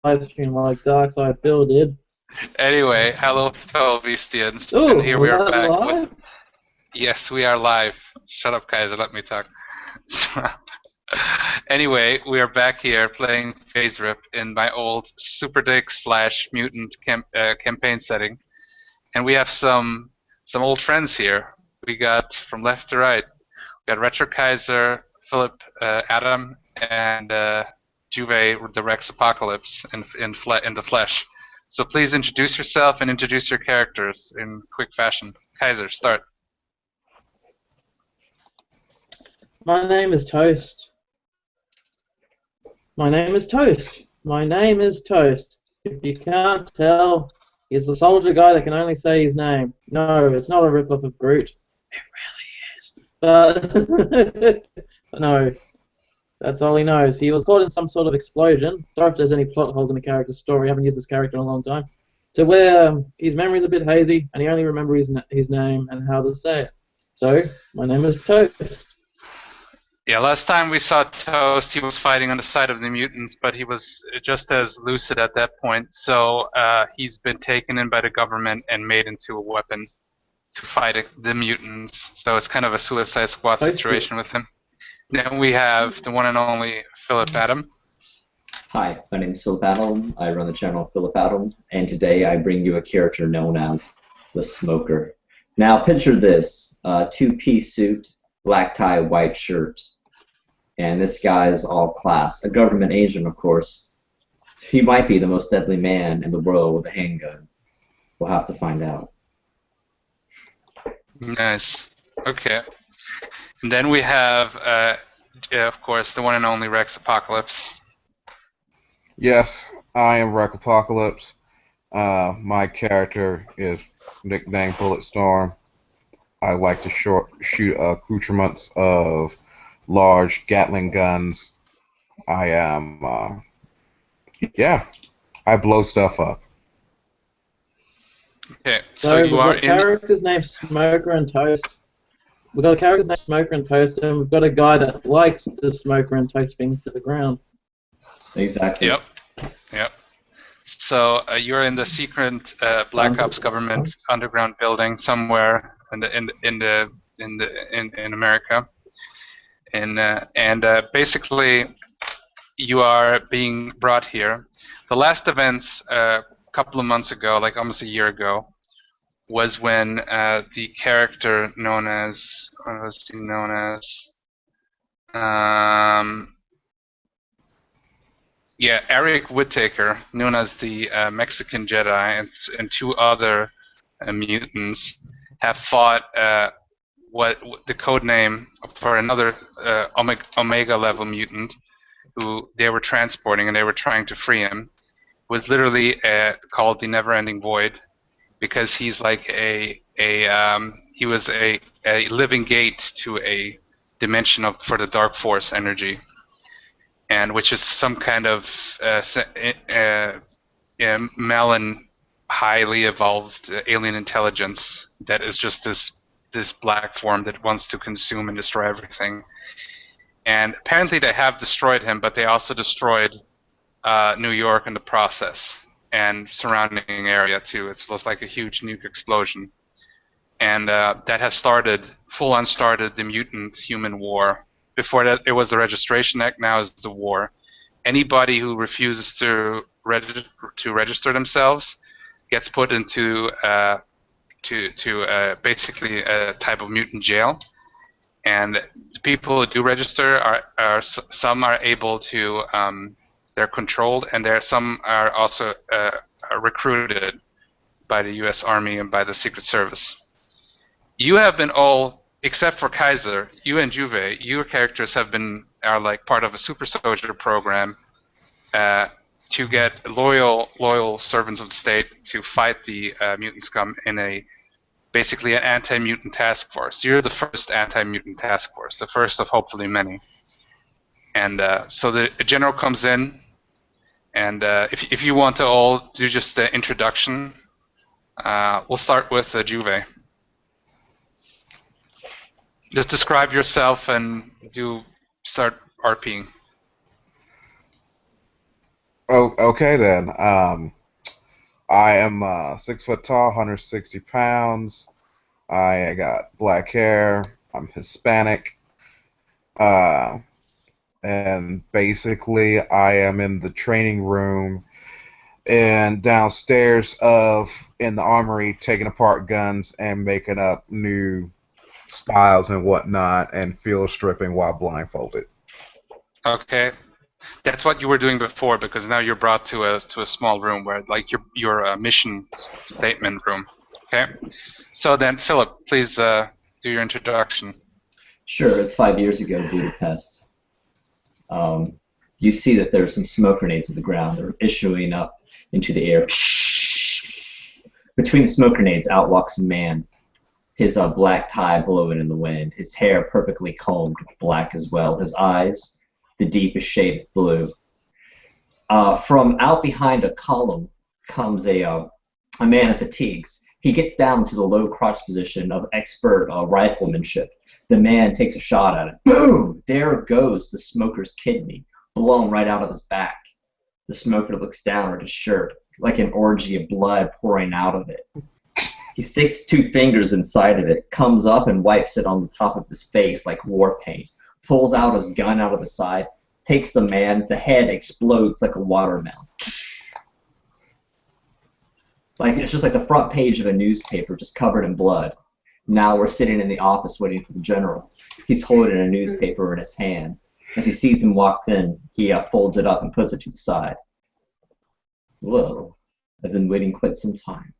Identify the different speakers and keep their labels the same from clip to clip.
Speaker 1: live stream like Darkside Phil did.
Speaker 2: Anyway, hello fellow Beastians, and
Speaker 1: Oh,
Speaker 2: here
Speaker 1: was
Speaker 2: we are
Speaker 1: that
Speaker 2: back with...
Speaker 1: live?
Speaker 2: Yes, we are live. Shut up, Kaiser, let me talk. Anyway, we are back here playing Phase Rip in my old Super Dick slash Mutant campaign setting. And we have some old friends here. We got from left to right. We got Retro Kaiser, Philip, Adam, and Juve, the Rex Apocalypse in the flesh. So please introduce yourself and introduce your characters in quick fashion. Kaiser, start.
Speaker 1: My name is Toast. My name is Toast. My name is Toast. If you can't tell, he's a soldier guy that can only say his name. No, it's not a ripoff of Groot. It really is. But no, that's all he knows. He was caught in some sort of explosion. Sorry if there's any plot holes in the character's story. I haven't used this character in a long time. To where his memory's a bit hazy, and he only remembers his name and how to say it. So, my name is Toast.
Speaker 2: Yeah, last time we saw Toast, he was fighting on the side of the mutants, but he was just as lucid at that point. So he's been taken in by the government and made into a weapon to fight the mutants. So it's kind of a Suicide Squad situation with him. Then we have the one and only Philip Adam.
Speaker 3: Hi, my name is Philip Adam. I run the channel Philip Adam, and today I bring you a character known as the Smoker. Now picture this, two-piece suit, black tie, white shirt, and this guy is all class. A government agent, of course. He might be the most deadly man in the world with a handgun. We'll have to find out.
Speaker 2: Nice. Okay. And then we have, of course, the one and only Rex Apocalypse.
Speaker 4: Yes, I am Rex Apocalypse. My character is nicknamed Bulletstorm. I like to shoot accoutrements of large Gatling guns. I am, I blow stuff up.
Speaker 2: Okay,
Speaker 1: so
Speaker 2: you are
Speaker 1: in... characters named Smoker and Toast. We've got a character named Smoker and Toast, and we've got a guy that likes to smoker and toast things to the ground.
Speaker 3: Exactly.
Speaker 2: Yep. So you're in the secret Black Ops government underground building somewhere in America, and basically you are being brought here. The last events a couple of months ago, like almost a year ago, was when the character known as, what was he known as? Eric Whittaker, known as the Mexican Jedi, and two other mutants have fought what the code name for another Omega level mutant who they were transporting, and they were trying to free him. Was literally called the Never-Ending Void, because he's like he was a living gate to a dimension for the Dark Force energy, and which is some kind of Malin highly evolved alien intelligence that is just this black form that wants to consume and destroy everything. And apparently they have destroyed him, but they also destroyed New York in the process, and surrounding area too. It was like a huge nuke explosion, and that has full-on started the mutant-human war. Before that, it was the Registration Act. Now is the war. Anybody who refuses to register themselves gets put into basically a type of mutant jail. And the people who do register some are able to they're controlled, and some are also recruited by the U.S. Army and by the Secret Service. You have been all, except for Kaiser, you and Juve, your characters are like part of a super soldier program to get loyal servants of the state to fight the mutant scum in basically an anti-mutant task force. You're the first anti-mutant task force, the first of hopefully many. And so the general comes in, and if you want to all do just the introduction, we'll start with Juve. Just describe yourself and start RPing.
Speaker 4: Oh, okay then. I am 6 foot tall, 160 pounds. I got black hair. I'm Hispanic. Uh, and basically, I am in the training room and downstairs in the armory, taking apart guns and making up new styles and whatnot, and field stripping while blindfolded.
Speaker 2: Okay. That's what you were doing before, because now you're brought to a small room where, like, your mission statement room. Okay. So then, Philip, please do your introduction.
Speaker 3: Sure, it's 5 years ago, Budapest. You see that there are some smoke grenades on the ground. They're issuing up into the air. Between the smoke grenades, out walks a man. His black tie blowing in the wind. His hair perfectly combed, black as well. His eyes, the deepest shade of blue. From out behind a column comes a man in fatigues. He gets down to the low crouch position of expert riflemanship. The man takes a shot at it. Boom! There goes the smoker's kidney, blown right out of his back. The smoker looks down at his shirt, like an orgy of blood pouring out of it. He sticks 2 fingers inside of it, comes up and wipes it on the top of his face like war paint, pulls out his gun out of his side, takes the man, the head explodes like a watermelon. Like, it's just like the front page of a newspaper, just covered in blood. Now we're sitting in the office waiting for the general. He's holding a newspaper in his hand. As he sees him walk in, he folds it up and puts it to the side. Whoa, I've been waiting quite some time.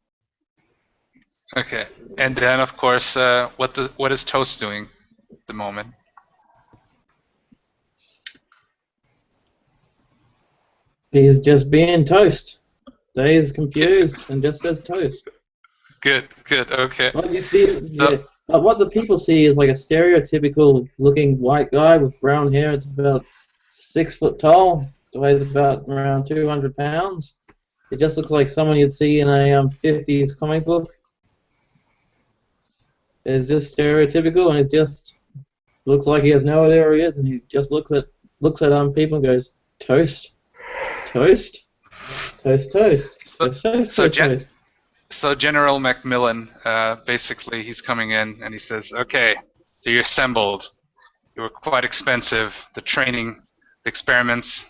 Speaker 2: Okay. And then, of course, what is Toast doing at the moment?
Speaker 1: He's just being Toast. He's confused and just says Toast.
Speaker 2: Good, okay.
Speaker 1: What you see, what the people see is like a stereotypical looking white guy with brown hair. It's about 6 foot tall. Weighs about around 200 pounds. It just looks like someone you'd see in a 50s comic book. It's just stereotypical, and it just looks like he has no idea where he is, and he just looks at people and goes, Toast, Toast, Toast, Toast, Toast, Toast, Toast.
Speaker 2: So General Macmillan, basically, he's coming in and he says, "Okay, so you're assembled. You were quite expensive. The training, the experiments,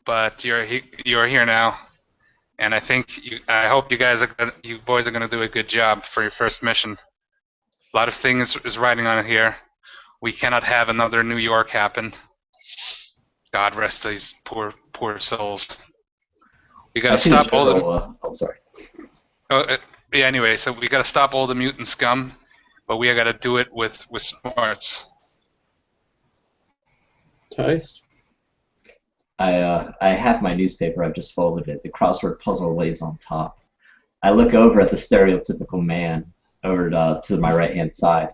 Speaker 2: but you're here now, and I hope you boys are gonna do a good job for your first mission. A lot of things is riding on it here. We cannot have another New York happen. God rest these poor souls. We gotta stop all the.
Speaker 3: I'm sorry.
Speaker 2: Yeah, anyway, so we gotta stop all the mutant scum, but we gotta do it with smarts."
Speaker 1: Toast.
Speaker 3: I have my newspaper. I've just folded it. The crossword puzzle lays on top. I look over at the stereotypical man over to my right-hand side.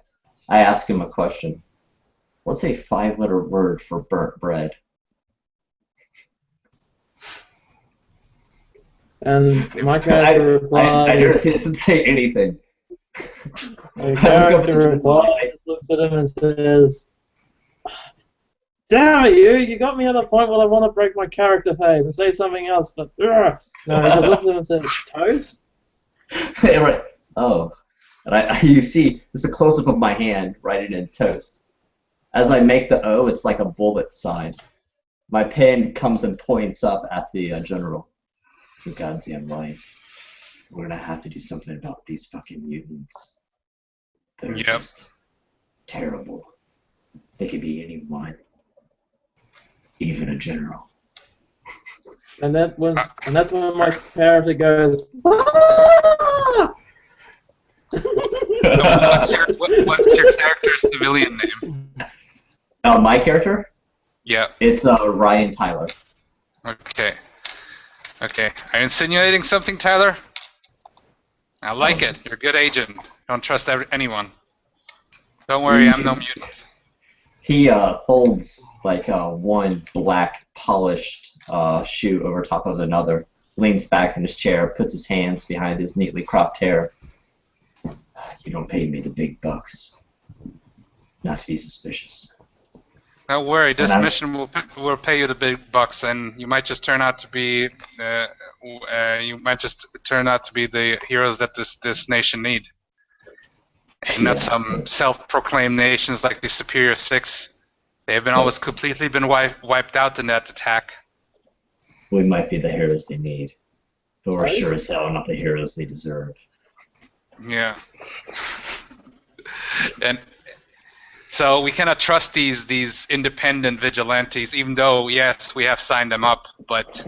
Speaker 3: I ask him a question. What's a 5-letter word for burnt bread?
Speaker 1: And my character replies...
Speaker 3: I didn't say anything.
Speaker 1: My character replies, just looks at him and says, "Damn it, you got me at a point where I want to break my character phase and say something else, but no, he just looks at him and says, Toast?"
Speaker 3: Right. Oh. And you see, it's a close-up of my hand writing in Toast. As I make the O, it's like a bullet sign. My pen comes and points up at the general. You're goddamn right. We're gonna have to do something about these fucking mutants. They're just terrible. They could be anyone, even a general.
Speaker 1: And that's when my character goes, "Ah!"
Speaker 2: What's your character's civilian name?
Speaker 3: My character?
Speaker 2: Yeah.
Speaker 3: It's Ryan Tyler.
Speaker 2: Okay. Are you insinuating something, Tyler? I like it. You're a good agent. Don't trust anyone. Don't worry, I'm no mutant.
Speaker 3: He folds like one black polished shoe over top of another, leans back in his chair, puts his hands behind his neatly cropped hair. You don't pay me the big bucks. Not to be suspicious.
Speaker 2: Don't worry,
Speaker 3: And
Speaker 2: this mission will pay you the big bucks, and you might just turn out to be the heroes that this nation need, and not some self-proclaimed nations like the Superior Six. They have been almost completely been wiped out in that attack.
Speaker 3: We might be the heroes they need, but we're sure as hell not the heroes they deserve.
Speaker 2: Yeah. And so we cannot trust these independent vigilantes, even though yes, we have signed them up. But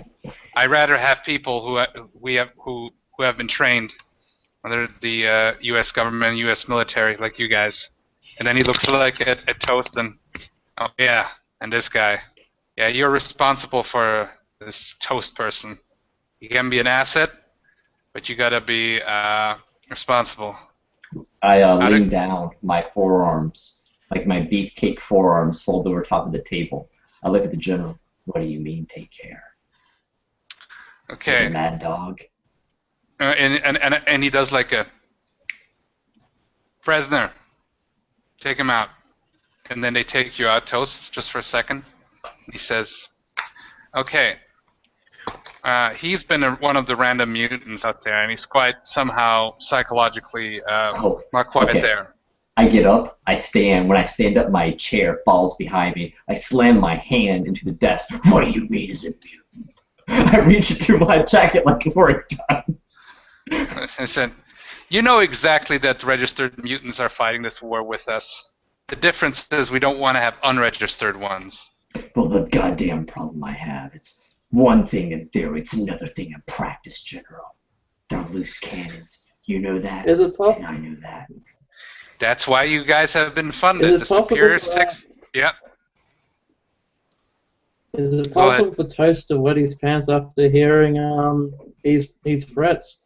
Speaker 2: I'd rather have people who have been trained under the U.S. government, U.S. military, like you guys. And then he looks like at Toast and oh yeah, and this guy. Yeah, you're responsible for this Toast person. You can be an asset, but you gotta be responsible.
Speaker 3: I lean down, my forearms, like my beefcake forearms, fold over top of the table. I look at the general. What do you mean, take care?
Speaker 2: Okay.
Speaker 3: Is it a mad dog?
Speaker 2: And he does like a Fresner, take him out. And then they take you out, Toast, just for a second. He says, okay, he's been one of the random mutants out there, and he's quite somehow psychologically not quite there.
Speaker 3: I get up, I stand. When I stand up, my chair falls behind me. I slam my hand into the desk. What do you mean is a mutant? I reach into my jacket like for a gun.
Speaker 2: I said, you know exactly that registered mutants are fighting this war with us. The difference is we don't want to have unregistered ones.
Speaker 3: Well, the goddamn problem I have, it's one thing in theory, it's another thing in practice, General. They're loose cannons. You know that,
Speaker 1: Is it possible?
Speaker 3: and I know that.
Speaker 2: That's why you guys have been funded.
Speaker 1: The Superior
Speaker 2: Six. Yep.
Speaker 1: Is it possible for Toast to wet his pants after hearing his threats,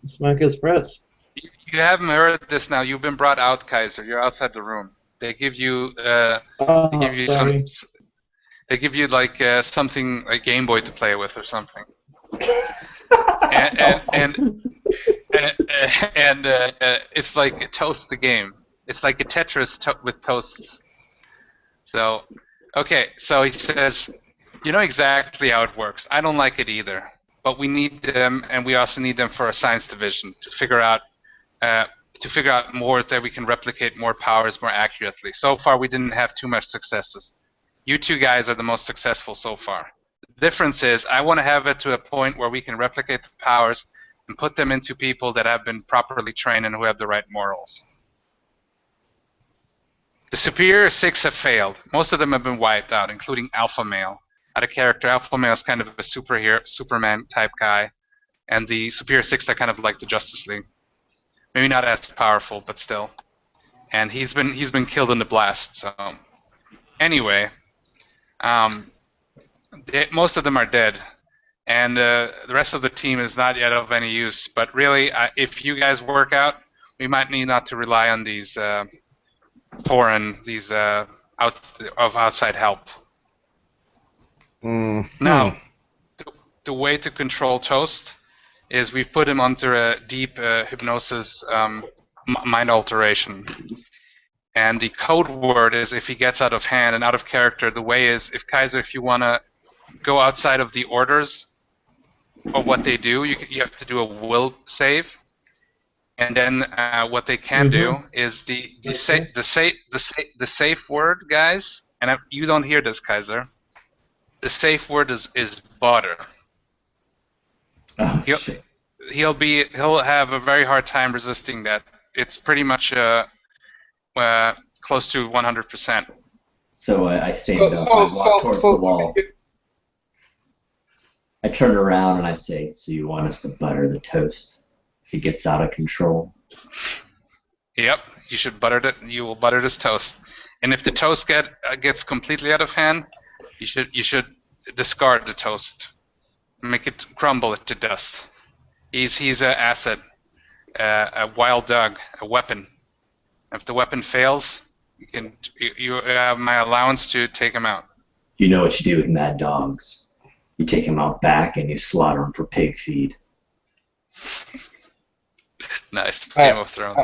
Speaker 1: Smoker's threats?
Speaker 2: You haven't heard this now. You've been brought out, Kaiser. You're outside the room. They give you
Speaker 1: sorry.
Speaker 2: They give you like something, a Game Boy to play with or something. and it's like Toast the game. It's like a Tetris with toasts. So, okay, so he says, you know exactly how it works. I don't like it either, but we need them, and we also need them for a science division to figure out more that we can replicate more powers more accurately. So far, we didn't have too much successes. You two guys are the most successful so far. The difference is I want to have it to a point where we can replicate the powers and put them into people that have been properly trained and who have the right morals. The Superior Six have failed. Most of them have been wiped out, including Alpha Male. Out of character, Alpha Male is kind of a superhero, Superman type guy, and the Superior Six are kind of like the Justice League. Maybe not as powerful, but still. And he's been killed in the blast. So anyway, most of them are dead, and the rest of the team is not yet of any use. But really, if you guys work out, we might need not to rely on these outside help. Now, the way to control Toast is we put him under a deep hypnosis mind alteration. And the code word is if he gets out of hand and out of character, the way is, if you want to go outside of the orders of what they do, you have to do a will save. And then what they can do is the safe word, guys, and you don't hear this, Kaiser. The safe word is butter.
Speaker 3: Oh, shit.
Speaker 2: He'll have a very hard time resisting that. It's pretty much close to 100%.
Speaker 3: So I stand up, I walk towards the wall. I turn around and I say, so you want us to butter the toast if he gets out of control?
Speaker 2: Yep, you will butter this toast. And if the toast gets completely out of hand, you should discard the toast. Make it crumble it to dust. He's an asset, a wild dog, a weapon. If the weapon fails, you have my allowance to take him out.
Speaker 3: You know what you do with mad dogs. You take them out back and you slaughter them for pig feed.
Speaker 2: Nice. Game of Thrones.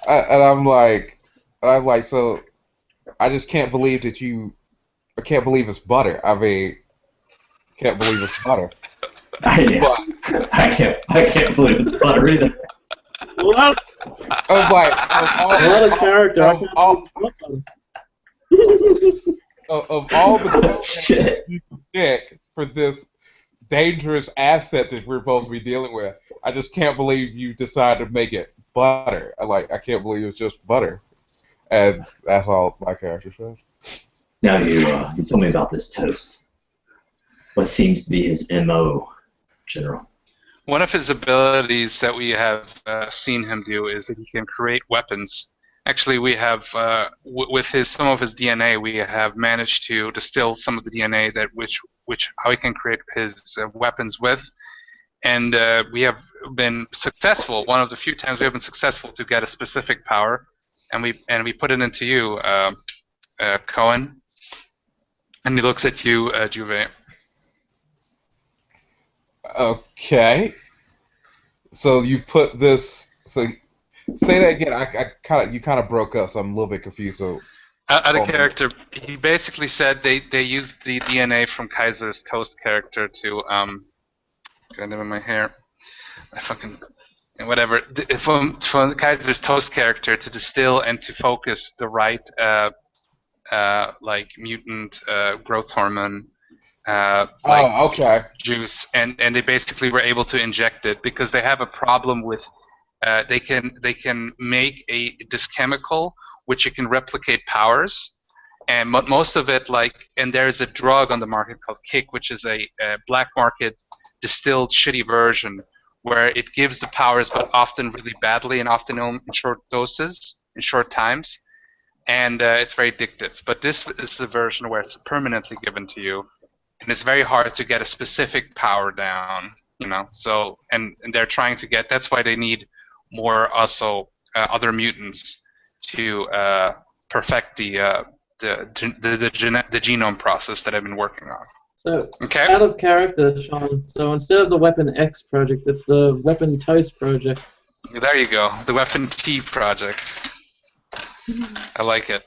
Speaker 4: And I'm like, so I just can't believe that you I can't believe it's butter. I mean, can't believe it's butter.
Speaker 3: Yeah.
Speaker 4: But
Speaker 3: I can't believe it's butter either.
Speaker 1: What?
Speaker 4: I'm like,
Speaker 1: What a character! I can't believe it's not
Speaker 4: of all the codes
Speaker 3: Shit.
Speaker 4: you can pick for this dangerous asset that we're supposed to be dealing with, I just can't believe you decided to make it butter. I can't believe it's just butter. And that's all my character says.
Speaker 3: Now you told me about this toast. What seems to be his MO, General?
Speaker 2: One of his abilities that we have seen him do is that he can create weapons. Actually, we have, with some of his DNA, we have managed to distill some of the DNA that how he can create his weapons with, and we have been successful. One of the few times we have been successful to get a specific power, and we put it into you, Cohen, and he looks at you, Juve.
Speaker 4: Okay. So you put this. So say that again. You kind of broke up, so I'm a little bit confused. So
Speaker 2: Out of character, he basically said they used the DNA from Kaiser's Toast character to got them in my hair. I fucking whatever from Kaiser's Toast character to distill and to focus the right like mutant growth hormone like
Speaker 4: oh, okay.
Speaker 2: juice, and they basically were able to inject it because they have a problem with they can make this chemical which it can replicate powers, and most of it and there's a drug on the market called Kick, which is a black market distilled shitty version where it gives the powers but often really badly and often in short doses in short times, and it's very addictive. But this is a version where it's permanently given to you, and it's very hard to get a specific power down, so and they're trying to get, that's why they need more also other mutants to perfect the genome process that I've been working on.
Speaker 1: So,
Speaker 2: Okay.
Speaker 1: out of character, Sean, so instead of the Weapon X project, it's the Weapon Toast project.
Speaker 2: There you go, the Weapon T project. I like it.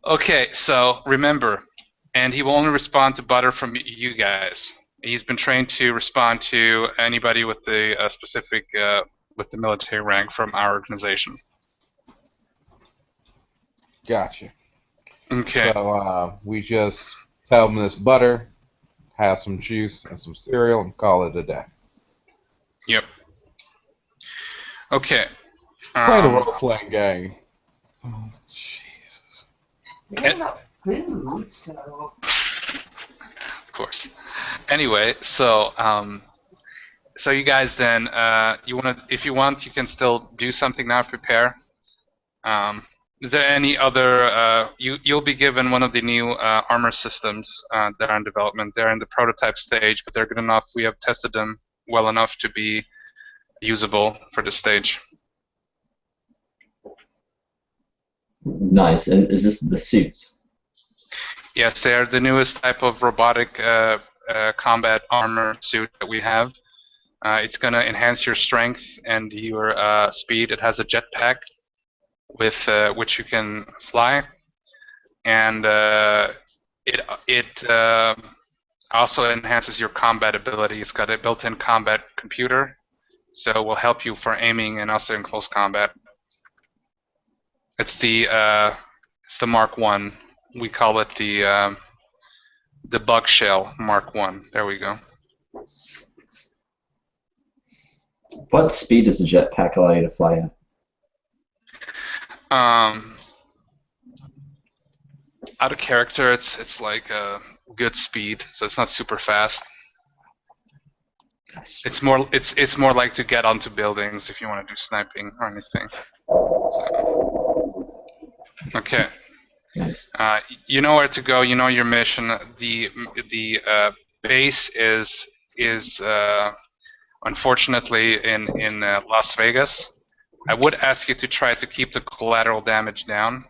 Speaker 2: Okay, so remember, and he will only respond to butter from you guys. He's been trained to respond to anybody with the specific with the military rank from our organization.
Speaker 4: Gotcha.
Speaker 2: Okay.
Speaker 4: So we just tell them this butter, have some juice and some cereal, and call it a day.
Speaker 2: Yep. Okay.
Speaker 4: Playing a role-playing game. Oh, Jesus.
Speaker 2: Of course. Anyway, so so you guys then if you want, you can still do something now. Prepare. Is there any other? You'll be given one of the new armor systems that are in development. They're in the prototype stage, but they're good enough. We have tested them well enough to be usable for this stage.
Speaker 3: Nice. And is this the suits?
Speaker 2: Yes, they are the newest type of robotic combat armor suit that we have. It's going to enhance your strength and your speed. It has a jetpack with which you can fly, and it also enhances your combat ability. It's got a built-in combat computer, so it will help you for aiming and also in close combat. It's the Mark 1. We call it the Bug Shell Mark 1. There we go.
Speaker 3: What speed does the jetpack allow you to fly at?
Speaker 2: Out of character, it's like a good speed, so it's not super fast.
Speaker 3: Nice.
Speaker 2: It's more like to get onto buildings if you want to do sniping or anything. So, okay.
Speaker 3: Nice.
Speaker 2: You know where to go. You know your mission. The base is unfortunately in Las Vegas. I would ask you to try to keep the collateral damage down.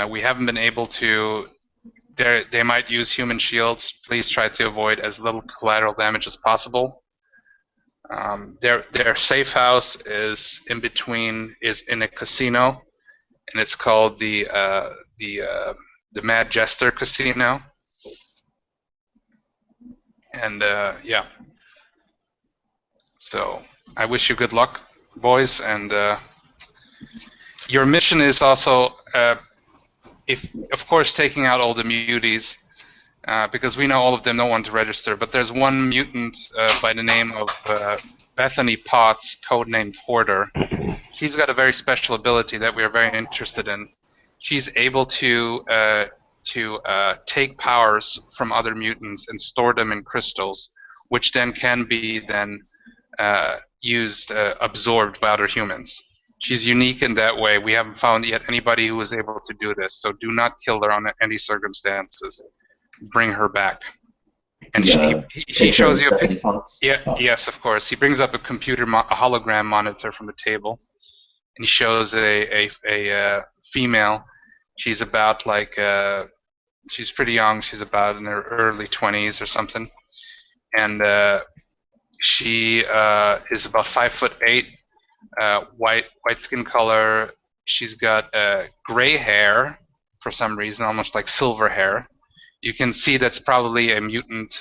Speaker 2: We haven't been able to. They might use human shields. Please try to avoid as little collateral damage as possible. Their safe house is in between, is in a casino, and it's called the the Mad Jester Casino. And yeah, so I wish you good luck, boys. And your mission is also, if of course, taking out all the muties. Because we know all of them don't want to register, but there's one mutant by the name of Bethany Potts, codenamed Hoarder. She's got a very special ability that we are very interested in. She's able to take powers from other mutants and store them in crystals, which then can be absorbed by other humans. She's unique in that way. We haven't found yet anybody who is able to do this, so do not kill her under any circumstances. Bring her back. And he shows you yes, of course. He brings up a a hologram monitor from the table, and he shows a female. She's about she's pretty young. She's about in her early 20s or something, and she is about 5'8", white skin color. She's got gray hair for some reason, almost like silver hair. You can see that's probably a mutant.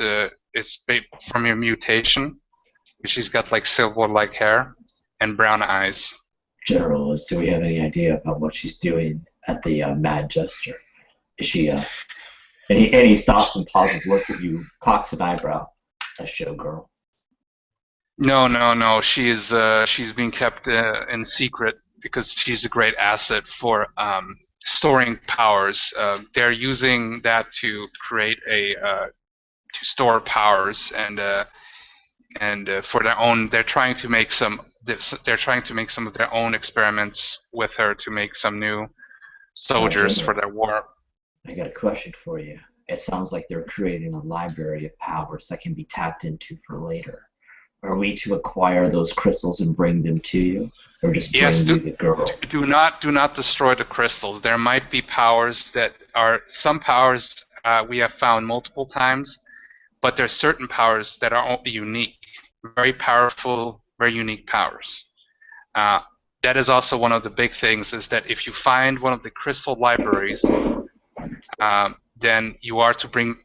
Speaker 2: It's from your mutation. She's got like silver-like hair and brown eyes.
Speaker 3: General, do we have any idea about what she's doing at the Mad Jester? Is she and he stops and pauses, looks at you, cocks an eyebrow. A showgirl.
Speaker 2: No. She's being kept in secret because she's a great asset for storing powers. They're using that to create to store powers, and for their own. They're trying to make some of their own experiments with her to make some new soldiers for their war.
Speaker 3: I got a question for you. It sounds like they're creating a library of powers that can be tapped into for later. Are we to acquire those crystals and bring them to you, or just bring you the girl?
Speaker 2: Do not destroy the crystals. There might be powers that are some powers we have found multiple times, but there's certain powers that are unique, very powerful, very unique powers. That is also one of the big things, is that if you find one of the crystal libraries, then you are to bring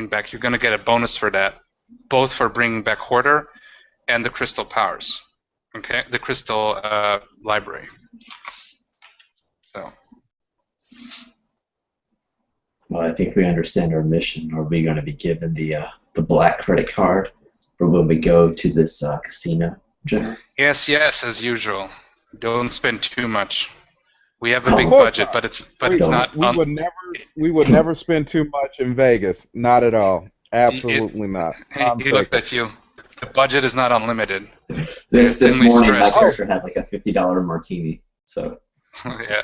Speaker 2: back. You're going to get a bonus for that, both for bringing back Hoarder and the crystal powers. Okay, the crystal library. So.
Speaker 3: Well, I think we understand our mission. Are we going to be given the black credit card for when we go to this casino, General?
Speaker 2: Yes, as usual. Don't spend too much. We have a big budget, but it's not.
Speaker 4: We would never spend too much in Vegas. Not at all. Absolutely not.
Speaker 2: He looked at you. The budget is not unlimited.
Speaker 3: This morning, my character had like a $50 martini. So.
Speaker 2: Yeah.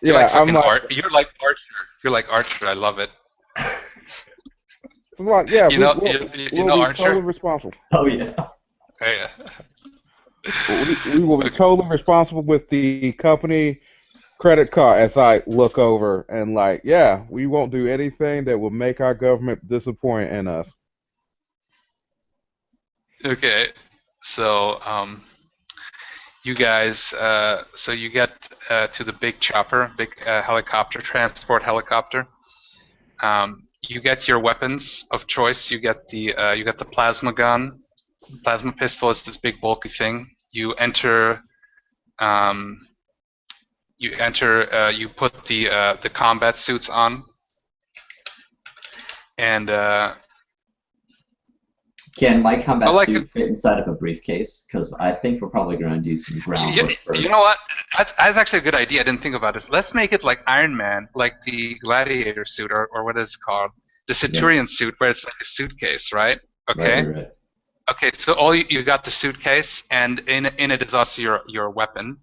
Speaker 4: Yeah,
Speaker 2: You're like Archer. You're like Archer. I love it.
Speaker 4: Yeah,
Speaker 2: you know
Speaker 4: we'll
Speaker 2: Archer.
Speaker 4: Be totally responsible.
Speaker 3: Oh yeah.
Speaker 2: Yeah.
Speaker 4: We will be totally responsible with the company credit card. As I look over and we won't do anything that will make our government disappoint in us.
Speaker 2: Okay, so you guys, so you get to the big chopper, big helicopter, transport helicopter. You get your weapons of choice. You get the plasma gun. Plasma pistol is this big bulky thing. You enter. You put the combat suits on. And
Speaker 3: can my combat suit fit inside of a briefcase? Because I think we're probably going to do some groundwork first.
Speaker 2: You know what? That's actually a good idea. I didn't think about this. Let's make it like Iron Man, like the gladiator suit, or what is it called? The Centurion suit, where it's like a suitcase, right? Okay.
Speaker 3: Right.
Speaker 2: Okay, so all you got the suitcase, and in it is also your weapon.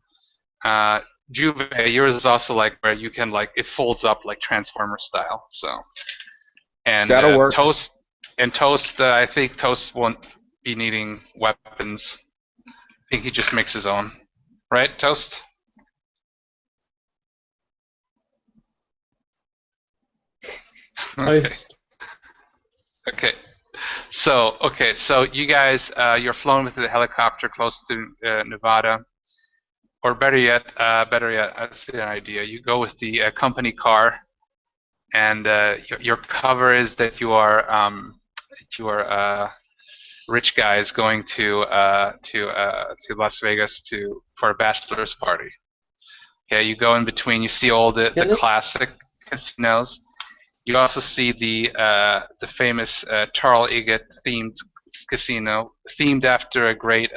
Speaker 2: Juve, yours is also like where you can it folds up like Transformer style. So. And
Speaker 4: that'll work.
Speaker 2: Toast. I think Toast won't be needing weapons. I think he just makes his own. Right, Toast?
Speaker 1: Toast.
Speaker 2: Okay. So you guys, you're flown with the helicopter close to Nevada. Or better yet, I see an idea. You go with the company car. and your cover is that you are rich guys going to Las Vegas for a bachelor's party. Okay, you go in between. You see all the
Speaker 1: Can this?
Speaker 2: classic casinos. You also see the famous Charles Eggett themed casino, themed after a great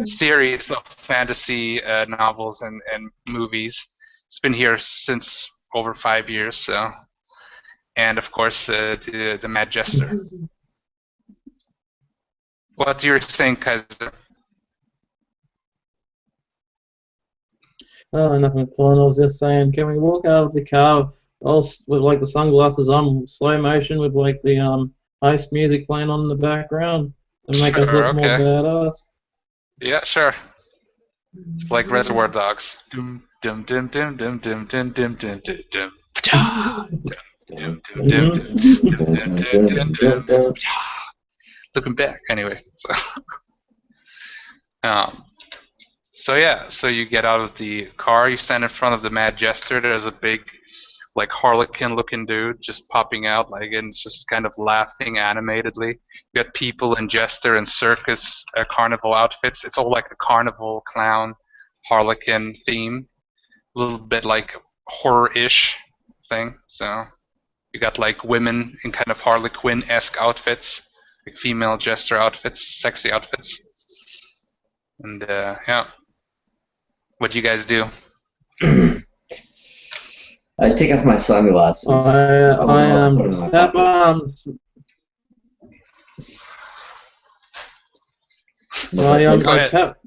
Speaker 2: series of fantasy novels and movies. It's been here since over 5 years. So, and of course the Mad Jester. What do you think, Kaiser?
Speaker 1: Oh, nothing fun. I was just saying, can we walk out of the car with like the sunglasses on, slow motion with like the heist music playing on in the background and make us
Speaker 2: Sure,
Speaker 1: look more
Speaker 2: okay.
Speaker 1: badass?
Speaker 2: Yeah, sure. It's like Reservoir Dogs. Dum dum dum dum dum dum dum dum dum dum dum. Dum dum dum dum dum dum dum. Looking back, anyway. Um, so yeah, so you get out of the car, you stand in front of the Mad Jester. There's a big, like harlequin-looking dude just popping out, like, and it's just kind of laughing animatedly. You got people in jester and circus carnival outfits. It's all like a carnival clown harlequin theme, a little bit like horror-ish thing. So you got like women in kind of harlequin-esque outfits, like female jester outfits, sexy outfits, and yeah. What do you guys do?
Speaker 3: I take off my sunglasses.
Speaker 1: I tap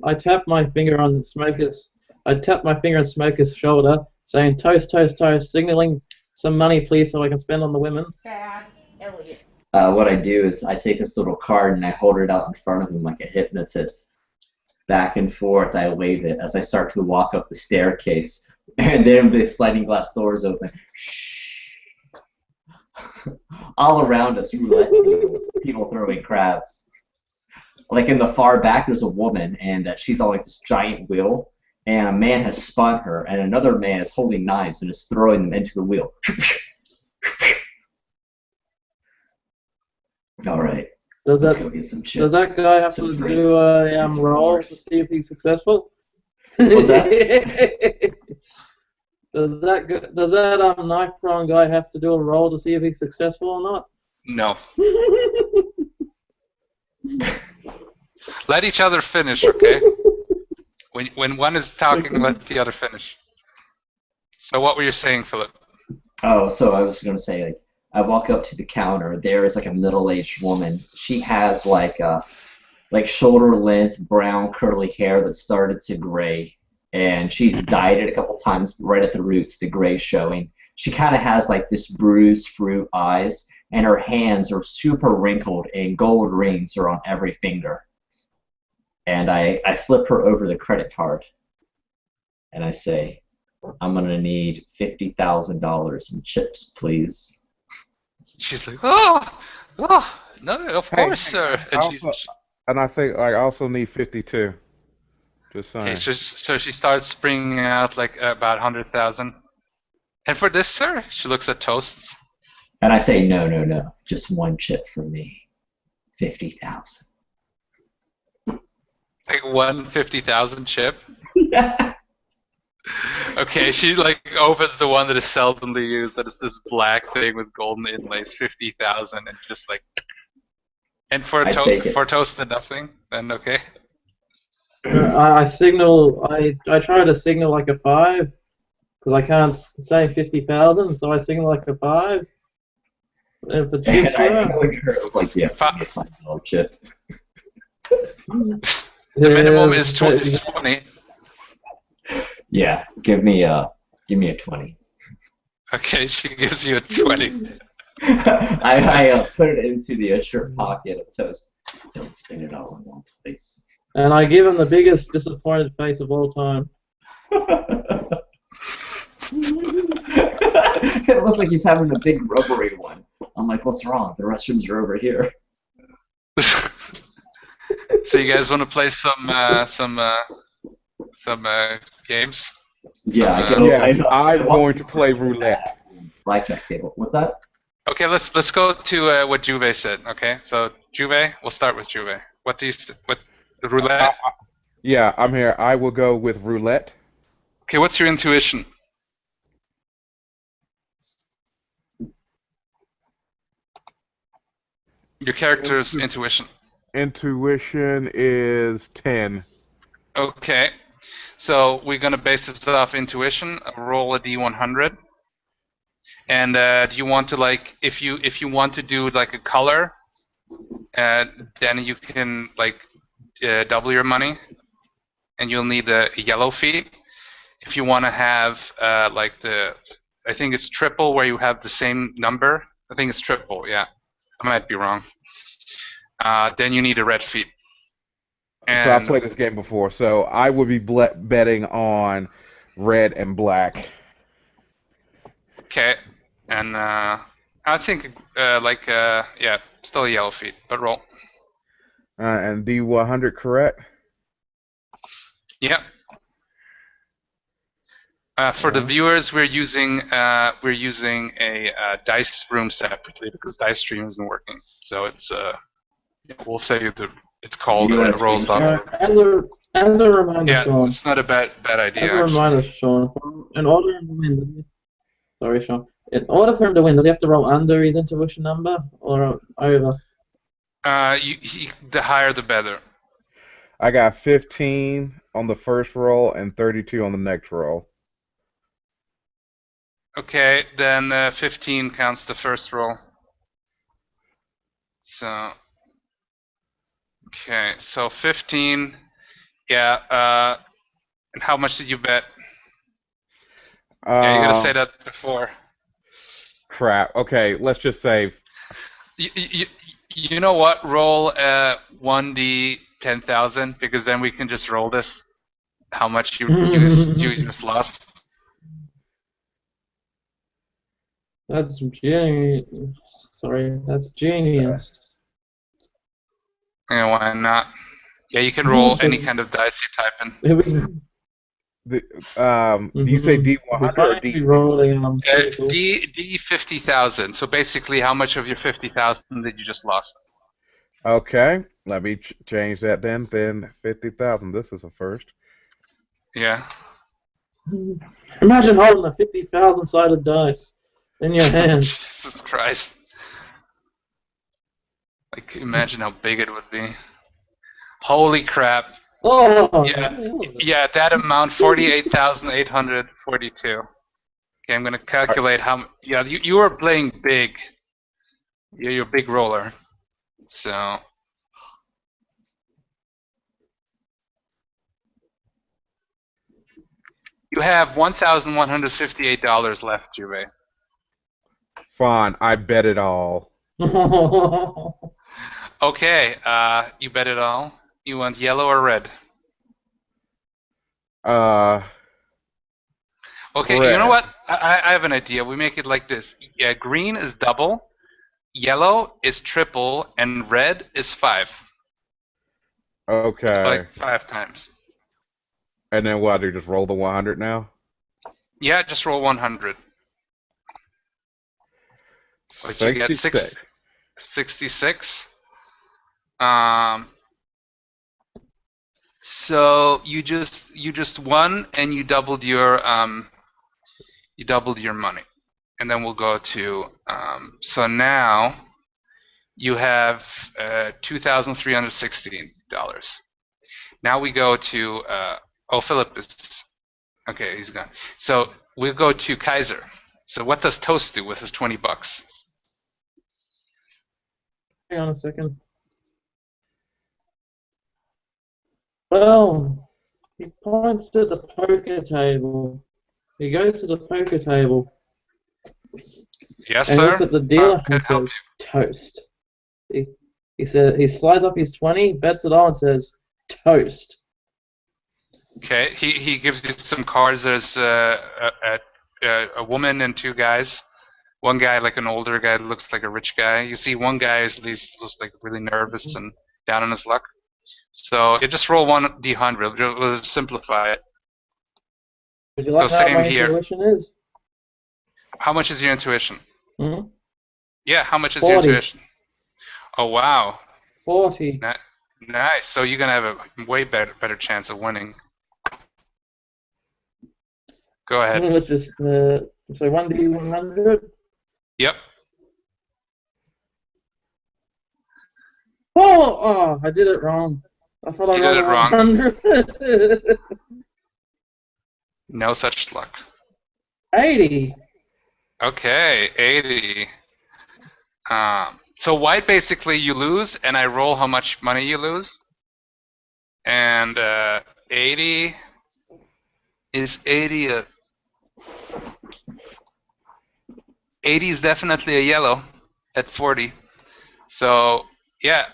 Speaker 1: I tap my finger on Smoker's shoulder, saying toast, toast, toast, signaling some money, please, so I can spend on the women.
Speaker 3: What I do is I take this little card and I hold it out in front of him like a hypnotist. Back and forth, I wave it as I start to walk up the staircase, and then the sliding glass doors open. Shh. All around us, roulette tables, people throwing crabs. Like in the far back, there's a woman, and she's on like this giant wheel, and a man has spun her, and another man is holding knives and is throwing them into the wheel. All right. Let's go get some chips.
Speaker 1: Does that guy have to do a roll to see if he's successful?
Speaker 3: What's that?
Speaker 1: Does that knife throwing guy have to do a roll to see if he's successful or not?
Speaker 2: No. Let each other finish, okay? When one is talking, let the other finish. So what were you saying, Philip?
Speaker 3: Oh, so I was going to say, like, I walk up to the counter. There is like a middle-aged woman. She has like shoulder-length brown curly hair that started to gray, and she's dyed it a couple times right at the roots, the gray showing. She kind of has like this bruised fruit eyes, and her hands are super wrinkled, and gold rings are on every finger. And I slip her over the credit card, and I say, I'm going to need $50,000 in chips, please.
Speaker 2: She's like, oh, no, of course, sir.
Speaker 4: And I say, I also need 52. Just saying.
Speaker 2: Okay, so she starts bringing out like about 100,000. And for this, sir, she looks at toasts.
Speaker 3: And I say, no, just one chip for me, 50,000.
Speaker 2: Like one 50,000 chip. Okay, she like opens the one that is seldomly used. That is this black thing with golden inlays, 50,000, and just like. And for toast and nothing, then okay.
Speaker 1: I try to signal like a 5, because I can't say 50,000, so I signal like a 5. And for chips,
Speaker 3: I look at her, it was like, yeah, $5 chip.
Speaker 2: The minimum is 20.
Speaker 3: Yeah, give me a 20.
Speaker 2: Okay, she gives you a 20.
Speaker 3: I put it into the shirt pocket of toast. Don't spend it all in one place.
Speaker 1: And I give him the biggest disappointed face of all time.
Speaker 3: It looks like he's having a big rubbery one. I'm like, what's wrong? The restrooms are over here.
Speaker 2: So you guys want to play some games?
Speaker 3: Yeah,
Speaker 4: I'm going to play roulette.
Speaker 3: blackjack table. What's that?
Speaker 2: Okay, let's go to what Juve said. Okay, so Juve, we'll start with Juve. What do you what the roulette?
Speaker 4: Yeah, I'm here. I will go with roulette.
Speaker 2: Okay, what's your intuition? Your character's intuition.
Speaker 4: Intuition is 10.
Speaker 2: Okay, so we're gonna base this off intuition. Roll a d100. And do you want to if you want to do like a color, then you can double your money, and you'll need a yellow feet. If you want to have I think it's triple where you have the same number. I think it's triple. Yeah, I might be wrong. Then you need a red feet.
Speaker 4: So I've played this game before, so I would be betting on red and black.
Speaker 2: Okay, and I think yeah, still a yellow feet, but roll.
Speaker 4: And D100, correct?
Speaker 2: Yep. For the viewers, we're using a dice room separately because dice stream isn't working. So it's we'll say it's called rolls up.
Speaker 1: As a reminder,
Speaker 2: Yeah,
Speaker 1: Sean.
Speaker 2: it's not a bad idea.
Speaker 1: As a reminder, Sean, in order to win, sorry, Sean. In order for him to win, does he have to roll under his intuition number or over?
Speaker 2: The higher the better.
Speaker 4: I got 15 on the first roll and 32 on the next roll.
Speaker 2: Okay, then 15 counts the first roll. So, okay, so 15. Yeah. And how much did you bet? Yeah, you gotta say that before.
Speaker 4: Crap. Okay, let's just say.
Speaker 2: You know what? Roll 1d 10,000 because then we can just roll this. How much you just lost?
Speaker 1: That's genius. Sorry, that's genius.
Speaker 2: Yeah, why not? Yeah, you can roll any kind of dice you type in.
Speaker 4: Do you say D100 or D?
Speaker 1: Rolling,
Speaker 2: D 50,000. So basically, how much of your 50,000 did you just lost?
Speaker 4: Okay, let me change that then. Then 50,000. This is a first.
Speaker 2: Yeah.
Speaker 1: Imagine holding a 50,000 sided dice in your hand.
Speaker 2: Jesus Christ. Like, imagine how big it would be. Holy crap.
Speaker 1: Oh!
Speaker 2: Yeah, that amount, 48,842. Okay, I'm going to calculate how... Yeah, you are playing big. You're a big roller. So... You have $1,158 left, Juve.
Speaker 4: Fine, I bet it all.
Speaker 2: Okay, you bet it all. You want yellow or red? Okay,
Speaker 4: red.
Speaker 2: You know what? I have an idea. We make it like this. Yeah, green is double, yellow is triple, and red is 5.
Speaker 4: Okay.
Speaker 2: It's like 5 times.
Speaker 4: And then what? Do you just roll the 100 now?
Speaker 2: Yeah, just roll 100. What,
Speaker 4: 66.
Speaker 2: 66. So you just won and you doubled your money, and then we'll go to so now you have $2,316. Now we go to oh, Philip is okay. He's gone. So we'll go to Kaiser. So what does Toast do with his $20?
Speaker 1: Hang on a second. Well, he points to the poker table. He goes to the poker table.
Speaker 2: Yes,
Speaker 1: and
Speaker 2: sir.
Speaker 1: He looks at the dealer and says, "Toast." He said he slides up his 20, bets it all, and says, "Toast."
Speaker 2: Okay. He gives you some cards. There's a woman and 2 guys. One guy, like an older guy, looks like a rich guy. You see one guy looks like really nervous and down on his luck. So you just roll 1d100. We'll simplify it.
Speaker 1: Would you like
Speaker 2: So
Speaker 1: how
Speaker 2: same
Speaker 1: my
Speaker 2: here.
Speaker 1: intuition is?
Speaker 2: How much is your intuition?
Speaker 1: Hmm?
Speaker 2: Yeah, how much is your
Speaker 1: 40.
Speaker 2: intuition? Oh, wow.
Speaker 1: 40.
Speaker 2: Nice. So you're going to have a way better chance of winning. Go ahead.
Speaker 1: Let's just, so 1d100.
Speaker 2: Yep.
Speaker 1: Oh, I did it wrong. I thought I
Speaker 2: You
Speaker 1: rolled
Speaker 2: did
Speaker 1: a
Speaker 2: it wrong.
Speaker 1: 100.
Speaker 2: No such luck.
Speaker 1: 80.
Speaker 2: Okay, 80. So white, basically you lose, and I roll how much money you lose. And 80 is 80 a 80 is definitely a yellow at 40. So yeah,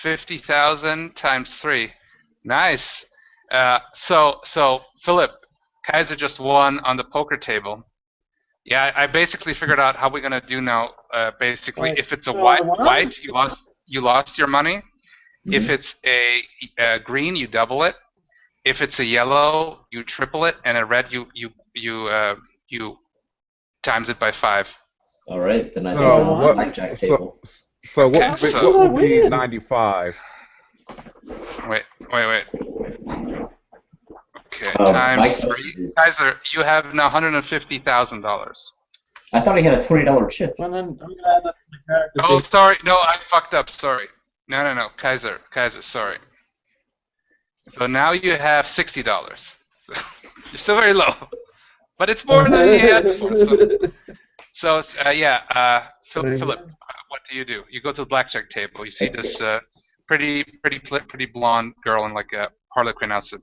Speaker 2: 50,000 times 3. Nice. So Philip, Kaiser just won on the poker table. Yeah, I basically figured out how we're gonna do now. Basically,
Speaker 1: Wait,
Speaker 2: if it's a
Speaker 1: so I
Speaker 2: white,
Speaker 1: won?
Speaker 2: you lost your money. If
Speaker 3: Mhm.
Speaker 2: it's a green, you double it. If it's a yellow, you triple it, and a red, you times it by 5.
Speaker 3: All right, then I sit
Speaker 1: So I
Speaker 3: down
Speaker 4: So
Speaker 3: at the
Speaker 1: won?
Speaker 4: what?
Speaker 3: blackjack
Speaker 4: So
Speaker 3: table.
Speaker 4: so
Speaker 2: Okay,
Speaker 1: How much
Speaker 2: so
Speaker 1: did
Speaker 4: what
Speaker 1: I
Speaker 4: would be
Speaker 1: win?
Speaker 4: 95?
Speaker 2: wait. Okay,
Speaker 3: My
Speaker 2: times
Speaker 3: question
Speaker 2: 3.
Speaker 3: is,
Speaker 2: Kaiser, you have now $150,000.
Speaker 3: I thought he had a $20 chip.
Speaker 1: Well, then I'm gonna add that to my character
Speaker 2: Oh,
Speaker 1: sheet.
Speaker 2: sorry. No, I fucked up. Sorry. No. Kaiser, sorry. So now you have $60. So you're still very low, but it's more than you had before. So Philip,
Speaker 1: Okay.
Speaker 2: what do? You go to the blackjack table. You see this pretty blonde girl in like a Harlequin outfit.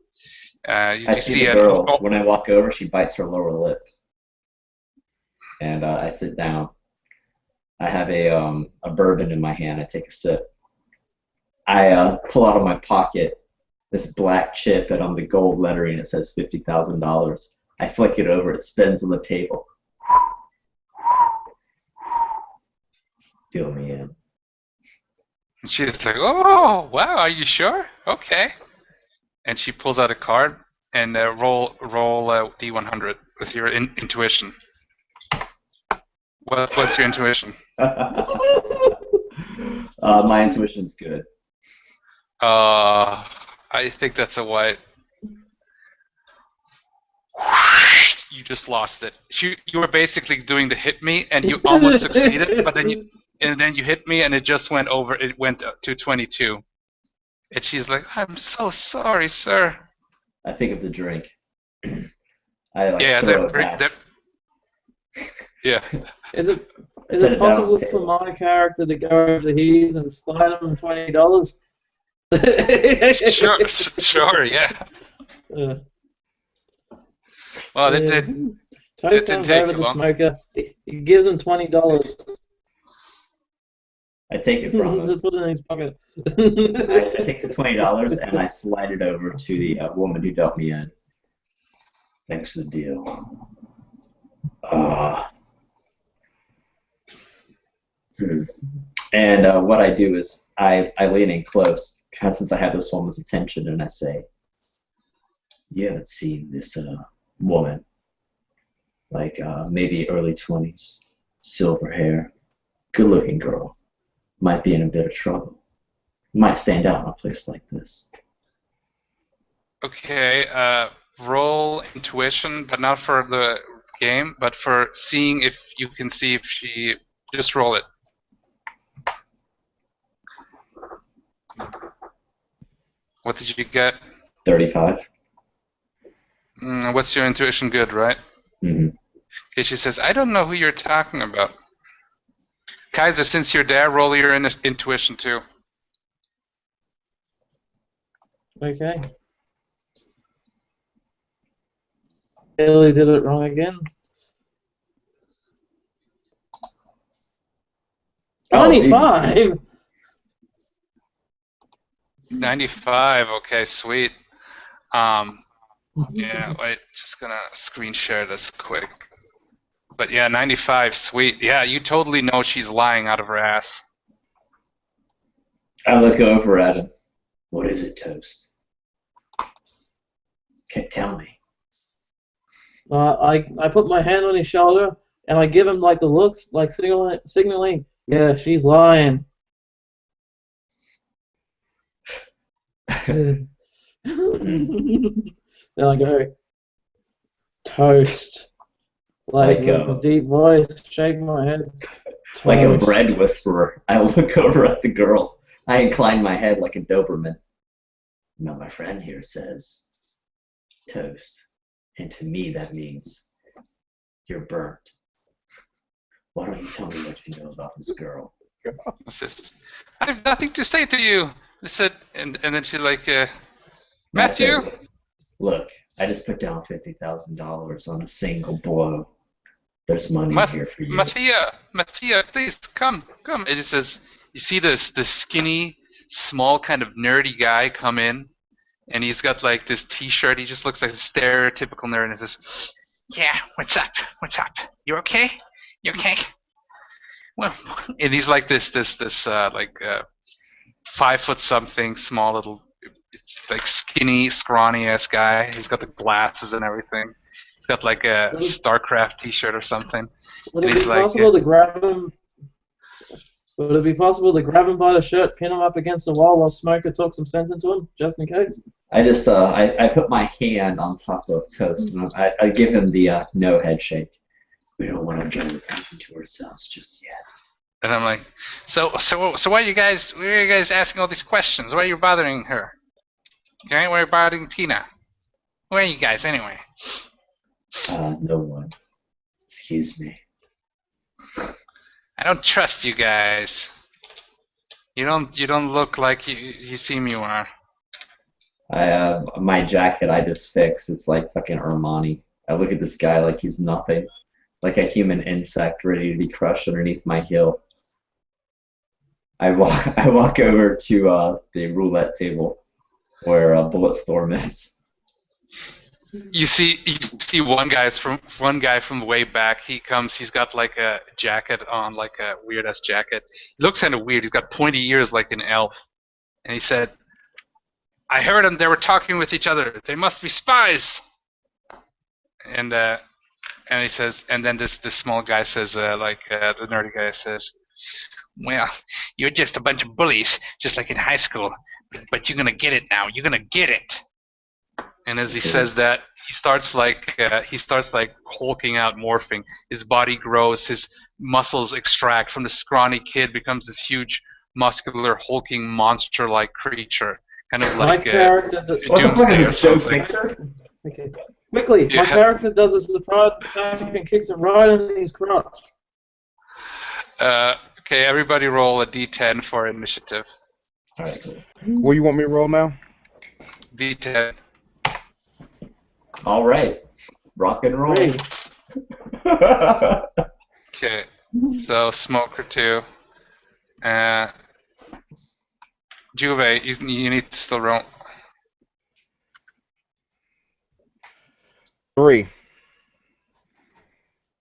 Speaker 2: You
Speaker 3: I see
Speaker 2: see
Speaker 3: the
Speaker 2: an
Speaker 3: girl. When I walk over, she bites her lower lip, and I sit down. I have a bourbon in my hand. I take a sip. I pull out of my pocket this black chip, and on the gold lettering it says $50,000. I flick it over. It spins on the table. Deal me in.
Speaker 2: And she's like, "Oh, wow, are you sure? Okay." And she pulls out a card and roll D100 with your intuition. What's your intuition?
Speaker 3: My intuition's good.
Speaker 2: I think that's a white. You just lost it. You were basically doing the hit me, and you almost succeeded, but then you hit me, and it just went over. It went to 22. And she's like, "I'm so sorry, sir."
Speaker 3: I think of the drink. I
Speaker 2: Yeah,
Speaker 3: throw it back.
Speaker 2: Yeah.
Speaker 1: Is it
Speaker 3: I set it down on
Speaker 1: possible
Speaker 3: the
Speaker 1: for
Speaker 3: table.
Speaker 1: my character to go over to his and slide him $20?
Speaker 2: Sure, yeah.
Speaker 1: Uh,
Speaker 2: Well, it
Speaker 1: yeah.
Speaker 2: did.
Speaker 1: Toast
Speaker 2: It didn't
Speaker 1: comes
Speaker 2: take
Speaker 1: over
Speaker 2: you
Speaker 1: the
Speaker 2: long.
Speaker 1: smoker. He gives him $20.
Speaker 3: I take it from him.
Speaker 1: Just put it in his pocket.
Speaker 3: I take the $20 and I slide it over to the woman who dealt me in. Thanks for the deal. And what I do is I lean in close, since I have this woman's attention, and I say, "You haven't seen this woman, like maybe early 20s, silver hair, good-looking girl, might be in a bit of trouble. Might stand out in a place like this."
Speaker 2: Okay, roll intuition, but not for the game, but for seeing if you can see if she. Just roll it. What did you get?
Speaker 3: 35.
Speaker 2: What's your intuition good, right?
Speaker 3: Mm-hmm.
Speaker 2: Okay, she says, "I don't know who you're talking about." Kaiser, since you're there, roll your intuition too.
Speaker 1: Okay. Billy did it wrong again.
Speaker 3: Oh,
Speaker 1: 95.
Speaker 2: 95. Okay, sweet. Yeah, wait, just gonna screen share this quick. But yeah, 95, sweet. Yeah, you totally know she's lying out of her ass.
Speaker 3: I look over at him. "What is it, Toast? Okay, tell me."
Speaker 1: I put my hand on his shoulder and I give him like the looks, like signaling. Yeah, she's lying. Then I go, toast. Like
Speaker 3: Like
Speaker 1: with a deep voice, shake my head.
Speaker 3: like a
Speaker 1: Toast.
Speaker 3: bread whisperer. I look over at the girl. I incline my head like a Doberman. Now my friend here says toast. And to me that means you're burnt. Why don't you tell me what you know about this girl?
Speaker 2: He says, I have nothing to say to you. I said, and then she's like,
Speaker 3: I
Speaker 2: Matthew?
Speaker 3: said, look, I just put down $50,000 on a single blow. There's money in here for you.
Speaker 2: Mattia, please come. And it says, you see this skinny, small kind of nerdy guy come in, and he's got like this T-shirt. He just looks like a stereotypical nerd, and he says, yeah, what's up? You okay? Well, and he's like this 5 foot something, small little, like skinny, scrawny ass guy. He's got the glasses and everything. He's got like a StarCraft T-shirt or something.
Speaker 1: Would it be possible to grab him? Would it be possible to grab him by the shirt, pin him up against the wall while Smoker talks some sense into him, just in case?
Speaker 3: I just I put my hand on top of Toast and I give him the no head shake. We don't want to draw attention to ourselves just yet.
Speaker 2: And I'm like, so why are you guys asking all these questions? Why are you bothering her? Okay, why are you bothering Tina? Who are you guys anyway?
Speaker 3: No one. Excuse me.
Speaker 2: I don't trust you guys. You don't look like you seem you are.
Speaker 3: My jacket I just fixed. It's like fucking Armani. I look at this guy like he's nothing, like a human insect ready to be crushed underneath my heel. I walk over to the roulette table where Bulletstorm is.
Speaker 2: You see one guy from way back. He comes. He's got like a jacket on, like a weird ass jacket. He looks kind of weird. He's got pointy ears like an elf. And he said, "I heard them. They were talking with each other. They must be spies." And he says, and then this small guy says, the nerdy guy says, "Well, you're just a bunch of bullies, just like in high school. But you're gonna get it now. You're gonna get it." And as he says that, he starts like hulking out, morphing. His body grows, his muscles extract from the scrawny kid, becomes this huge, muscular, hulking, monster-like creature, kind of like Doomsday or something.
Speaker 1: Okay. Quickly, my character does a surprise attack and kicks him right in his crotch.
Speaker 2: Okay, everybody roll a d10 for initiative.
Speaker 3: All right, cool.
Speaker 4: What do you want me to roll now?
Speaker 2: D10.
Speaker 3: All right, rock and roll.
Speaker 2: Okay, so Smoker 2. Juve, you need to still roll.
Speaker 4: 3.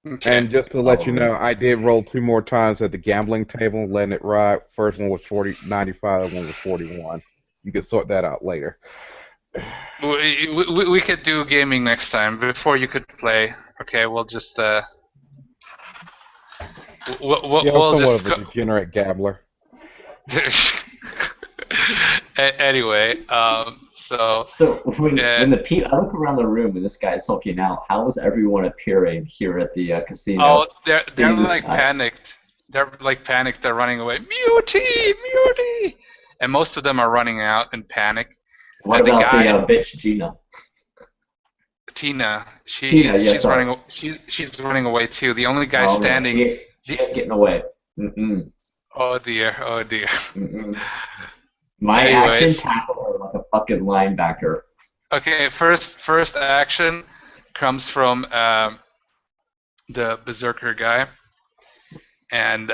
Speaker 2: Okay.
Speaker 4: And just to let you know, I did roll 2 more times at the gambling table, letting it ride. First one was 95, the one was 41. You can sort that out later.
Speaker 2: We could do gaming next time before you could play. Okay, we'll just we'll
Speaker 4: somewhat
Speaker 2: just
Speaker 4: of a degenerate gambler.
Speaker 2: Anyway, so
Speaker 3: when I look around the room and this guy's hulking out, how is everyone appearing here at the casino?
Speaker 2: Oh, they're like panicked. They're like panicked. They're running away. Mutiny! And most of them are running out in panic.
Speaker 3: What about the bitch Gina?
Speaker 2: Tina, she's running away too. The only guy standing.
Speaker 3: She ain't getting away. Mm-mm.
Speaker 2: Oh dear.
Speaker 3: Mm-mm. My action tackle her like a fucking linebacker.
Speaker 2: Okay, first action comes from the berserker guy, and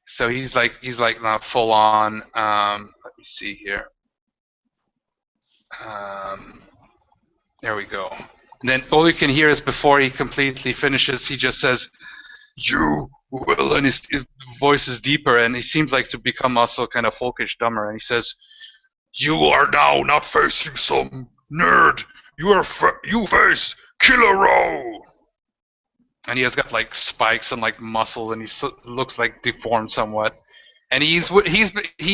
Speaker 2: so he's like not full on. Let me see here. There we go. And then all you can hear is before he completely finishes, he just says, "You will," and his voice is deeper, and he seems like to become also kind of folkish, dumber, and he says, "You are now not facing some nerd. You face Killer Row! And he has got like spikes and like muscles, and looks like deformed somewhat. And he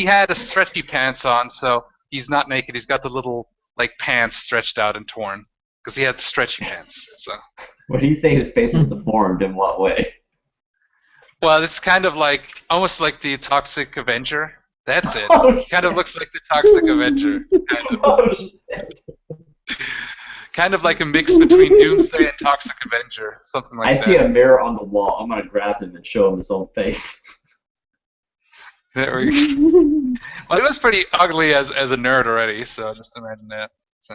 Speaker 2: had a stretchy pants on, so he's not naked. He's got the little like pants stretched out and torn because he had stretchy pants. So.
Speaker 3: What do you say his face is deformed in what way?
Speaker 2: Well, it's kind of like almost like the Toxic Avenger. That's it.
Speaker 3: Oh,
Speaker 2: Kind of looks like the Toxic Avenger. Kind of.
Speaker 3: Oh, shit.
Speaker 2: Kind of like a mix between Doomsday and Toxic Avenger, something like
Speaker 3: I
Speaker 2: that.
Speaker 3: see a mirror on the wall. I'm gonna grab him and show him his own face.
Speaker 2: There we go. Well, he was pretty ugly as a nerd already, so just imagine that. So,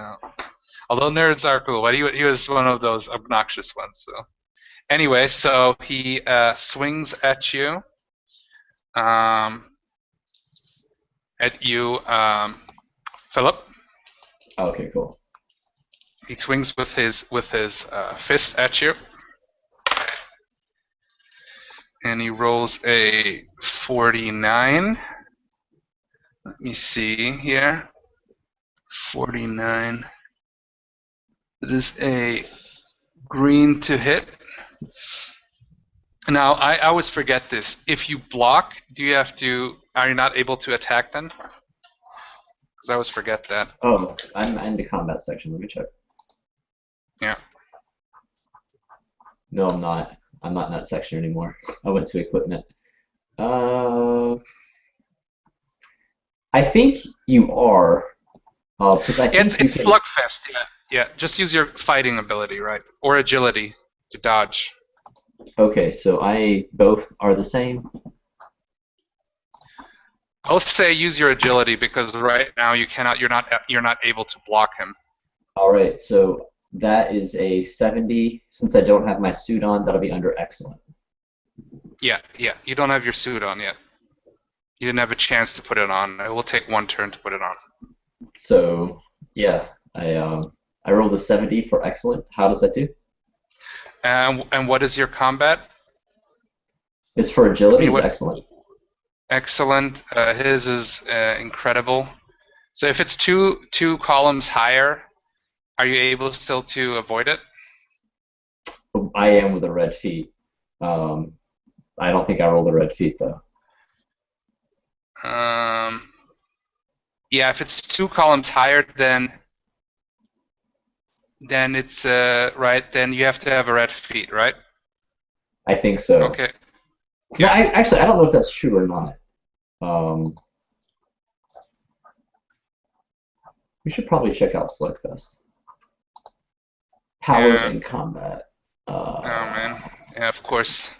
Speaker 2: although nerds are cool, but he was one of those obnoxious ones. So, anyway, so he swings at you, Philip.
Speaker 3: Okay, cool.
Speaker 2: He swings with his fist at you, and he rolls a 49. Let me see here. 49. It is a green to hit. Now, I always forget this. If you block, are you not able to attack then? Because I always forget that.
Speaker 3: Oh, I'm in the combat section. Let me check.
Speaker 2: Yeah.
Speaker 3: No, I'm not. I'm not in that section anymore. I went to equipment. I think you are, because I think
Speaker 2: It's Slugfest, yeah. Yeah, just use your fighting ability, right? Or agility to dodge.
Speaker 3: Okay, so both are the same.
Speaker 2: I'll say use your agility because right now you're not able to block him.
Speaker 3: All right, so that is a 70. Since I don't have my suit on, that'll be under excellent.
Speaker 2: Yeah. You don't have your suit on yet. You didn't have a chance to put it on. It will take one turn to put it on.
Speaker 3: So yeah, I rolled a 70 for excellent. How does that do?
Speaker 2: And what is your combat?
Speaker 3: It's for agility. It's excellent.
Speaker 2: Excellent. His is incredible. So if it's two columns higher, are you able still to avoid it?
Speaker 3: I am with a red feat. I don't think I rolled a red feat though.
Speaker 2: Yeah, if it's two columns higher, then it's right. Then you have to have a red feat, right?
Speaker 3: I think so.
Speaker 2: Okay.
Speaker 3: Yeah. No, I don't know if that's true or not. We should probably check out Slugfest. Powers and combat.
Speaker 2: Oh man, yeah, of course.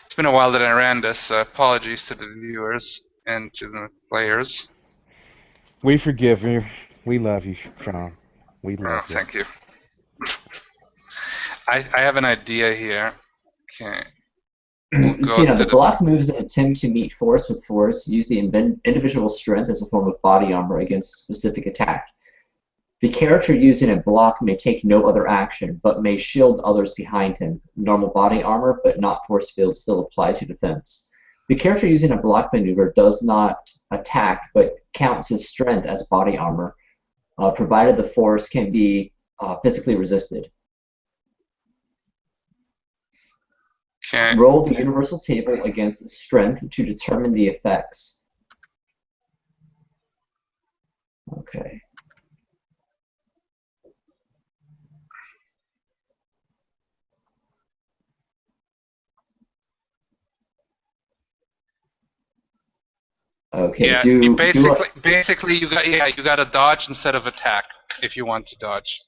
Speaker 2: It's been a while that I ran this. Apologies to the viewers and to the players.
Speaker 4: We forgive you. We love you, Sean. We love you.
Speaker 2: Thank you. I have an idea here. Okay.
Speaker 3: See, now the block moves that attempt to meet force with force use the individual strength as a form of body armor against a specific attack. The character using a block may take no other action, but may shield others behind him. Normal body armor, but not force fields, still apply to defense. The character using a block maneuver does not attack, but counts his strength as body armor, provided the force can be physically resisted.
Speaker 2: Okay.
Speaker 3: Roll the universal table against strength to determine the effects. Okay. Okay.
Speaker 2: Yeah. Basically, you got to dodge instead of attack if you want to dodge.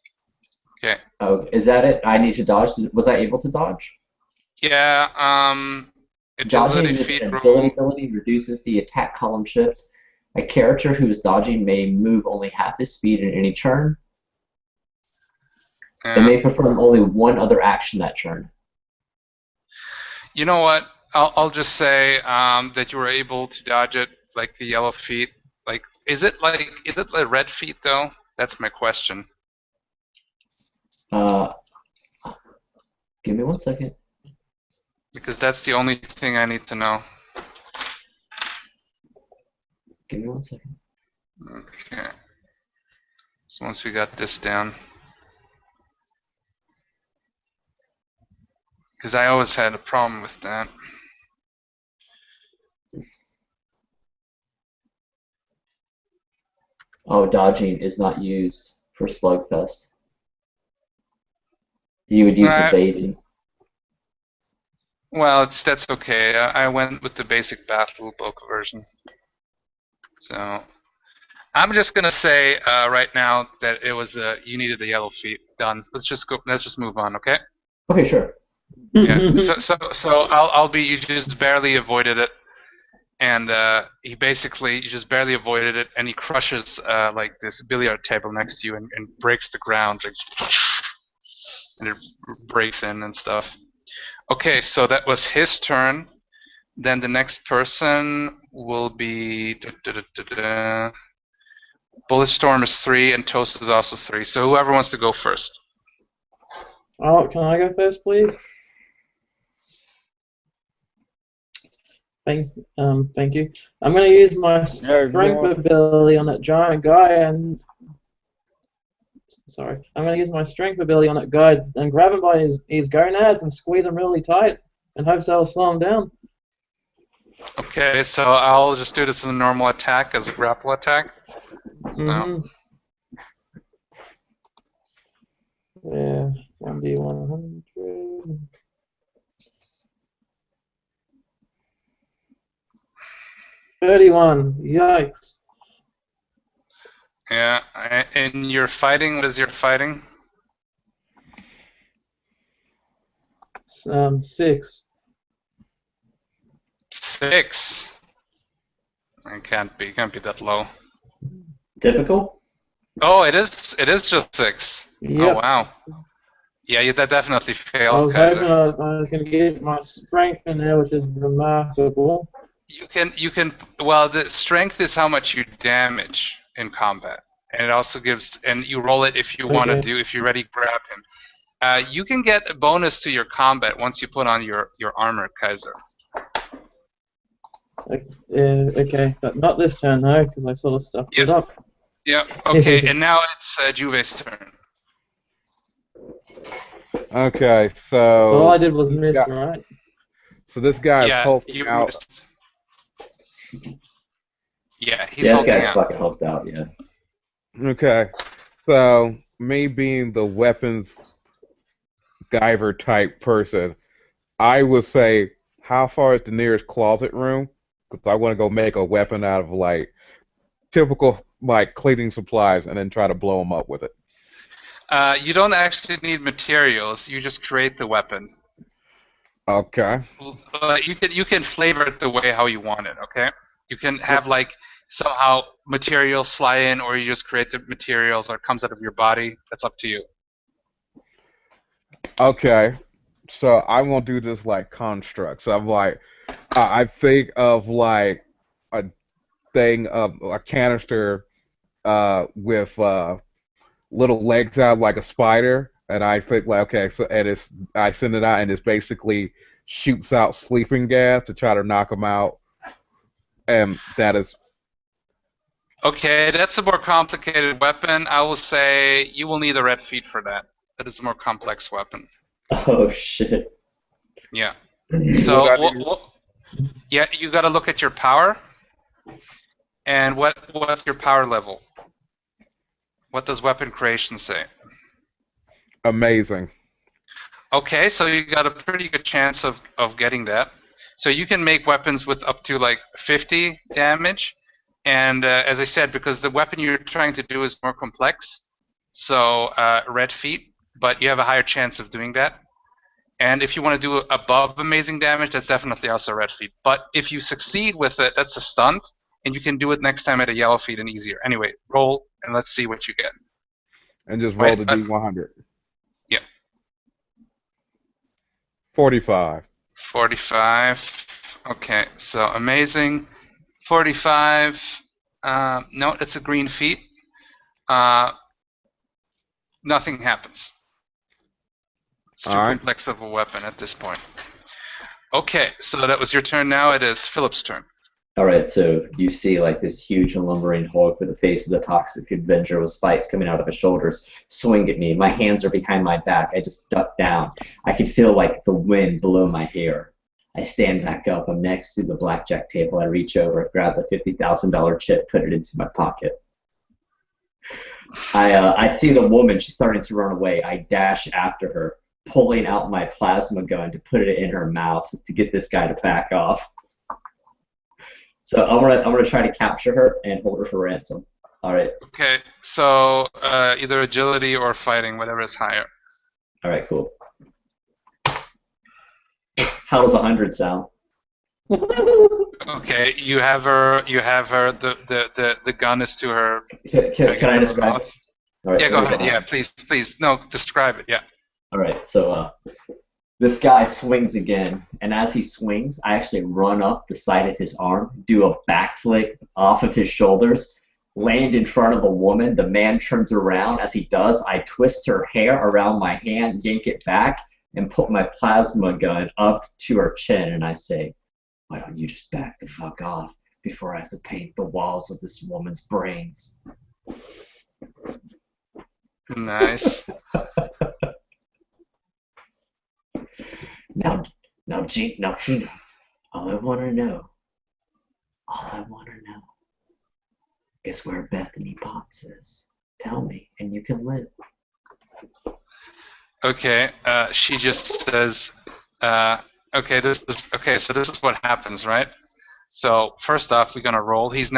Speaker 2: Okay.
Speaker 3: Oh, is that it? I need to dodge. Was I able to dodge?
Speaker 2: Yeah.
Speaker 3: Dodging
Speaker 2: Agility
Speaker 3: with
Speaker 2: feat
Speaker 3: an
Speaker 2: roll.
Speaker 3: agility ability reduces the attack column shift. A character who is dodging may move only half his speed in any turn. They may perform only one other action that turn.
Speaker 2: You know what? I'll just say that you were able to dodge it, like the yellow feet. Like, is it like red feet though? That's my question.
Speaker 3: Give me 1 second.
Speaker 2: Because that's the only thing I need to know.
Speaker 3: Give me 1 second.
Speaker 2: Okay. So once we got this down. Because I always had a problem with that.
Speaker 3: Oh, dodging is not used for Slugfest. You would use evading.
Speaker 2: Well, that's okay. I went with the basic battle book version. So I'm just gonna say right now that it was you needed the yellow feet. Done. Let's just go. Let's just move on. Okay.
Speaker 3: Okay, sure.
Speaker 2: Yeah. So I'll be. You just barely avoided it, and he basically you just barely avoided it, and he crushes like this billiard table next to you and breaks the ground, like, and it breaks in and stuff. Okay, so that was his turn. Then the next person will be. Bulletstorm is 3 and Toast is also 3. So whoever wants to go first.
Speaker 1: Oh, can I go first, please? Thank you. I'm going to use my strength ability on that giant guy and... Sorry. I'm going to use my strength ability on that guy and grab him by his gonads and squeeze him really tight and hope that'll slow him down.
Speaker 2: Okay, so I'll just do this as a normal attack, as a grapple attack. So.
Speaker 1: Yeah, 1d100. $31. Yikes.
Speaker 2: Yeah, and you're fighting. What is your fighting?
Speaker 1: 6.
Speaker 2: 6. It can't be that low.
Speaker 3: Difficult?
Speaker 2: Oh, it is. It is just 6.
Speaker 1: Yep.
Speaker 2: Oh wow. Yeah, that definitely fails.
Speaker 1: I was hoping I can get my strength in there, which is remarkable.
Speaker 2: You can. Well, the strength is how much you damage in combat, and it also gives. And you roll it if you want to do. If you're ready, grab him. You can get a bonus to your combat once you put on your armor, Kaiser.
Speaker 1: Okay, but not this turn though, because I sort of stuffed it up.
Speaker 2: Yeah. Okay, and now it's Juve's turn.
Speaker 4: Okay, so
Speaker 1: all I did was miss, right?
Speaker 4: So this guy is hulking out.
Speaker 2: Missed. Yeah, he's hulking out.
Speaker 3: This guy's fucking hulked out, yeah.
Speaker 4: Okay, so me being the weapons Guyver type person, I would say, how far is the nearest closet room? Because I want to go make a weapon out of like typical like cleaning supplies and then try to blow them up with it.
Speaker 2: You don't actually need materials. You just create the weapon.
Speaker 4: Okay.
Speaker 2: You can flavor it the way how you want it. Okay. You can have like somehow materials fly in, or you just create the materials, or it comes out of your body. That's up to you.
Speaker 4: Okay. So I won't do this like constructs. I'm like, I think of like a thing of a canister with little legs out like a spider, and I think like okay, so and I send it out and it basically shoots out sleeping gas to try to knock them out, and that is.
Speaker 2: Okay, that's a more complicated weapon. I will say you will need a red feet for that. That is a more complex weapon.
Speaker 3: Oh shit.
Speaker 2: Yeah. So yeah, you got to look at your power. And what's your power level? What does weapon creation say?
Speaker 4: Amazing.
Speaker 2: Okay, so you got a pretty good chance of getting that. So you can make weapons with up to like 50 damage. And as I said, because the weapon you're trying to do is more complex, so red feet, but you have a higher chance of doing that. And if you want to do above amazing damage, that's definitely also red feet. But if you succeed with it, that's a stunt, and you can do it next time at a yellow feet and easier. Anyway, roll, and let's see what you get.
Speaker 4: And just roll the D100.
Speaker 2: Yeah.
Speaker 4: 45.
Speaker 2: 45. Okay, so amazing. 45. No, it's a green feat. Nothing happens. It's too complex of a weapon at this point. Okay, so that was your turn now. It is Philip's turn.
Speaker 3: All right, so you see like this huge lumbering Hulk with the face of the Toxic Avenger with spikes coming out of his shoulders, swing at me. My hands are behind my back. I just duck down. I can feel like the wind blow my hair. I stand back up. I'm next to the blackjack table. I reach over, grab the $50,000 chip, put it into my pocket. I see the woman. She's starting to run away. I dash after her, pulling out my plasma gun to put it in her mouth to get this guy to back off. So I'm gonna try to capture her and hold her for ransom. All right.
Speaker 2: Okay, so either agility or fighting, whatever is higher.
Speaker 3: All right. Cool. How does 100 sound?
Speaker 2: Okay, you have her. You have her. The gun is to her.
Speaker 3: Can I describe it? All right.
Speaker 2: Yeah,
Speaker 3: So
Speaker 2: go ahead. Yeah, please. No, describe it. Yeah.
Speaker 3: All right. So this guy swings again, and as he swings, I actually run up the side of his arm, do a backflip off of his shoulders, land in front of the woman. The man turns around. As he does, I twist her hair around my hand, yank it back, and put my plasma gun up to her chin, and I say, "Why don't you just back the fuck off before I have to paint the walls with this woman's brains?"
Speaker 2: Nice.
Speaker 3: Now, now, Tina, all I want to know is where Bethany Potts is. Tell me, and you can live.
Speaker 2: Okay. She just says, okay. So this is what happens, right? So first off, we're gonna roll. His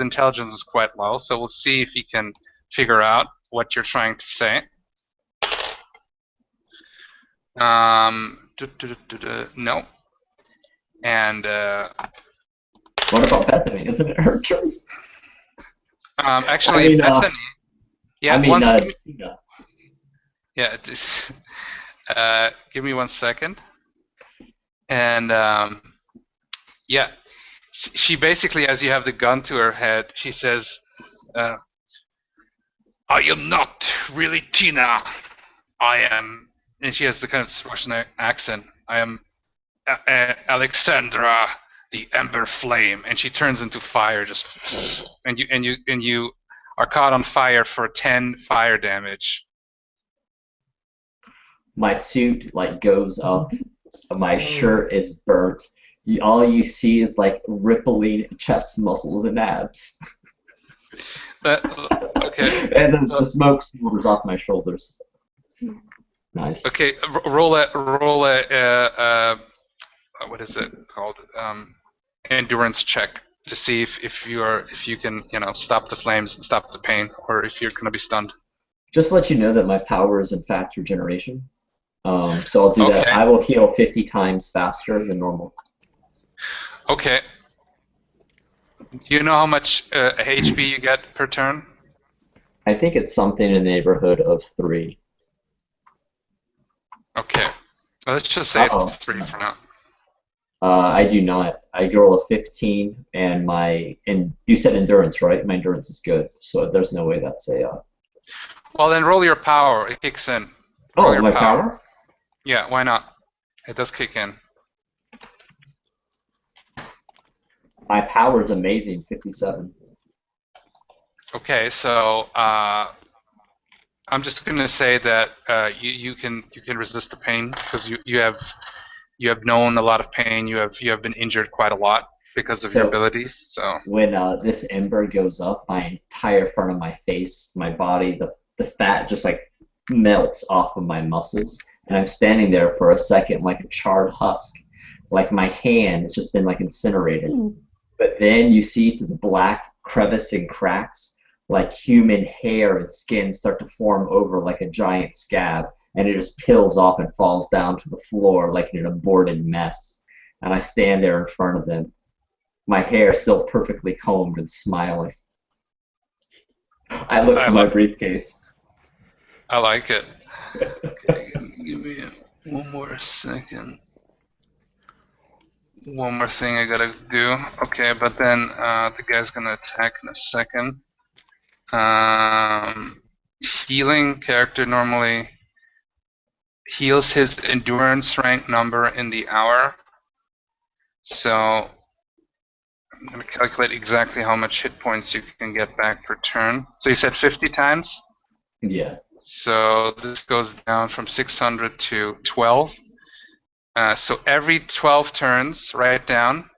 Speaker 2: intelligence is quite low, so we'll see if he can figure out what you're trying to say. No. And
Speaker 3: What about Bethany? Isn't it her turn?
Speaker 2: actually, Bethany. Yeah.
Speaker 3: Tina.
Speaker 2: Yeah. Give me 1 second. And yeah, she basically, as you have the gun to her head, she says, "I am not really Tina. I am," and she has the kind of Russian accent. "I am Alexandra, the Ember Flame," and she turns into fire, just, and you are caught on fire for 10 fire damage.
Speaker 3: My suit like goes up. My shirt is burnt. All you see is like rippling chest muscles and abs.
Speaker 2: Okay.
Speaker 3: And then the smoke smolders off my shoulders. Nice.
Speaker 2: Okay, roll a what is it called? Endurance check to see if you can stop the flames and stop the pain, or if you're gonna be stunned.
Speaker 3: Just to let you know that my power is in fact regeneration. So I'll do that.
Speaker 2: Okay.
Speaker 3: I will heal 50 times faster than normal.
Speaker 2: Okay. Do you know how much HP you get per turn?
Speaker 3: I think it's something in the neighborhood of 3.
Speaker 2: Okay. Well, let's just say
Speaker 3: Uh-oh.
Speaker 2: it's 3 for now.
Speaker 3: I do not. I roll a 15, and you said endurance, right? My endurance is good, so there's no way that's a.
Speaker 2: Well, then roll your power. It kicks in.
Speaker 3: Oh, my power?
Speaker 2: Yeah, why not? It does kick in.
Speaker 3: My power is amazing, 57.
Speaker 2: Okay, so I'm just gonna say that you can resist the pain because you have known a lot of pain. You have been injured quite a lot because of your abilities. So
Speaker 3: when this ember goes up, my entire front of my face, my body, the fat just like melts off of my muscles, and I'm standing there for a second like a charred husk, like my hand has just been like incinerated. But then you see through the black crevice and cracks, like human hair and skin start to form over like a giant scab, and it just peels off and falls down to the floor like an aborted mess. And I stand there in front of them, my hair still perfectly combed and smiling. I look for my briefcase.
Speaker 2: I like it. Okay, give me one more second. One more thing I gotta do. Okay, but then the guy's gonna attack in a second. Healing character normally heals his endurance rank number in the hour. So I'm going to calculate exactly how much hit points you can get back per turn. So you said 50 times?
Speaker 3: Yeah.
Speaker 2: So this goes down from 600 to 12. So every 12 turns, write it down,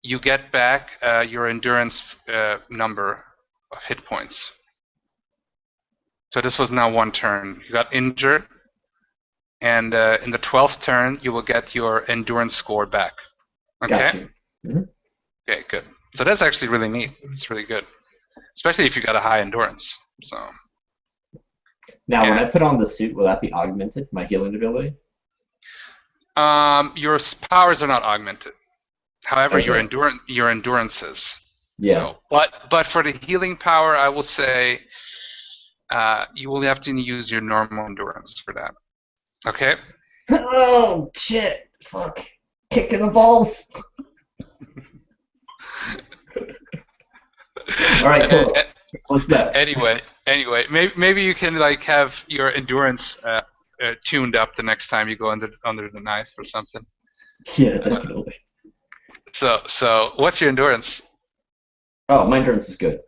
Speaker 2: you get back your endurance number of hit points. So this was now one turn. You got injured, and in the 12th turn, you will get your endurance score back. Okay?
Speaker 3: Gotcha. Mm-hmm.
Speaker 2: Okay, good. So that's actually really neat. It's really good, especially if you got a high endurance. So.
Speaker 3: Now,
Speaker 2: Yeah.
Speaker 3: when I put on the suit, will that be augmented, my healing ability?
Speaker 2: Your powers are not augmented. However,
Speaker 3: Okay.
Speaker 2: your endurance is.
Speaker 3: Yeah.
Speaker 2: So, but for the healing power, I will say you will have to use your normal endurance for that. Okay.
Speaker 3: Oh shit! Fuck! Kick in the balls. All right, cool. What's next?
Speaker 2: Anyway, maybe you can like have your endurance tuned up the next time you go under the knife or something.
Speaker 3: Yeah, definitely.
Speaker 2: So what's your endurance?
Speaker 3: Oh, my endurance is good.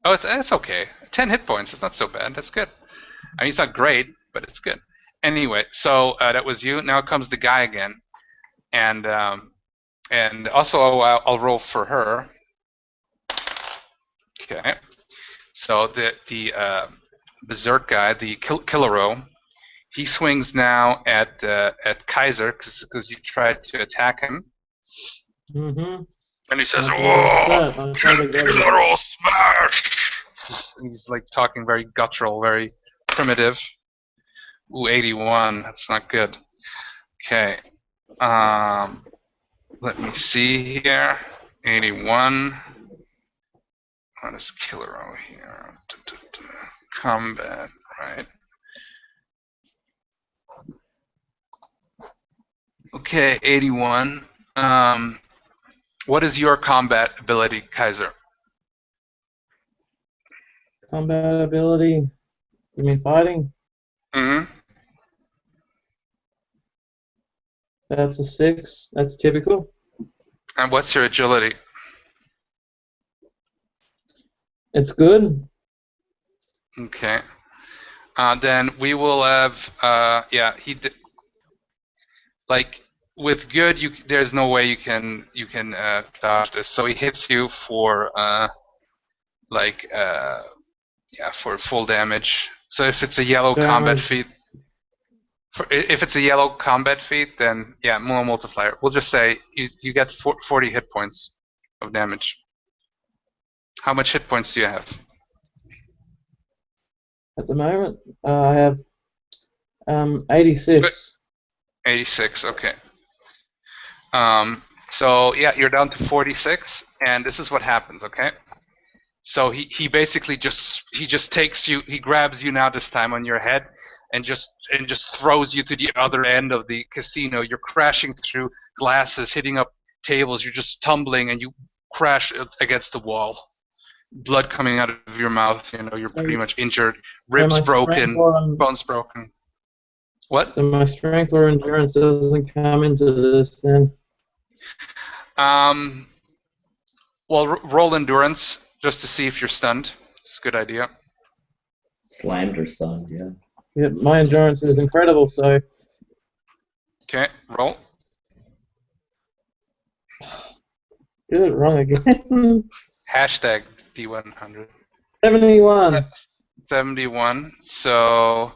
Speaker 2: Oh, it's okay. 10 hit points. It's not so bad. That's good. I mean, it's not great, but it's good. Anyway, so that was you. Now comes the guy again, and also I'll roll for her. Okay. So the berserk guy, the Killero, he swings now at Kaiser because you tried to attack him.
Speaker 1: Mm-hmm.
Speaker 2: And he says,
Speaker 1: "Whoa,
Speaker 2: Killero smash!" He's like talking very guttural, very primitive. Ooh, 81. That's not good. Okay. Let me see here. 81. What is Killero here? Combat, right? Okay, 81. What is your combat ability, Kaiser?
Speaker 1: Combat ability? You mean fighting?
Speaker 2: Mm-hmm.
Speaker 1: That's a 6. That's typical.
Speaker 2: And what's your agility?
Speaker 1: It's good.
Speaker 2: Okay. Then we will have, like, with good, there's no way you can dodge this. So he hits you for, for full damage. So if it's a yellow combat feat, if it's a yellow combat feat, then yeah, more multiplier. We'll just say you get 40 hit points of damage. How much hit points do you have?
Speaker 1: At the moment, I have 86.
Speaker 2: 86. Okay. So yeah, you're down to 46, and this is what happens. Okay. So he basically just takes you, he grabs you now this time on your head, and just throws you to the other end of the casino. You're crashing through glasses, hitting up tables. You're just tumbling, and you crash against the wall. Blood coming out of your mouth. You know, you're pretty much injured. Ribs broken, bones broken. What?
Speaker 1: So my strength or endurance doesn't come into this then?
Speaker 2: Well, roll endurance just to see if you're stunned. It's a good idea.
Speaker 3: Slammed or stunned, yeah.
Speaker 1: Yeah, my endurance is incredible, so...
Speaker 2: Okay, roll.
Speaker 1: Did it wrong again.
Speaker 2: Hashtag D100.
Speaker 1: 71.
Speaker 2: 71. So,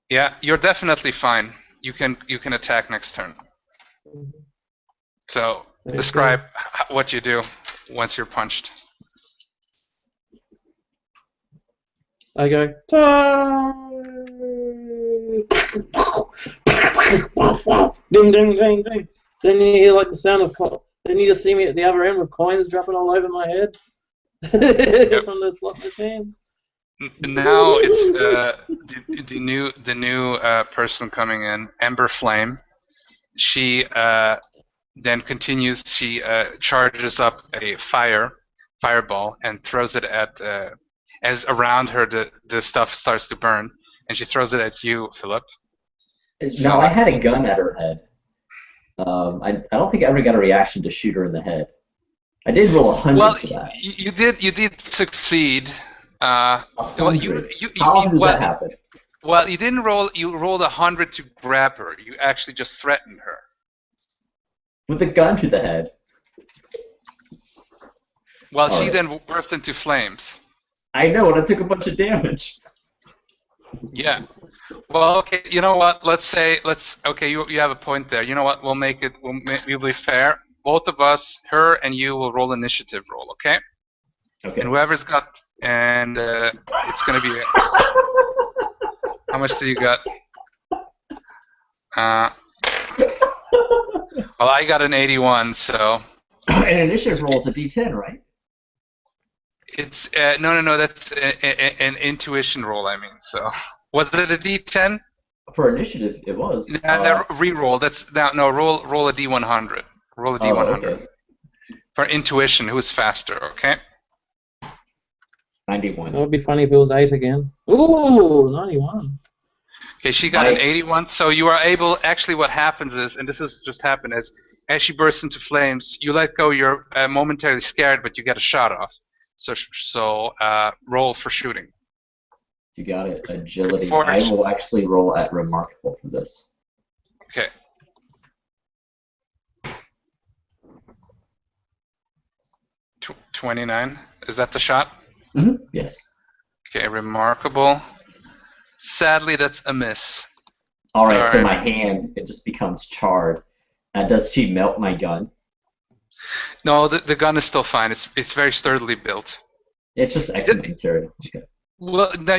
Speaker 2: yeah, you're definitely fine. You can attack next turn. So, describe what you do once you're punched.
Speaker 1: I go, ding, ding, ding, ding. Then you hear like the sound of then you just see me at the other end with coins dropping all over my head from the slot machines.
Speaker 2: Now it's the new person coming in, Ember Flame. She then continues. She charges up a fireball and throws it at as around her the stuff starts to burn, and she throws it at you, Philip.
Speaker 3: Now, I had a gun at her head. I don't think I ever got a reaction to shoot her in the head. I did roll 100
Speaker 2: Well,
Speaker 3: for that.
Speaker 2: you did succeed. Well,
Speaker 3: 100. How often does
Speaker 2: well,
Speaker 3: that happen?
Speaker 2: well, you didn't roll. You rolled 100 to grab her. You actually just threatened her.
Speaker 3: With a gun to the head.
Speaker 2: Well,
Speaker 3: All
Speaker 2: she
Speaker 3: right.
Speaker 2: then burst into flames.
Speaker 3: I know, and I took a bunch of damage.
Speaker 2: Yeah. Well, okay. You know what? Okay. You have a point there. You know what? We'll be fair. Both of us, her and you, will roll initiative roll. Okay.
Speaker 3: Okay.
Speaker 2: And whoever's got, and it's gonna be. How much do you got? Well, I got an 81, so.
Speaker 3: An initiative roll is a D10, right?
Speaker 2: It's no. That's an intuition roll. I mean, so was it a D10?
Speaker 3: For initiative, it was.
Speaker 2: Re-roll. That's no. Roll a D100. Roll a D100.
Speaker 3: Okay.
Speaker 2: For intuition, who's faster? Okay.
Speaker 3: 91.
Speaker 1: It would be funny if it was 8 again. Ooh, 91.
Speaker 2: Okay, she got an 81. So you are able. Actually, what happens is, and this has just happened, is as she bursts into flames, you let go. You're momentarily scared, but you get a shot off. So roll for shooting.
Speaker 3: You got it. Agility. I will actually roll at remarkable for this.
Speaker 2: Okay. Tw 29. Is that the shot?
Speaker 3: Mm-hmm. Yes.
Speaker 2: Okay, remarkable. Sadly, that's a miss.
Speaker 3: All right, so my hand, it just becomes charred. Does she melt my gun?
Speaker 2: No, the gun is still fine. It's very sturdily built.
Speaker 3: It's just excellent material. Okay.
Speaker 2: Well, no,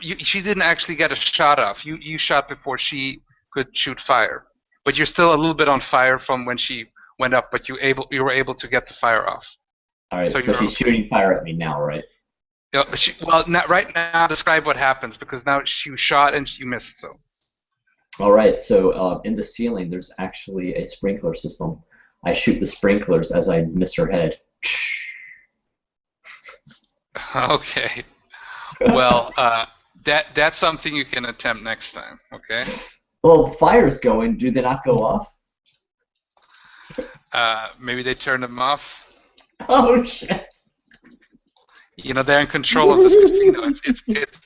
Speaker 2: she didn't actually get a shot off. You shot before she could shoot fire, but you're still a little bit on fire from when she went up. But you were able to get the fire off.
Speaker 3: All right, so she's shooting fire at me now, right?
Speaker 2: Well, not right now. Describe what happens, because now you shot and you missed. So.
Speaker 3: All right, so in the ceiling, there's actually a sprinkler system. I shoot the sprinklers as I miss her head.
Speaker 2: Okay. Well, that's something you can attempt next time. Okay.
Speaker 3: Well, the fire's going. Do they not go off?
Speaker 2: Maybe they turned them off.
Speaker 3: Oh shit!
Speaker 2: You know, they're in control of this casino.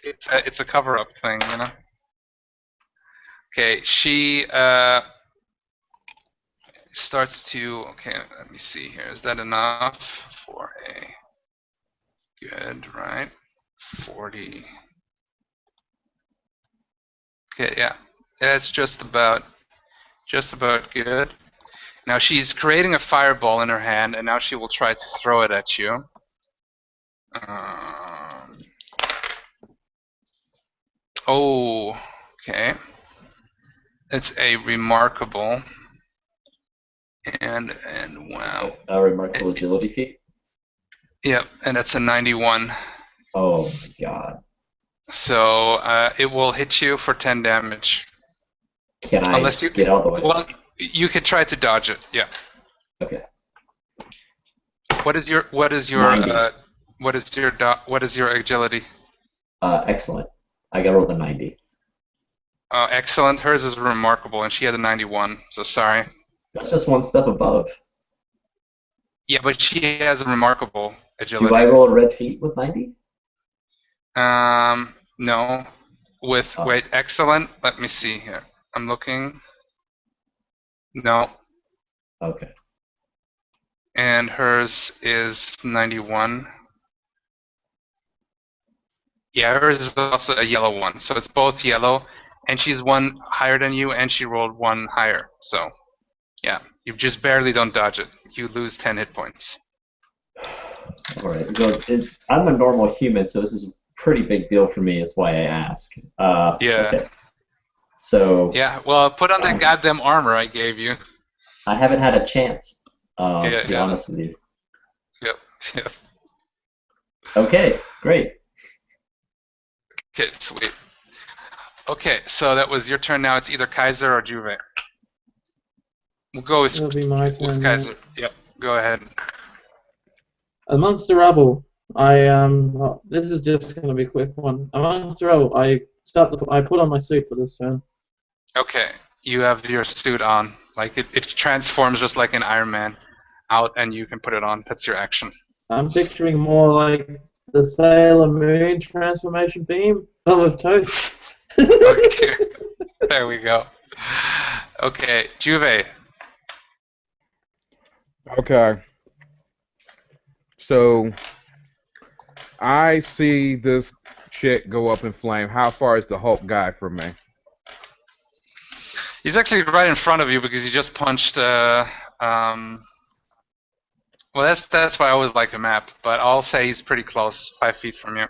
Speaker 2: It's a cover-up thing, you know. Okay, she starts to. Okay, let me see here. Is that enough for a good, right? 40. Okay, yeah, that's just about good. Now she's creating a fireball in her hand, and now she will try to throw it at you. Oh, okay. It's a remarkable, and wow.
Speaker 3: A remarkable agility feat?
Speaker 2: Yep, and it's a 91.
Speaker 3: Oh my god.
Speaker 2: So it will hit you for 10 damage.
Speaker 3: Can I get out of the way?
Speaker 2: Well, you could try to dodge it. Yeah.
Speaker 3: Okay.
Speaker 2: What is your agility?
Speaker 3: Excellent. I got rolled a 90.
Speaker 2: Excellent. Hers is remarkable, and she had a 91. So sorry.
Speaker 3: That's just one step above.
Speaker 2: Yeah, but she has a remarkable agility.
Speaker 3: Do I roll a red feat with 90?
Speaker 2: No. Wait, excellent. Let me see here. I'm looking. No.
Speaker 3: Okay.
Speaker 2: And hers is 91. Yeah, hers is also a yellow one. So it's both yellow, and she's one higher than you, and she rolled one higher. So, yeah, you just barely don't dodge it. You lose 10 hit points.
Speaker 3: All right. Well, I'm a normal human, so this is a pretty big deal for me. Is why I ask.
Speaker 2: Yeah.
Speaker 3: Okay. So.
Speaker 2: Yeah. Well, put on that goddamn armor I gave you.
Speaker 3: I haven't had a chance. To be honest with you.
Speaker 2: Yep.
Speaker 3: Okay. Great.
Speaker 2: Okay. Sweet. Okay. So that was your turn. Now it's either Kaiser or Juve. We'll go with.
Speaker 1: It'll be my turn.
Speaker 2: Kaiser. Yep. Go ahead.
Speaker 1: Amongst the rubble, this is just going to be a quick one. Amongst the rubble, I put on my suit for this turn.
Speaker 2: Okay, you have your suit on. Like it transforms just like an Iron Man. out and you can put it on. That's your action.
Speaker 1: I'm picturing more like the Sailor Moon transformation beam of Toast.
Speaker 2: Okay, there we go. Okay, Juve.
Speaker 4: Okay. So I see this chick go up in flame. How far is the Hulk guy from me?
Speaker 2: He's actually right in front of you because you just punched. Well, that's why I always like a map, but I'll say he's pretty close, 5 feet from you.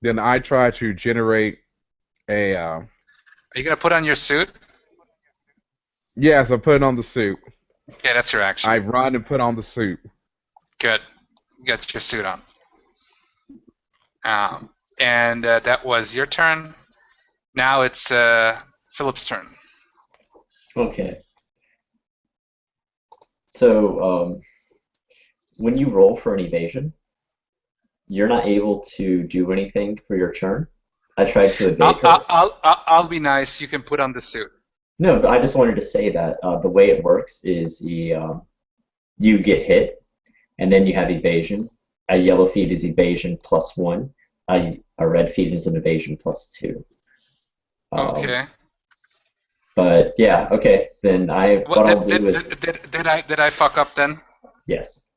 Speaker 4: Then I try to generate a.
Speaker 2: Are you gonna put on your suit?
Speaker 4: Yes, I put on the suit.
Speaker 2: Okay, that's your action.
Speaker 4: I run and put on the suit.
Speaker 2: Good. Get your suit on. And that was your turn. Now it's Philip's turn.
Speaker 3: Okay. So, when you roll for an evasion, you're not able to do anything for your turn. I tried to evade her.
Speaker 2: I'll be nice. You can put on the suit.
Speaker 3: No, but I just wanted to say that the way it works is you get hit, and then you have evasion. A yellow feat is evasion +1. A red feat is an evasion +2.
Speaker 2: Okay.
Speaker 3: But yeah, okay. Then what I'll do is
Speaker 2: did I fuck up then?
Speaker 3: yes.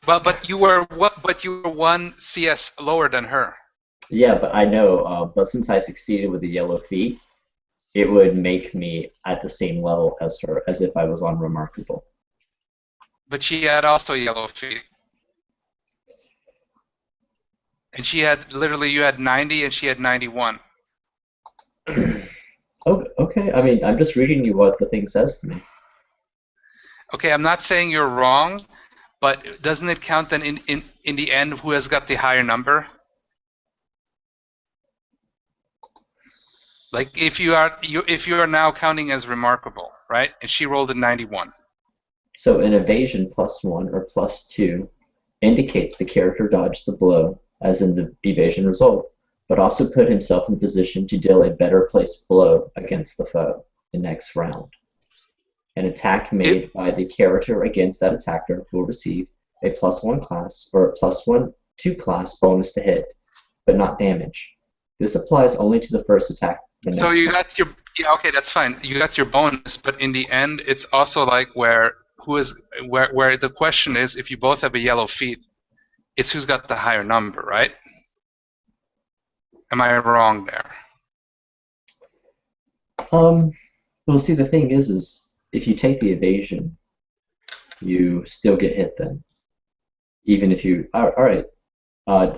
Speaker 2: But you were 1 CS lower than her.
Speaker 3: Yeah, but I know. But since I succeeded with the yellow feat, it would make me at the same level as her, as if I was on remarkable.
Speaker 2: But she had also yellow feet. And she had literally you had 90 and she had 91.
Speaker 3: Okay. I mean, I'm just reading you what the thing says to me.
Speaker 2: Okay, I'm not saying you're wrong, but doesn't it count then in the end who has got the higher number? Like if you are now counting as remarkable, right? And she rolled a 91.
Speaker 3: So an evasion +1 or +2 indicates the character dodged the blow, as in the evasion result, but also put himself in position to deal a better placed blow against the foe the next round. An attack made by the character against that attacker will receive a +1 class or a +2 class bonus to hit, but not damage. This applies only to the first attack.
Speaker 2: So you got your okay, that's fine. You got your bonus, but in the end, it's also like where the question is if you both have a yellow feat, it's who's got the higher number, right? Am I wrong there?
Speaker 3: Well, see, the thing is if you take the evasion, you still get hit then, even if you. All right.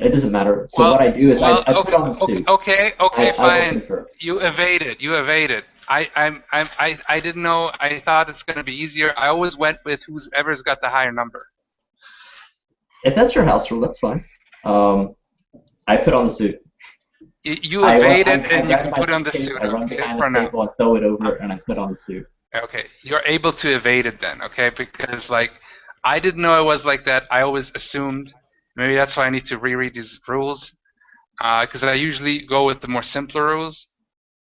Speaker 3: It doesn't matter. So what I do is I put on the suit.
Speaker 2: Okay, fine.
Speaker 3: I
Speaker 2: You evaded. I didn't know. I thought it's gonna be easier. I always went with whoever's got the higher number.
Speaker 3: If that's your house rule, that's fine. I put on the suit.
Speaker 2: You evaded and you can put on the
Speaker 3: suitcase,
Speaker 2: suit.
Speaker 3: I run behind the table, I throw it over, and I put on the suit.
Speaker 2: Okay, you're able to evade it then, okay? Because like, I didn't know it was like that. I always assumed. Maybe that's why I need to reread these rules. Because I usually go with the more simpler rules,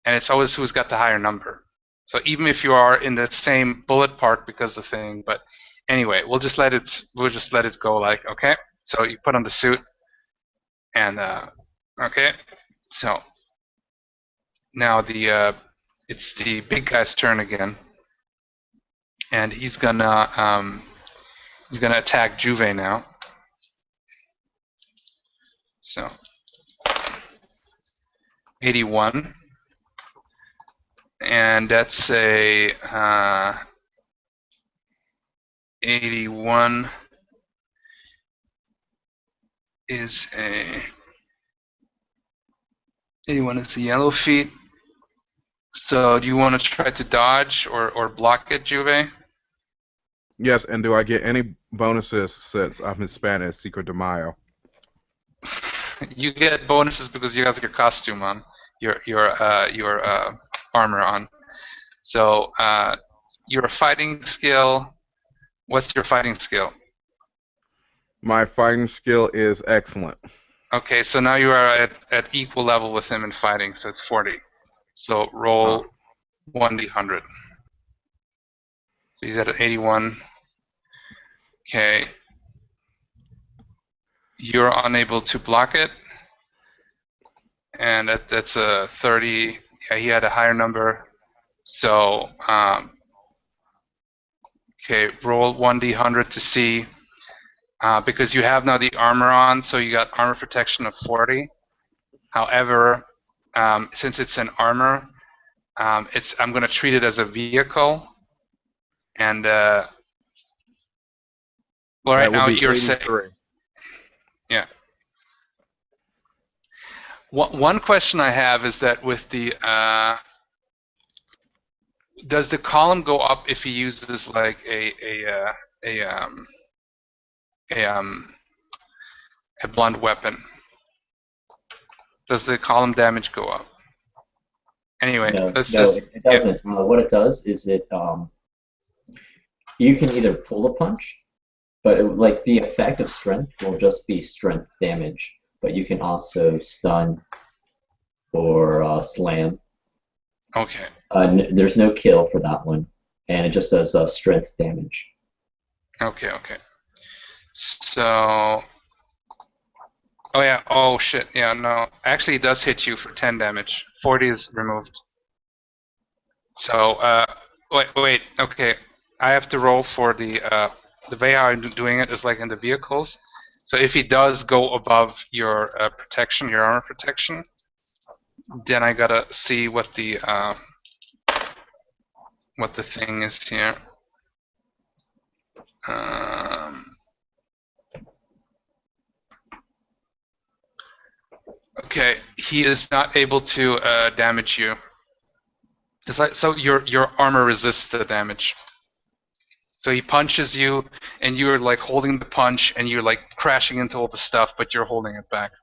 Speaker 2: and it's always who's got the higher number. So even if you are in the same bullet part because of the thing, but anyway, we'll just let it go. Like, okay, so you put on the suit, and okay, so now it's the big guy's turn again, and he's gonna attack Juve now. So 81, and that's a 81 is a 81 is a yellow feat. So do you want to try to dodge or block it, Juve?
Speaker 4: Yes, and do I get any bonuses since I'm Hispanic, Cinco de Mayo?
Speaker 2: You get bonuses because you have your costume on, your armor on. So your fighting skill. What's your fighting skill?
Speaker 4: My fighting skill is excellent.
Speaker 2: Okay, so now you are at equal level with him in fighting, so it's 40. So roll 1d100. So he's at an 81. Okay. You're unable to block it. And that's a 30. Yeah, he had a higher number. So, okay, roll 1d100 to see. Because you have now the armor on, so you got armor protection of 40. However, since it's an armor, I'm going to treat it as a vehicle. And well, right
Speaker 5: That would
Speaker 2: now
Speaker 5: be
Speaker 2: you're
Speaker 5: 83.
Speaker 2: saying, yeah. One question I have is that with the does the column go up if he uses like a blunt weapon? Does the column damage go up? Anyway,
Speaker 3: No,
Speaker 2: let's
Speaker 3: no,
Speaker 2: just
Speaker 3: it doesn't. What it does is you can either pull a punch, but like the effect of strength will just be strength damage. But you can also stun or slam.
Speaker 2: Okay.
Speaker 3: There's no kill for that one, and it just does strength damage.
Speaker 2: Okay. So, oh yeah, oh shit, yeah, no. Actually, it does hit you for 10 damage. 40 is removed. So, wait, okay. I have to roll for the way how I'm doing it is like in the vehicles. So if he does go above your protection, your armor protection, then I gotta see what the thing is here. Okay, he is not able to damage you. It's like, so your armor resists the damage. So he punches you, and you're like holding the punch, and you're like crashing into all the stuff, but you're holding it back.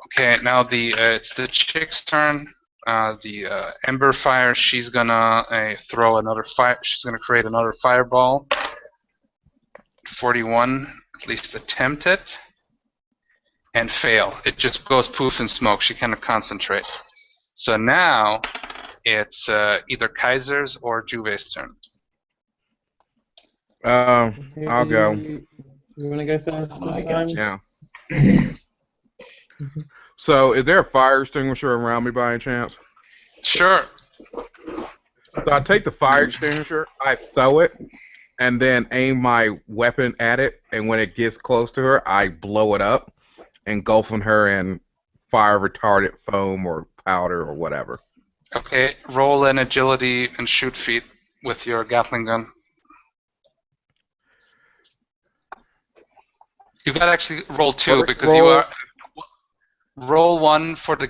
Speaker 2: Okay, now it's the chick's turn. The Ember Fire, she's gonna throw another fire. She's gonna create another fireball. 41, at least attempt it, and fail. It just goes poof and smoke. She cannot concentrate. So now it's either Kaiser's or Juve's turn.
Speaker 5: I'll go.
Speaker 1: You want to go first
Speaker 3: I
Speaker 1: this
Speaker 3: got
Speaker 1: time?
Speaker 5: Yeah. So, is there a fire extinguisher around me by any chance?
Speaker 2: Sure.
Speaker 5: So I take the fire extinguisher, I throw it, and then aim my weapon at it, and when it gets close to her, I blow it up, engulfing her in fire retardant foam or powder or whatever.
Speaker 2: Okay, roll an agility and shoot feat with your Gatling gun. You gotta actually roll two
Speaker 5: First
Speaker 2: because
Speaker 5: roll,
Speaker 2: you are. Roll one for the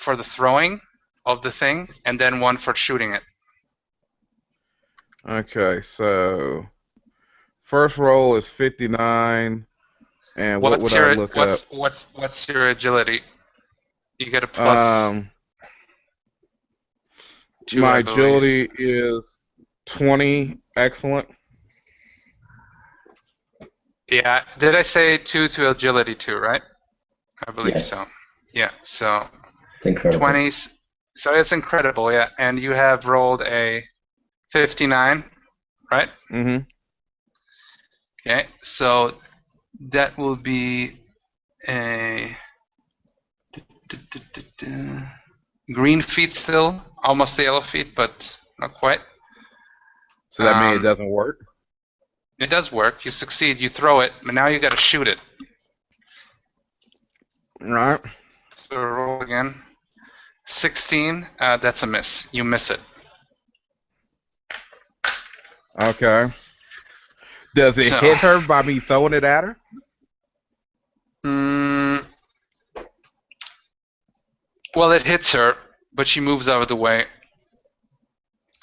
Speaker 2: for the throwing of the thing, and then one for shooting it.
Speaker 5: Okay, so first roll is 59, and what would I look up?
Speaker 2: What's your agility? You get a plus two.
Speaker 5: My
Speaker 2: I believe.
Speaker 5: agility is 20, excellent.
Speaker 2: Yeah, did I say 2 to agility 2, right? I believe
Speaker 3: Yes.
Speaker 2: so. Yeah, so
Speaker 3: It's incredible.
Speaker 2: 20. So it's incredible, yeah. And you have rolled a 59, right?
Speaker 5: Mm-hmm.
Speaker 2: Okay, so that will be a green feet still, almost the yellow feet, but not quite.
Speaker 5: So that means it doesn't work?
Speaker 2: It does work. You succeed. You throw it, but now you got to shoot it.
Speaker 5: Right.
Speaker 2: So roll again. 16. That's a miss. You miss it.
Speaker 5: Okay. Does it hit her by me throwing it at her?
Speaker 2: Well, it hits her, but she moves out of the way.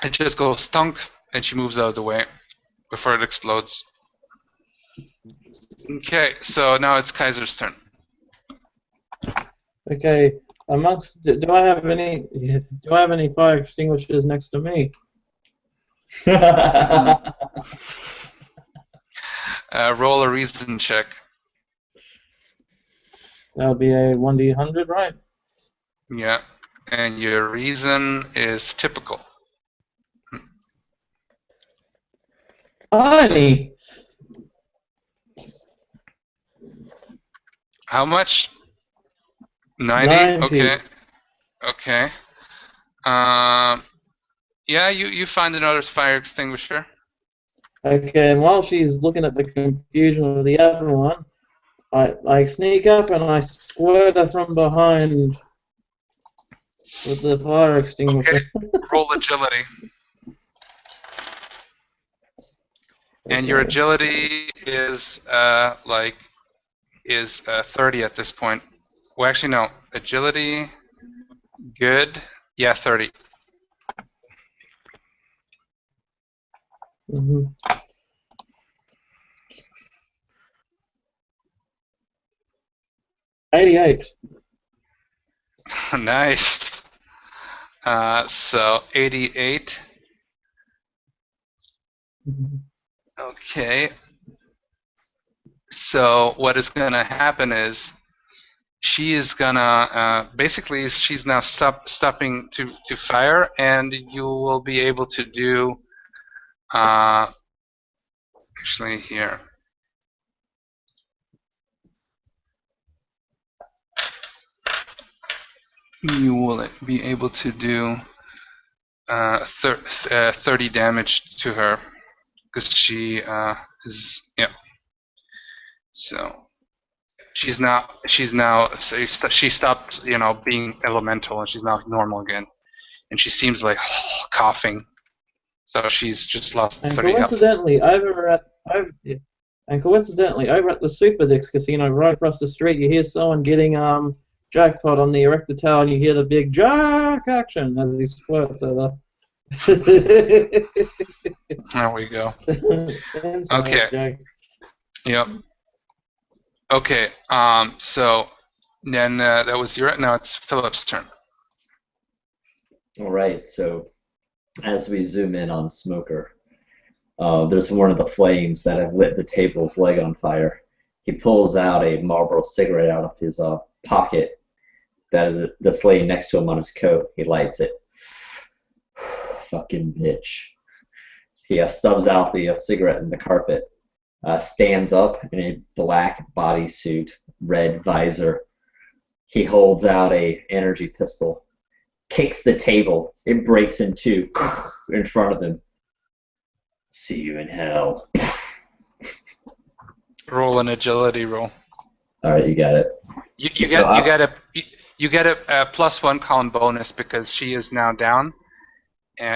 Speaker 2: It just goes stunk, and she moves out of the way before it explodes. Okay, so now it's Kaiser's turn.
Speaker 1: Okay. Do I have any fire extinguishers next to me?
Speaker 2: Roll a reason check.
Speaker 1: That'll be a 1d100, right?
Speaker 2: Yeah, and your reason is typical.
Speaker 1: tiny.
Speaker 2: How much? 90?
Speaker 1: 90.
Speaker 2: Okay. Okay. Yeah, you find another fire extinguisher.
Speaker 1: Okay, and while she's looking at the confusion of the other one, I sneak up and I squirt her from behind with the fire extinguisher.
Speaker 2: Okay. Roll agility. And your
Speaker 1: Okay.
Speaker 2: agility is 30 at this point. Well, actually no. Agility, good. Yeah, 30.
Speaker 1: Mm-hmm. $88.
Speaker 2: Nice. So 88.
Speaker 1: Mm-hmm.
Speaker 2: Okay. So what is gonna happen is she is gonna basically she's now stopping to fire, and you will be able to do actually here. You will be able to do 30 damage to her because she is So so she stopped being elemental, and she's now normal again, and she seems like coughing. So she's just lost
Speaker 1: And
Speaker 2: 30 health.
Speaker 1: coincidentally, over at the Super Dicks Casino right across the street, you hear someone getting jackpot on the erector tower, and you hear the big jack action as he squirts over.
Speaker 2: There we go.
Speaker 1: Inside
Speaker 2: Okay.
Speaker 1: joke.
Speaker 2: Yep. Okay. So then that was your. Now it's Philip's turn.
Speaker 3: All right, so as we zoom in on Smoker, there's one of the flames that have lit the table's leg on fire. He pulls out a Marlboro cigarette out of his pocket that's laying next to him on his coat. He lights it. Fucking bitch. He stubs out the cigarette in the carpet, stands up in a black bodysuit, red visor. He holds out a energy pistol, kicks the table. It breaks in two in front of him. See you in hell.
Speaker 2: Roll an agility roll.
Speaker 3: All right, you got it.
Speaker 2: You get a +1 column bonus because she is now down.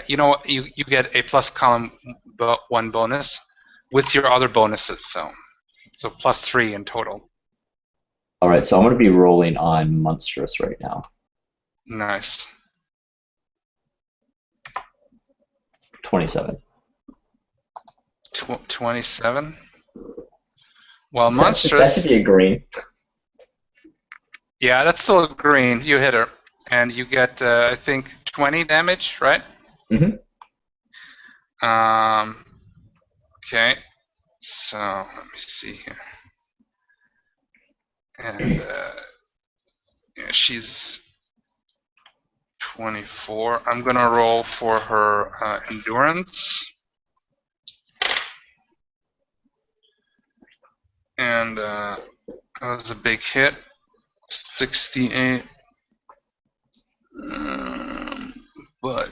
Speaker 2: You get a plus column 1 bonus with your other bonuses, so +3 in total.
Speaker 3: All right, so I'm going to be rolling on monstrous right now.
Speaker 2: Nice.
Speaker 3: 27.
Speaker 2: 27. Well,
Speaker 3: That
Speaker 2: monstrous.
Speaker 3: should be a green.
Speaker 2: Yeah, that's still a green. You hit her, and you get I think 20 damage, right?
Speaker 3: Mm-hmm.
Speaker 2: Okay. So let me see here. And yeah, she's 24. I'm gonna roll for her endurance. And that was a big hit. 68. But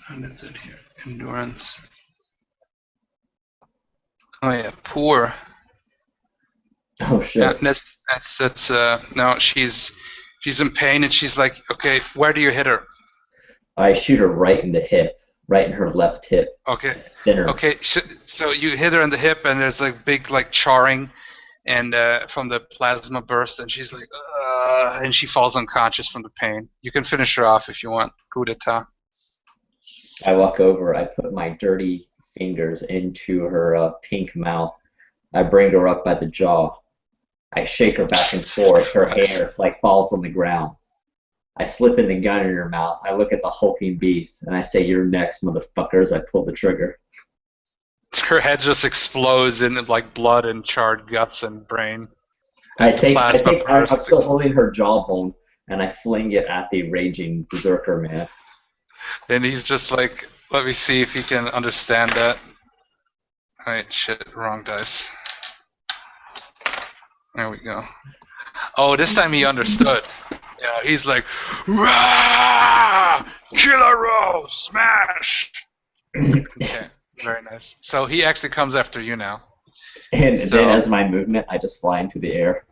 Speaker 2: what is it here? Endurance. Oh yeah, poor.
Speaker 3: Oh shit.
Speaker 2: That's no. She's in pain, and she's like, okay, where do you hit her?
Speaker 3: I shoot her right in the hip, right in her left hip.
Speaker 2: Okay.
Speaker 3: Spin her.
Speaker 2: Okay. So you hit her in the hip, and there's like big charring, and from the plasma burst, and she's like, and she falls unconscious from the pain. You can finish her off if you want. Coup d'etat.
Speaker 3: I walk over. I put my dirty fingers into her pink mouth. I bring her up by the jaw. I shake her back and forth. Her hair falls on the ground. I slip in the gun in her mouth. I look at the hulking beast, and I say, "You're next, motherfuckers." I pull the trigger.
Speaker 2: Her head just explodes in like blood and charred guts and brain.
Speaker 3: I'm still holding her jawbone, and I fling it at the raging berserker man.
Speaker 2: And he's just like, let me see if he can understand that. Alright, shit, wrong dice. There we go. Oh, this time he understood. Yeah, he's like, Rah! Killer roll, smash! Okay, very nice. So he actually comes after you now.
Speaker 3: And then as my movement, I just fly into the air.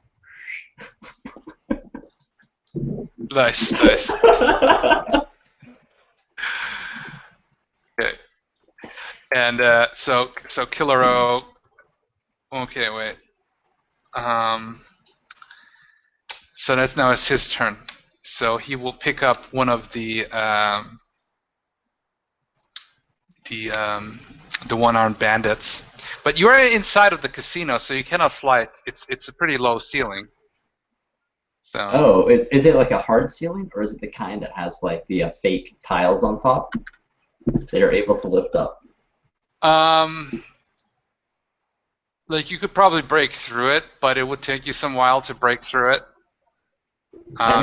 Speaker 2: Nice, nice. Okay. And so Killer O. Okay, wait. So that's now it's his turn. So he will pick up one of the one-armed bandits. But you are inside of the casino, so you cannot fly. It's a pretty low ceiling. So.
Speaker 3: Oh, is it like a hard ceiling, or is it the kind that has like the fake tiles on top that are able to lift up?
Speaker 2: Like you could probably break through it, but it would take you some while to break through it.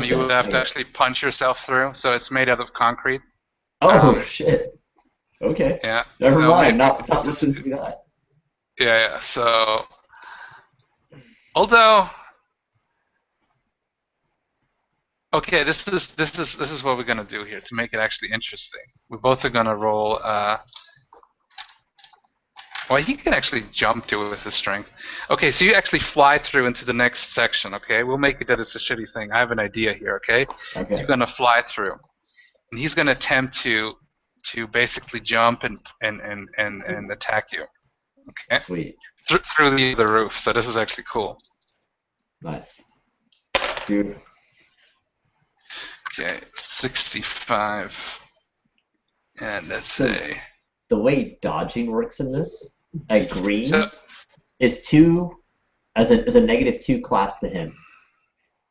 Speaker 2: You would have to actually punch yourself through, so it's made out of concrete.
Speaker 3: Oh shit. Okay.
Speaker 2: Yeah.
Speaker 3: Never mind. Not listening to that.
Speaker 2: Yeah. So, although, okay, this is what we're gonna do here to make it actually interesting. We both are gonna roll. Well, he can actually jump to it with his strength. Okay, so you actually fly through into the next section. Okay, we'll make it that it's a shitty thing. I have an idea here. Okay, you're gonna fly through, and he's gonna attempt to basically jump and attack you. Okay.
Speaker 3: Sweet.
Speaker 2: Through the roof. So this is actually cool.
Speaker 3: Nice. Dude.
Speaker 2: Okay, 65, and let's say.
Speaker 3: The way dodging works in this, a green is a -2 class to him.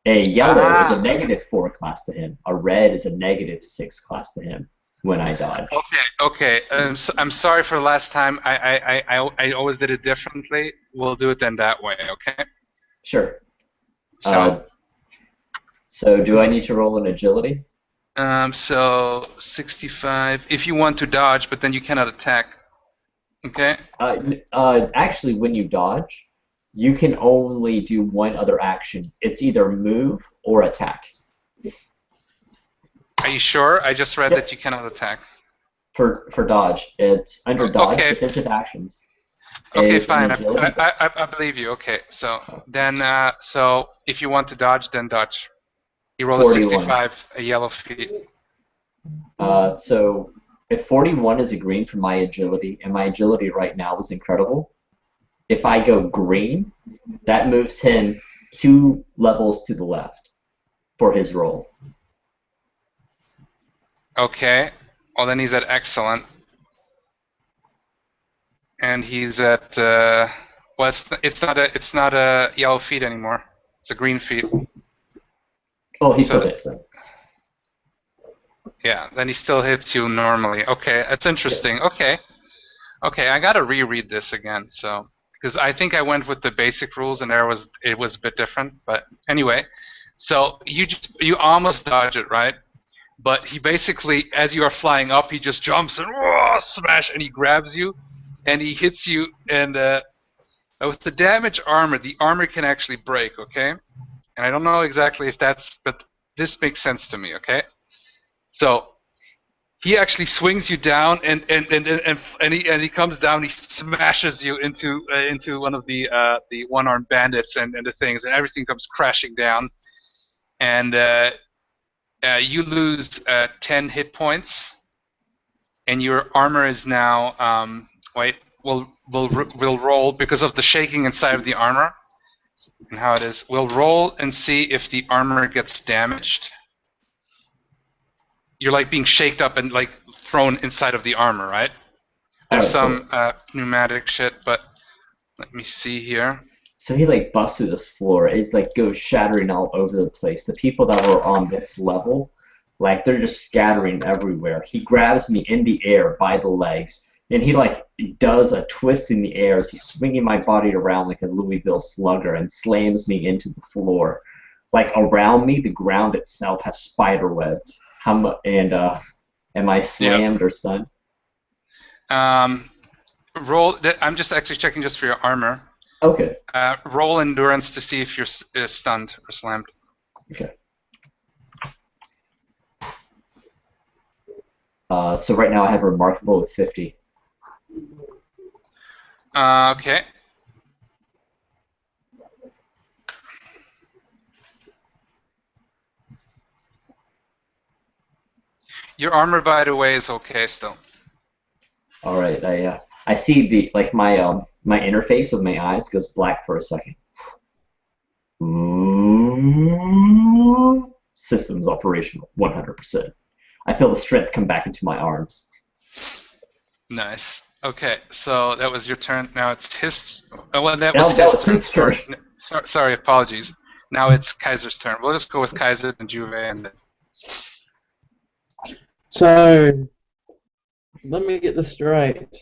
Speaker 3: A yellow is a -4 class to him. A red is a -6 class to him when I dodge.
Speaker 2: Okay. I'm sorry for the last time. I always did it differently. We'll do it then that way. Okay.
Speaker 3: Sure. So do I need to roll an agility?
Speaker 2: So 65. If you want to dodge, but then you cannot attack. Okay.
Speaker 3: Actually, when you dodge, you can only do one other action. It's either move or attack.
Speaker 2: Are you sure? I just read that you cannot attack.
Speaker 3: For dodge, it's under dodge defensive actions.
Speaker 2: Okay, fine. I believe you. Okay, so then so if you want to dodge, then dodge. You roll 41. A 65, a yellow feet.
Speaker 3: So if 41 is a green for my agility, and my agility right now is incredible, if I go green, that moves him 2 levels to the left for his roll.
Speaker 2: Okay. Well, then he's at excellent. And he's at well, it's not a yellow feet anymore. It's a green feet.
Speaker 3: Oh, he still hits them.
Speaker 2: Yeah, then he still hits you normally. Okay, that's interesting. Okay, I gotta reread this again. So, because I think I went with the basic rules and it was a bit different. But anyway, so you almost dodge it, right? But he basically, as you are flying up, he just jumps and smash, and he grabs you, and he hits you, and with the damage armor, the armor can actually break. Okay. And I don't know exactly if that's, but this makes sense to me, okay? So he actually swings you down, and he comes down, he smashes you into one of the one-armed bandits and the things, and everything comes crashing down, and you lose 10 hit points, and your armor is now will roll because of the shaking inside of the armor. And how it is, we'll roll and see if the armor gets damaged. You're like being shaked up and like thrown inside of the armor, right? There's some pneumatic shit, but let me see here.
Speaker 3: So he like busts through this floor. It like goes shattering all over the place. The people that were on this level, like they're just scattering everywhere. He grabs me in the air by the legs. And he like does a twist in the air as he's swinging my body around like a Louisville Slugger and slams me into the floor. Like around me, the ground itself has spider webs. And Am I slammed or stunned?
Speaker 2: Roll. I'm just actually checking just for your armor.
Speaker 3: Okay.
Speaker 2: Roll endurance to see if you're stunned or slammed.
Speaker 3: Okay. So right now I have remarkable with 50.
Speaker 2: Okay. Your armor, by the way, is okay still.
Speaker 3: All right. I see the my interface with my eyes goes black for a second. Systems operational 100%. I feel the strength come back into my arms.
Speaker 2: Nice. Okay, so that was your turn. Now it's his. Well, that
Speaker 3: Now
Speaker 2: was
Speaker 3: that
Speaker 2: his
Speaker 3: was
Speaker 2: turn.
Speaker 3: his turn.
Speaker 2: Sorry, apologies. Now it's Kaiser's turn. We'll just go with Kaiser and Juve and.
Speaker 1: So, let me get this straight.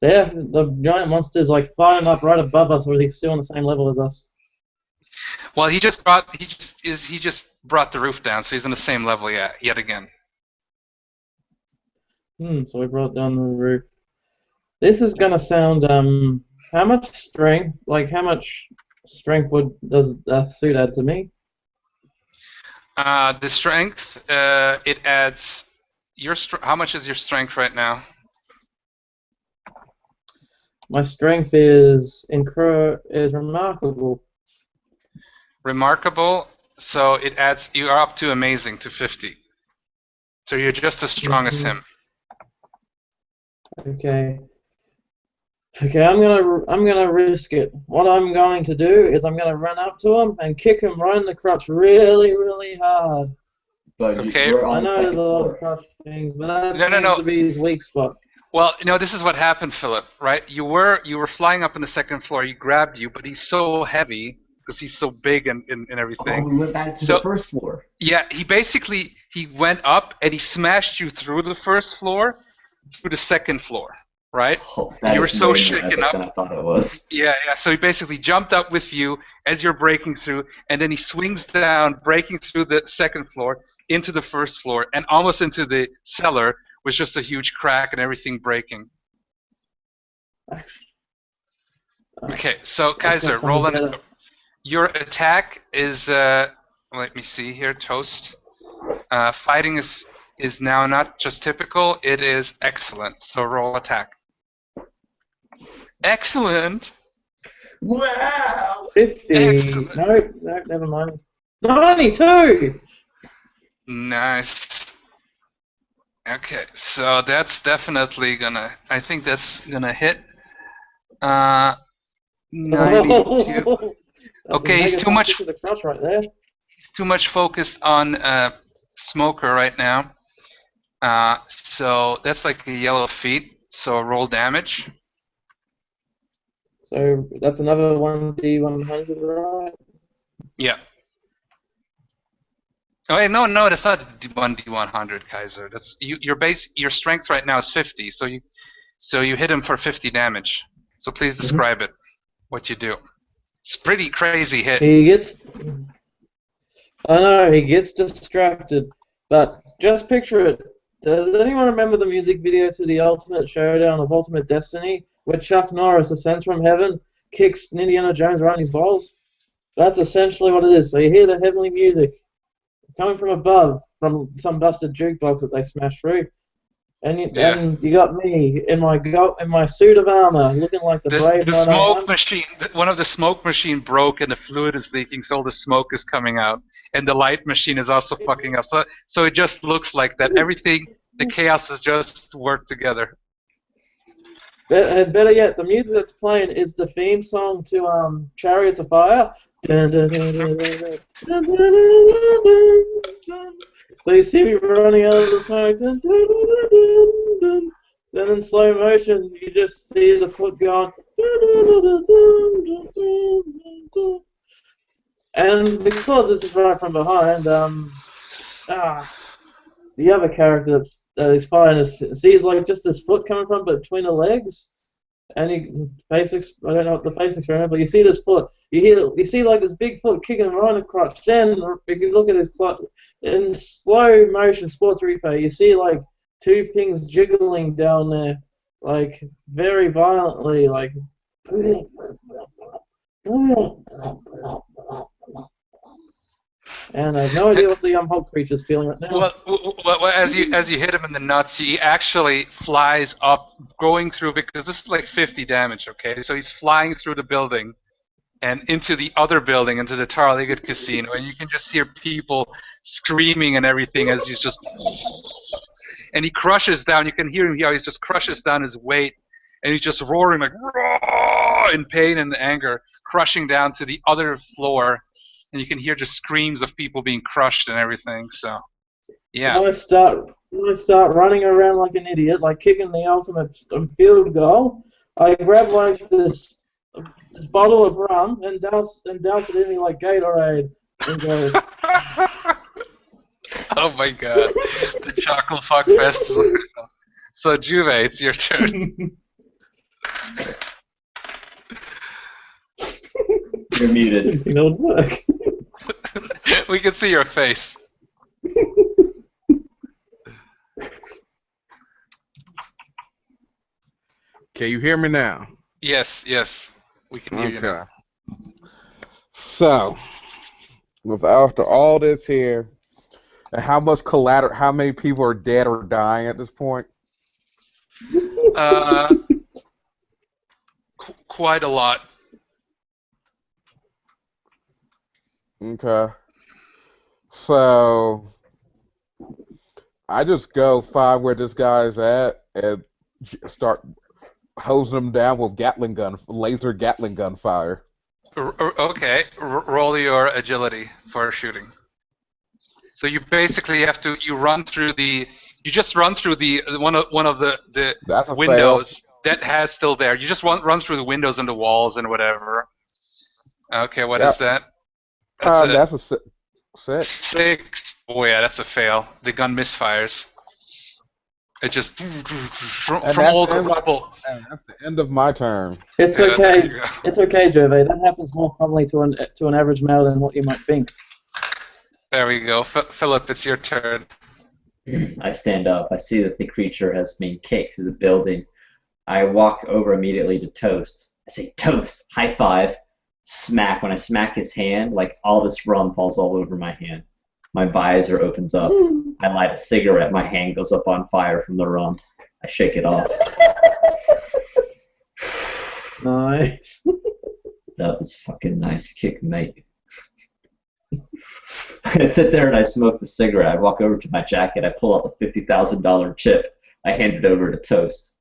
Speaker 1: The giant monster's like flying up right above us, or is he still on the same level as us?
Speaker 2: Well, he just brought the roof down, so he's on the same level yet again.
Speaker 1: So we brought down the roof. This is gonna sound how much strength does that suit add to me?
Speaker 2: The strength, it adds how much is your strength right now?
Speaker 1: My strength is remarkable.
Speaker 2: Remarkable. So it adds. You are up to amazing to 50. So you're just as strong as him.
Speaker 1: Okay. Okay, I'm gonna risk it. What I'm going to do is I'm gonna run up to him and kick him right in the crotch really, really hard.
Speaker 3: But
Speaker 2: okay.
Speaker 3: you're
Speaker 1: I
Speaker 3: on the
Speaker 1: know
Speaker 3: second
Speaker 1: there's a lot
Speaker 3: floor.
Speaker 1: of crotch things, but that
Speaker 2: No.
Speaker 1: seems to be his weak spot.
Speaker 2: Well, this is what happened, Philip. Right? You were flying up on the second floor. He grabbed you, but he's so heavy because he's so big and everything.
Speaker 3: Oh, we went back to the first floor.
Speaker 2: Yeah, he went up and he smashed you through the first floor, through the second floor. Right?
Speaker 3: Oh, that
Speaker 2: you were
Speaker 3: is
Speaker 2: so
Speaker 3: way more
Speaker 2: shaken
Speaker 3: epic
Speaker 2: up.
Speaker 3: than I thought it was.
Speaker 2: Yeah. So he basically jumped up with you as you're breaking through, and then he swings down, breaking through the second floor into the first floor, and almost into the cellar with just a huge crack and everything breaking. Okay, so Kaiser, roll on. Your attack is. Let me see here. Toast. Fighting is now not just typical. It is excellent. So roll attack. Excellent.
Speaker 3: Wow!
Speaker 1: 50.
Speaker 2: Excellent.
Speaker 1: No, never mind. 92!
Speaker 2: Nice. Okay, so that's definitely gonna. I think that's gonna hit. 92. Okay, he's too much.
Speaker 1: To the crotch right there.
Speaker 2: He's too much focused on Smoker right now. So that's like a yellow feat. So roll damage.
Speaker 1: So that's another 1d100, right?
Speaker 2: Yeah. Oh wait, no, that's not 1d100, Kaiser. That's your base. Your strength right now is 50. So you hit him for 50 damage. So please describe it. What you do. It's a pretty crazy hit.
Speaker 1: I know, he gets distracted. But just picture it. Does anyone remember the music video to the Ultimate Showdown of Ultimate Destiny, where Chuck Norris ascends from heaven, kicks Indiana Jones right in his balls? That's essentially what it is. So you hear the heavenly music coming from above, from some busted jukebox that they smashed through. And you got me in my suit of armor, looking like the brave
Speaker 2: the
Speaker 1: knight I am.
Speaker 2: smoke machine. One of the smoke machine broke, and the fluid is leaking, so all the smoke is coming out, and the light machine is also fucking up. So it just looks like that. Everything, the chaos has just worked together.
Speaker 1: And better yet, the music that's playing is the theme song to Chariots of Fire. Dun, dun, dun, dun, dun, dun, dun, dun, dun, dun. So you see me running out of the smoke. Dun, dun, dun, dun, dun. Then in slow motion, you just see the foot going. Dun, dun, dun, dun, dun, dun, dun, dun. And because this is right from behind, the other character that is fighting sees like just this foot coming from between the legs. And I don't know what the face experiment, but you see this foot. You see like this big foot kicking right in the crotch. Then if you look at his foot in slow motion sports replay, you see like two things jiggling down there, like very violently, like. And I have no idea what the Hulk creature's feeling right now.
Speaker 2: Well, as you hit him in the nuts, he actually flies up, going through, because this is like 50 damage. Okay, so he's flying through the building and into the other building, into the Tarligat Casino, and you can just hear people screaming and everything as he's just, and he crushes down. You can hear him here. He just crushes down his weight, and he's just roaring like "Roar!" in pain and anger, crushing down to the other floor. And you can hear just screams of people being crushed and everything. So, yeah.
Speaker 1: I start running around like an idiot, like kicking the ultimate field goal. I grab like this bottle of rum and douse it in me like Gatorade and go.
Speaker 2: Oh my God, the Chocolate Fuck Fest is official. So Juve, it's your turn.
Speaker 3: You're muted.
Speaker 1: It don't work.
Speaker 2: We can see your face.
Speaker 5: Can you hear me now?
Speaker 2: Yes, we can hear you now.
Speaker 5: Okay. So, after all this here, and how much collateral? How many people are dead or dying at this point?
Speaker 2: Quite a lot.
Speaker 5: Okay. So, I just go find where this guy's at and start hosing him down with laser Gatling gun fire.
Speaker 2: Okay, roll your agility for shooting. So you basically have to run through the one of the windows that has still there. You just run through the windows and the walls and whatever. Okay, what is that?
Speaker 5: That's a 6.
Speaker 2: 6. Oh yeah, that's a fail. The gun misfires. It just from all the rubble.
Speaker 5: And that's the end of my turn.
Speaker 1: It's okay. It's okay, Gervais. That happens more commonly to an average male than what you might think.
Speaker 2: There we go. Philip, it's your turn.
Speaker 3: I stand up. I see that the creature has been kicked through the building. I walk over immediately to Toast. I say, Toast, high five. Smack. When I smack his hand, like all this rum falls all over my hand. My visor opens up. I light a cigarette. My hand goes up on fire from the rum. I shake it off.
Speaker 1: Nice.
Speaker 3: That was fucking nice kick, mate. I sit there and I smoke the cigarette. I walk over to my jacket. I pull out the $50,000 chip. I hand it over to Toast.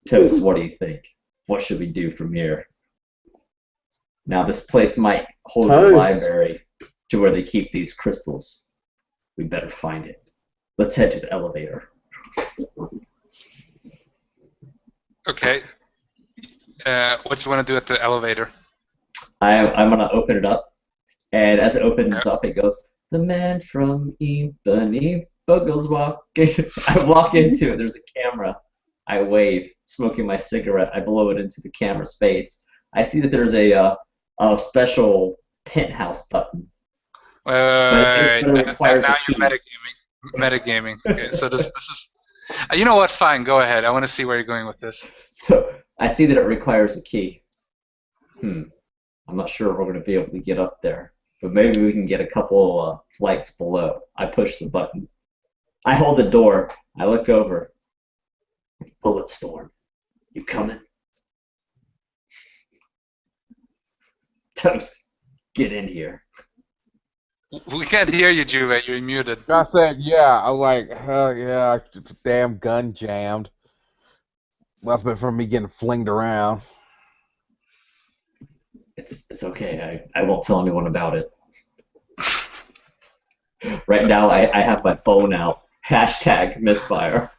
Speaker 3: Toast, what do you think? What should we do from here? Now, this place might hold a library to where they keep these crystals. We better find it. Let's head to the elevator.
Speaker 2: Okay. What do you want to do at the elevator?
Speaker 3: I'm going to open it up. And as it opens up, it goes, the man from Ipanema goes walking. I walk into it. There's a camera. I wave, smoking my cigarette. I blow it into the camera space. I see that there's a special penthouse button.
Speaker 2: Now you're metagaming. Okay, so this is. You know what? Fine. Go ahead. I want to see where you're going with this.
Speaker 3: So I see that it requires a key. I'm not sure if we're going to be able to get up there, but maybe we can get a couple flights below. I push the button. I hold the door. I look over. Bulletstorm, you coming? Toast, get in here.
Speaker 2: We can't hear you, Juve. You're muted.
Speaker 5: I said, yeah. I'm like, yeah, damn gun jammed. Must have been from me getting flinged around.
Speaker 3: It's okay. I won't tell anyone about it. Right now, I have my phone out. Hashtag misfire.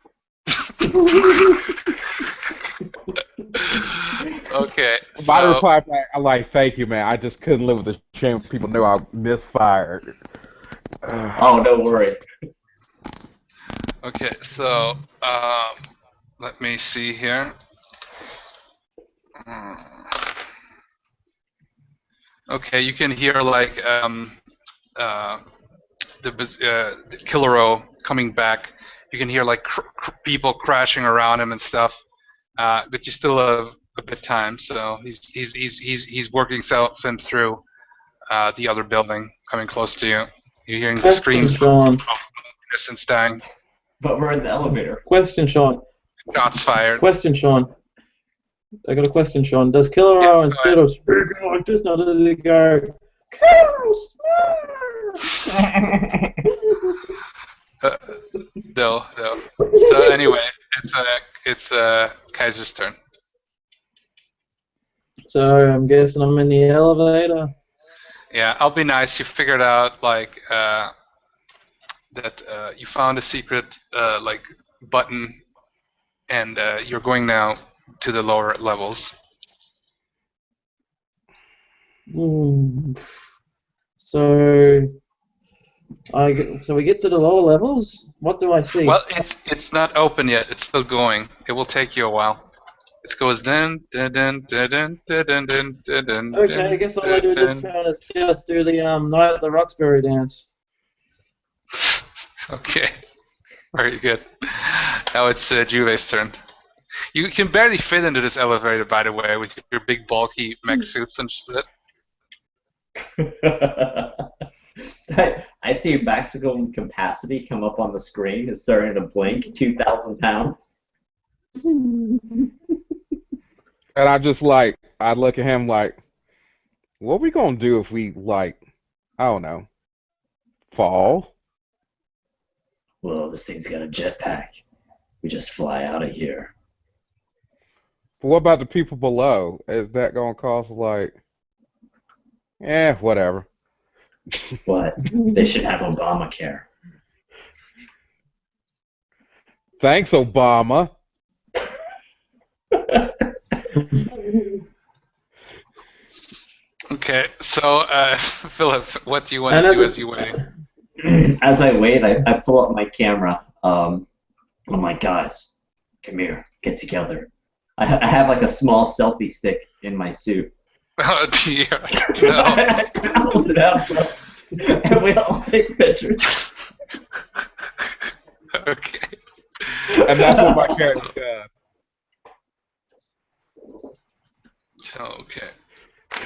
Speaker 2: Okay.
Speaker 5: My reply back, I'm like, thank you, man. I just couldn't live with the shame people knew I misfired.
Speaker 3: Oh, don't worry.
Speaker 2: Okay, so let me see here. Okay, you can hear like the Killero coming back You can hear like people crashing around him and stuff. But you still have a bit of time, so he's working him through the other building, coming close to you. You're hearing the
Speaker 1: Question,
Speaker 2: screams of
Speaker 1: Sean.
Speaker 2: innocents dying.
Speaker 3: But we're in the elevator.
Speaker 1: Question, Sean.
Speaker 2: Shots fired.
Speaker 1: Question, Sean. I got a question, Sean. Does Killer
Speaker 2: Yeah,
Speaker 1: Row,
Speaker 2: go
Speaker 1: instead of speaking like this, now does he go, Carol Smith?
Speaker 2: No. So anyway, it's Kaiser's turn.
Speaker 1: So I'm guessing I'm in the elevator.
Speaker 2: Yeah, I'll be nice. You figured out like that you found a secret like button, and you're going now to the lower levels.
Speaker 1: So we get to the lower levels. What do I see?
Speaker 2: Well, it's not open yet. It's still going. It will take you a while. It goes dun dun dun dun dun dun dun dun dun.
Speaker 1: Okay, I guess all I do this turn is just do the Night at the Roxbury dance.
Speaker 2: Okay, very good. Now it's Juve's turn. You can barely fit into this elevator, by the way, with your big bulky mech suits and shit.
Speaker 3: I see maximum capacity come up on the screen. It's starting to blink. 2,000 pounds.
Speaker 5: And I look at him like, what we gonna do if we, like, I don't know, fall?
Speaker 3: Well, this thing's got a jetpack. We just fly out of here.
Speaker 5: But what about the people below? Is that gonna cause, like, whatever.
Speaker 3: What? They should have Obamacare.
Speaker 5: Thanks, Obama.
Speaker 2: Okay, so Philip, what do you want to do as you wait?
Speaker 3: As I wait, I pull up my camera. I'm like, guys, come here, get together. I have like a small selfie stick in my suit.
Speaker 2: Oh dear, no.
Speaker 3: I hold it out, and we all take pictures.
Speaker 2: Okay.
Speaker 5: And that's what my character does.
Speaker 2: Okay.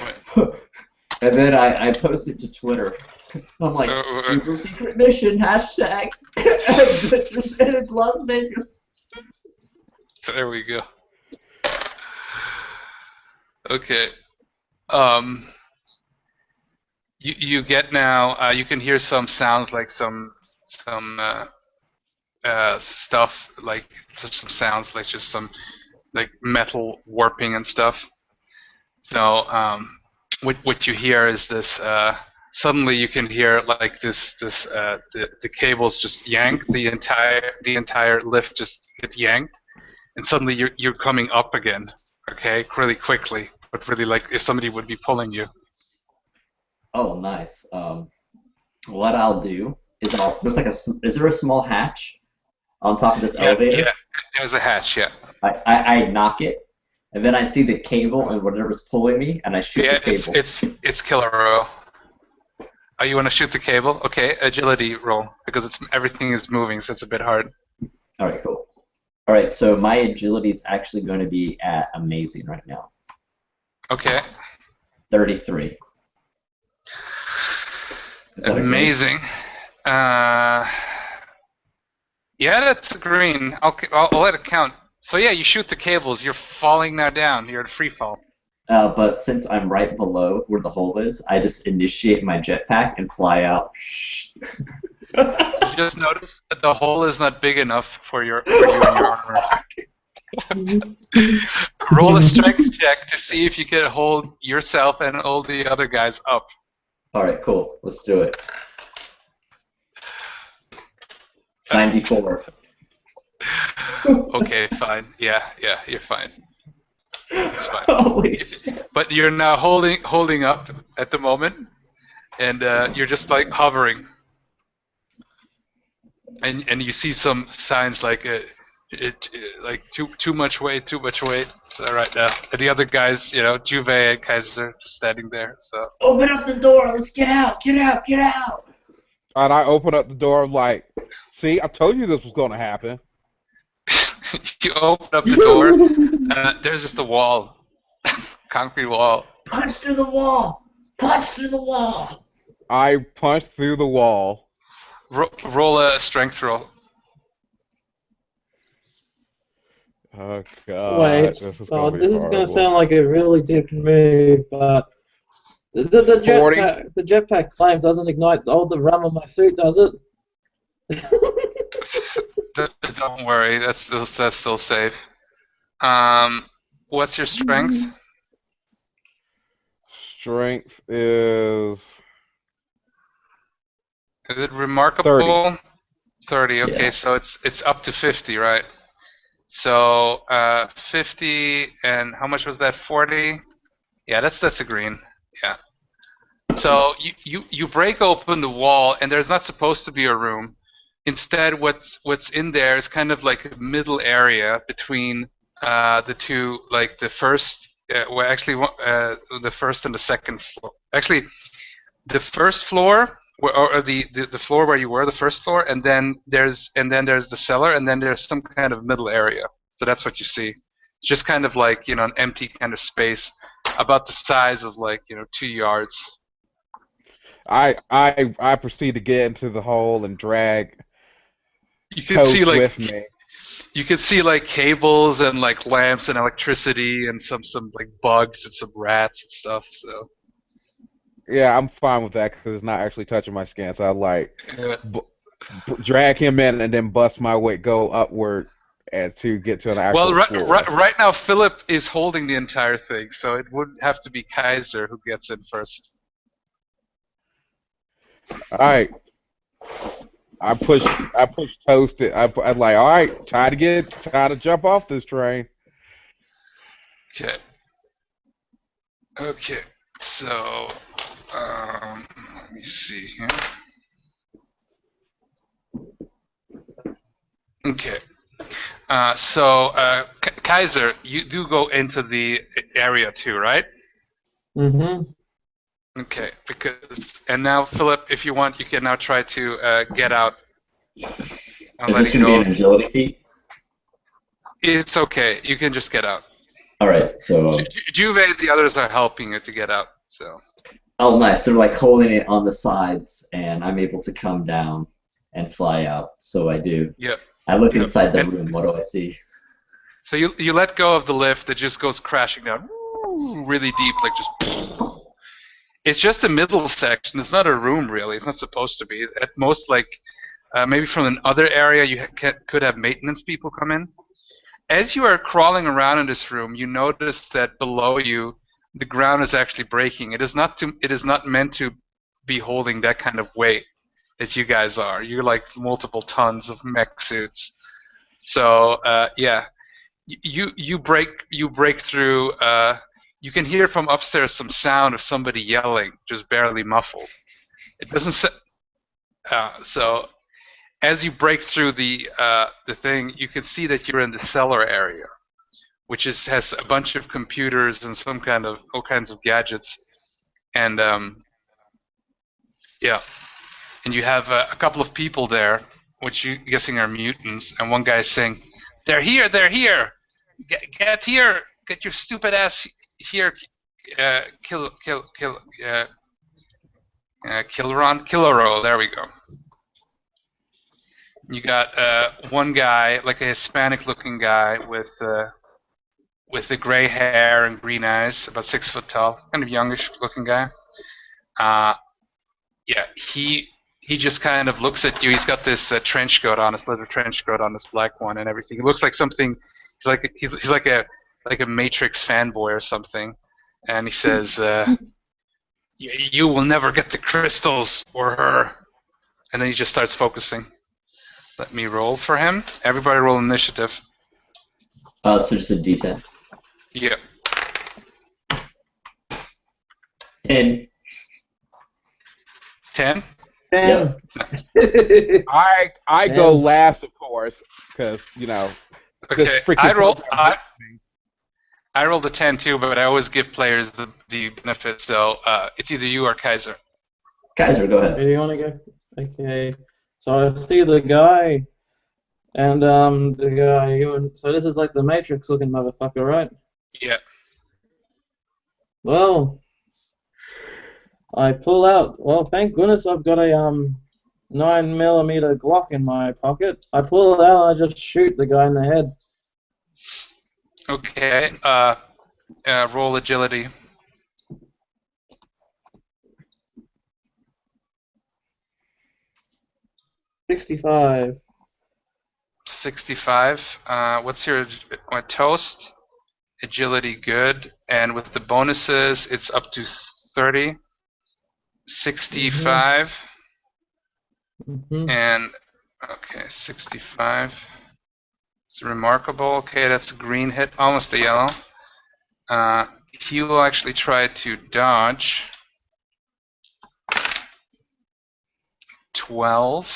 Speaker 2: Wait.
Speaker 3: And then I post it to Twitter. I'm like, super secret mission, hashtag Adventures in Las Vegas.
Speaker 2: There we go. Okay. You get now. You can hear some sounds like some stuff like some sounds like just some like metal warping and stuff. So what you hear is this. Suddenly you can hear like the cables just yank, the entire lift just get yanked, and suddenly you're coming up again. Okay, really quickly, but really like if somebody would be pulling you.
Speaker 3: Oh, nice. What I'll do is is there a small hatch on top of this elevator?
Speaker 2: Yeah, there's a hatch. Yeah.
Speaker 3: I knock it, and then I see the cable and whatever's pulling me, and I shoot the cable.
Speaker 2: It's Killer Row. Oh, you want to shoot the cable? Okay, agility roll because everything is moving, so it's a bit hard.
Speaker 3: All right, cool. All right, so my agility is actually going to be at amazing right now.
Speaker 2: Okay.
Speaker 3: 33.
Speaker 2: Amazing. Yeah, that's green. I'll let it count. So yeah, you shoot the cables. You're falling now down. You're at free fall.
Speaker 3: But since I'm right below where the hole is, I just initiate my jetpack and fly out.
Speaker 2: You just notice that the hole is not big enough for you and your armor. Roll a strength check to see if you can hold yourself and all the other guys up.
Speaker 3: All right, cool. Let's do it. 94.
Speaker 2: Okay, fine. Yeah, you're fine. It's fine.
Speaker 3: Holy shit.
Speaker 2: But you're now holding up at the moment, and you're just like hovering. And you see some signs like like too much weight. So right now, and the other guys, Juve and Kaiser are just standing there. So
Speaker 3: Open up the door. Let's get out. Get out. Get out.
Speaker 5: And I open up the door. I'm like, see, I told you this was going to happen.
Speaker 2: You open up the door. There's just a wall, concrete wall.
Speaker 3: Punch through the wall! Punch through the wall!
Speaker 5: I punch through the wall.
Speaker 2: Roll a strength roll.
Speaker 5: Oh God,
Speaker 1: Wait,
Speaker 5: this is gonna be
Speaker 1: this is going to
Speaker 5: horrible.
Speaker 1: sound like a really dick move, but the
Speaker 5: 40.
Speaker 1: jetpack flames doesn't ignite all the rum on my suit, does it?
Speaker 2: Don't worry, that's still safe. What's your strength?
Speaker 5: Strength is
Speaker 2: Is it remarkable? 30. Okay,
Speaker 3: Yeah.
Speaker 2: so it's up to 50, right? So 50 and how much was that? 40. Yeah, that's a green. Yeah. So you break open the wall, and there's not supposed to be a room. Instead, what's in there is kind of like a middle area between the two, like the first, the first and the second floor. Actually, the first floor, or the floor where you were, the first floor, and then there's the cellar, and then there's some kind of middle area. So that's what you see. It's just kind of like an empty kind of space, about the size of 2 yards.
Speaker 5: I proceed to get into the hole and drag
Speaker 2: You can
Speaker 5: Toast
Speaker 2: see
Speaker 5: with me.
Speaker 2: you can see cables and lamps and electricity and some bugs and some rats and stuff. So
Speaker 5: Yeah, I'm fine with that because it's not actually touching my skin. So I
Speaker 2: yeah.
Speaker 5: drag him in and then bust my way, go upward, and to get to an actual
Speaker 2: Well,
Speaker 5: floor.
Speaker 2: right now Philip is holding the entire thing, so it would have to be Kaiser who gets in first.
Speaker 5: All right. I push Toast. I'm like, all right, time to jump off this train.
Speaker 2: Okay. Okay. So, let me see here. Okay. Kaiser, you do go into the area too, right?
Speaker 1: Mm-hmm.
Speaker 2: Okay. And now Philip, if you want, you can now try to get out. I'm
Speaker 3: Is this
Speaker 2: letting
Speaker 3: going to be
Speaker 2: go.
Speaker 3: an agility feat?
Speaker 2: It's okay. You can just get out.
Speaker 3: Alright, so...
Speaker 2: Juve and the others are helping you to get out. So.
Speaker 3: Oh, nice. They're like holding it on the sides, and I'm able to come down and fly out. So I do.
Speaker 2: Yep.
Speaker 3: I look
Speaker 2: Yep.
Speaker 3: inside the room. What do I see?
Speaker 2: So you let go of the lift. It just goes crashing down really deep, just. It's just a middle section. It's not a room, really. It's not supposed to be. At most, maybe from another area, you could have maintenance people come in. As you are crawling around in this room, you notice that below you, the ground is actually breaking. It is not meant to be holding that kind of weight that you guys are. You're like multiple tons of mech suits. So yeah, you break through. You can hear from upstairs some sound of somebody yelling, just barely muffled. It doesn't. So as you break through the thing, you can see that you're in the cellar area, which has a bunch of computers and all kinds of gadgets, and yeah, and you have a couple of people there, which you're guessing are mutants, and one guy is saying, "They're here! They're here! Get here! Get your stupid ass here! Killero! There we go." You got one guy, like a Hispanic-looking guy with the gray hair and green eyes, about 6 foot tall, kind of youngish-looking guy. Yeah, he just kind of looks at you. He's got this trench coat on, this leather trench coat on, this black one, and everything. He looks like something. He's like a Matrix fanboy or something, and he says, "You will never get the crystals or her." And then he just starts focusing. Let me roll for him. Everybody roll initiative.
Speaker 3: So just a D10.
Speaker 2: Yeah.
Speaker 3: 10.
Speaker 2: 10?
Speaker 1: Damn.
Speaker 5: I go last, of course, because
Speaker 2: Okay.
Speaker 5: this freaking program.
Speaker 2: I rolled a 10 too, but I always give players the benefit. So it's either you or Kaiser.
Speaker 3: Kaiser, go
Speaker 1: Okay,
Speaker 3: ahead.
Speaker 1: do you want to go? Okay. So I see the guy, and the guy. So this is like the Matrix-looking motherfucker, right?
Speaker 2: Yeah.
Speaker 1: Well, I pull out. Well, thank goodness I've got a 9mm Glock in my pocket. I pull it out and I just shoot the guy in the head.
Speaker 2: Okay. Roll agility.
Speaker 1: 65.
Speaker 2: 65. What's your toast? Agility good, and with the bonuses, it's up to 30. 65.
Speaker 1: Mm-hmm.
Speaker 2: And okay, 65. It's remarkable. Okay, that's a green hit, almost a yellow. He will actually try to dodge. 12.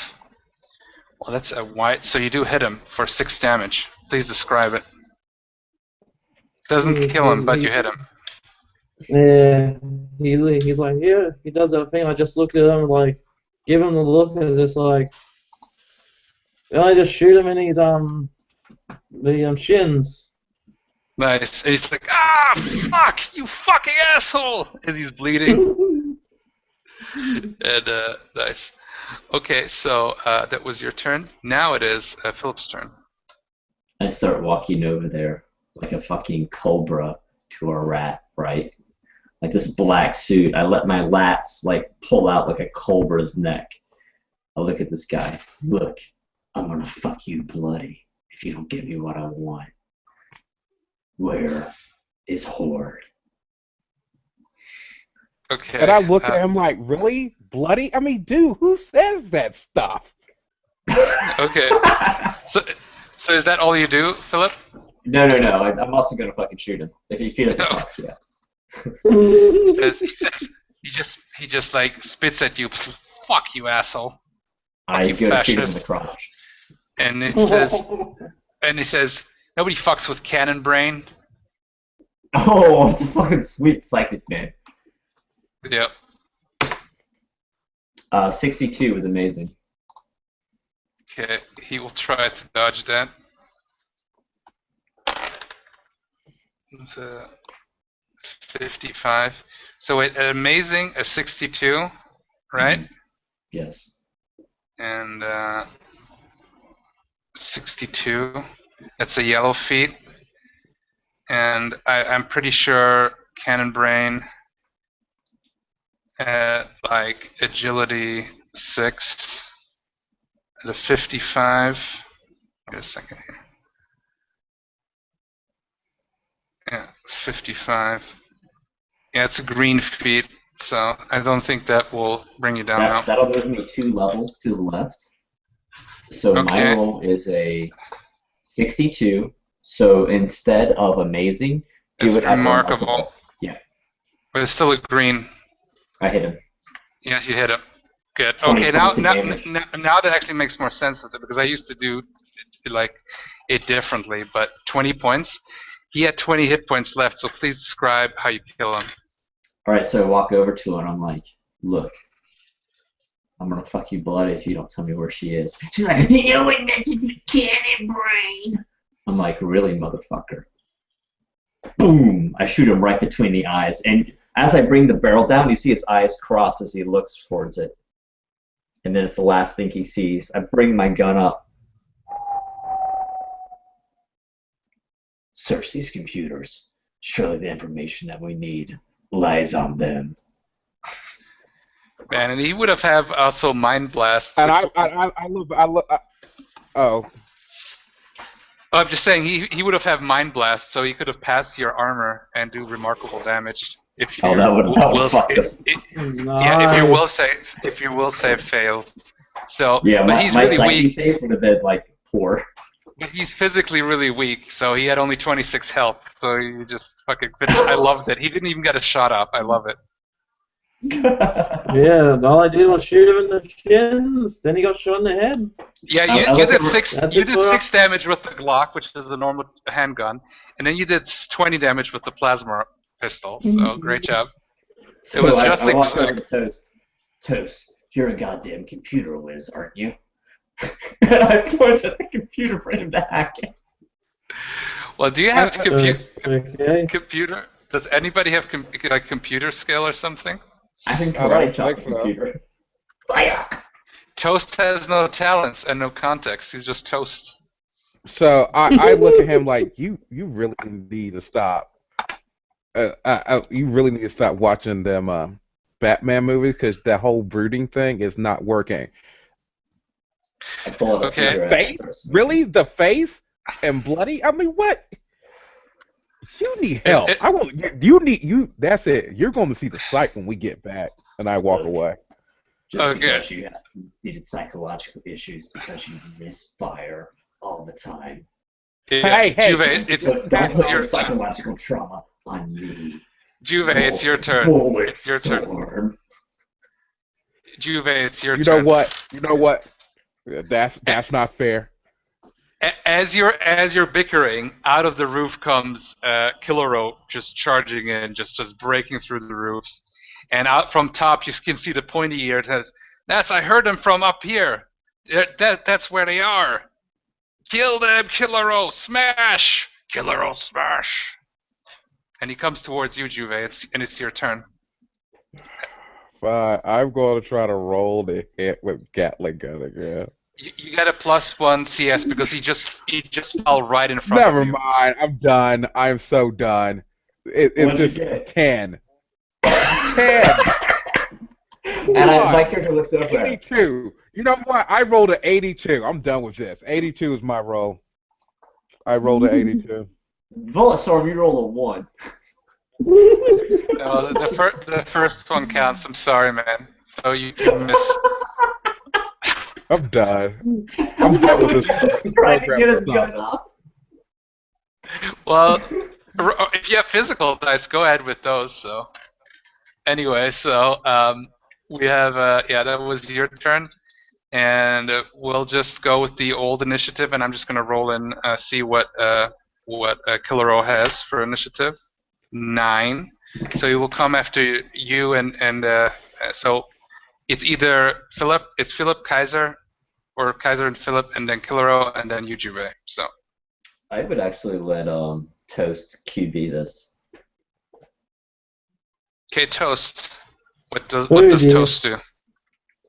Speaker 2: Well, that's a white. So you do hit him for 6 damage. Please describe it. Doesn't kill him, but you hit him.
Speaker 1: Yeah, he's like, yeah, he does that thing. I just look at him, like, give him the look, and it's just like, then I just shoot him in his the shins.
Speaker 2: Nice. And he's like, ah, fuck, you fucking asshole, as he's bleeding. And nice. Okay, so that was your turn. Now it is Philip's turn.
Speaker 3: I start walking over there like a fucking cobra to a rat, right? Like this black suit. I let my lats like pull out like a cobra's neck. I look at this guy. Look, I'm gonna fuck you bloody if you don't give me what I want. Where is Horde?
Speaker 2: Okay.
Speaker 5: And I look at him like, really? Bloody? I mean, dude, who says that stuff?
Speaker 2: Okay. So is that all you do, Philip?
Speaker 3: No. I'm also gonna fucking shoot him if he doesn't fuck. Yeah.
Speaker 2: He just like spits at you. Fuck you, asshole.
Speaker 3: I
Speaker 2: Fucking
Speaker 3: go to shoot him in
Speaker 2: fascist.
Speaker 3: the crotch.
Speaker 2: And he says, nobody fucks with cannon brain.
Speaker 3: Oh, it's a fucking sweet psychic man.
Speaker 2: Yep.
Speaker 3: 62 was amazing.
Speaker 2: Okay, he will try to dodge that. It's a 55. So wait, amazing, a 62, right?
Speaker 3: Mhm. Yes.
Speaker 2: And 62. That's a yellow feat. And I'm pretty sure Cannon Brain at like agility 6 at a 55. Wait a second here. Yeah, 55. Yeah, it's a green feat, so I don't think that will bring you down now.
Speaker 3: That'll move me 2 levels to the left. So my
Speaker 2: Okay.
Speaker 3: roll is a 62. So instead of amazing, do
Speaker 2: It's
Speaker 3: it at
Speaker 2: remarkable.
Speaker 3: Yeah,
Speaker 2: But it's still a green.
Speaker 3: I hit him.
Speaker 2: Yeah, you hit it. Good.
Speaker 3: 20
Speaker 2: Okay, now
Speaker 3: points of damage.
Speaker 2: that actually makes more sense with it, because I used to do like it differently, but 20 points. He had 20 hit points left, so please describe how you kill him.
Speaker 3: All right, so I walk over to her and I'm like, look, I'm gonna fuck you bloody if you don't tell me where she is. She's like, you would mention the cannon brain. I'm like, really, motherfucker? Boom! I shoot him right between the eyes, and as I bring the barrel down, you see his eyes cross as he looks towards it. And then it's the last thing he sees. I bring my gun up. Search these computers. Surely the information that we need lies on them.
Speaker 2: Man, and he would have also Mind Blast.
Speaker 5: And
Speaker 2: which-
Speaker 5: oh.
Speaker 2: I'm just saying he would have Mind Blast, so he could have passed your armor and do remarkable damage. If you
Speaker 3: Oh, that would fuck us.
Speaker 2: Yeah, if your will save fails. So,
Speaker 3: Yeah,
Speaker 2: but he's
Speaker 3: my
Speaker 2: really
Speaker 3: psyche
Speaker 2: weak.
Speaker 3: save would have been like poor.
Speaker 2: But he's physically really weak, so he had only 26 health. So he just fucking finished. I loved it. He didn't even get a shot off. I love it.
Speaker 1: Yeah, all I did was shoot him in the shins. Then he got shot in the head.
Speaker 2: Yeah,
Speaker 3: I
Speaker 2: you
Speaker 3: look
Speaker 2: did
Speaker 3: at-
Speaker 2: six.
Speaker 1: That's
Speaker 2: You
Speaker 1: it
Speaker 2: did
Speaker 1: for-
Speaker 2: 6 damage with the Glock, which is a normal handgun, and then you did 20 damage with the plasma pistol. So great job.
Speaker 3: So
Speaker 2: was
Speaker 3: I
Speaker 2: just
Speaker 3: walked
Speaker 2: exact.
Speaker 3: over to Toast. Toast, you're a goddamn computer whiz, aren't you? And I point at the computer for him to hack it.
Speaker 2: Well, do you have
Speaker 1: Okay.
Speaker 2: computer? Does anybody have like computer skill or something?
Speaker 3: I can
Speaker 5: I
Speaker 3: karate
Speaker 5: don't
Speaker 3: chop
Speaker 5: think
Speaker 3: the
Speaker 5: so.
Speaker 3: computer. Fire!
Speaker 2: Toast has no talents and no context. He's just Toast.
Speaker 5: So I look at him like, you really need to stop. You really need to stop watching them Batman movies because that whole brooding thing is not working.
Speaker 3: I pull out a
Speaker 2: Okay.
Speaker 3: cigarette.
Speaker 5: Face? Really? The face? And bloody? I mean, what? You need help.
Speaker 2: It-
Speaker 5: I want you need you. That's it. You're going to see the sight when we get back. And I walk away.
Speaker 3: Just
Speaker 2: Okay.
Speaker 3: because you have needed psychological issues because you misfire all the time.
Speaker 5: Hey,
Speaker 2: Juve,
Speaker 3: Don't
Speaker 2: it's
Speaker 3: put
Speaker 2: your
Speaker 3: your
Speaker 2: turn.
Speaker 3: psychological trauma on me.
Speaker 2: Juve, it's your turn.
Speaker 3: Bullet
Speaker 2: It's your turn.
Speaker 3: storm.
Speaker 2: Juve, it's your
Speaker 5: You
Speaker 2: turn.
Speaker 5: know what? You know what? That's not fair.
Speaker 2: As you're bickering, out of the roof comes Killero just charging in, just breaking through the roofs, and out from top you can see the pointy ear. It says, I heard them from up here. That's where they are. Kill them, Killero! Smash! Killero, smash! And he comes towards you, Juve, and it's your turn.
Speaker 5: Fine. I'm going to try to roll the hit with Gatling gun again.
Speaker 2: You get a +1 CS because he just fell right in front
Speaker 5: Never
Speaker 2: of you.
Speaker 5: mind. I'm done. I'm so done. It's
Speaker 3: What'd you
Speaker 5: just
Speaker 3: get?
Speaker 5: 10. 10.
Speaker 3: And my character looks over at him.
Speaker 5: 82. You know what? I rolled an 82. I'm done with this. 82 is my roll. I rolled an 82.
Speaker 3: Bullet storm, you roll a 1.
Speaker 2: No, the first one counts. I'm sorry, man. So you miss.
Speaker 5: I'm done. I'm done with this
Speaker 3: Trying to
Speaker 5: program.
Speaker 3: get his gun off.
Speaker 2: Well, if you have physical dice, go ahead with those. So, anyway, we have that was your turn, and we'll just go with the old initiative, and I'm just gonna roll in see what Killero has for initiative. 9. So he will come after you, and so it's either Philip Kaiser, or Kaiser and Philip, and then Killero, and then you, Juve. So.
Speaker 3: I would actually let Toast QB this.
Speaker 2: Okay, Toast. What does
Speaker 1: dear.
Speaker 2: Toast do?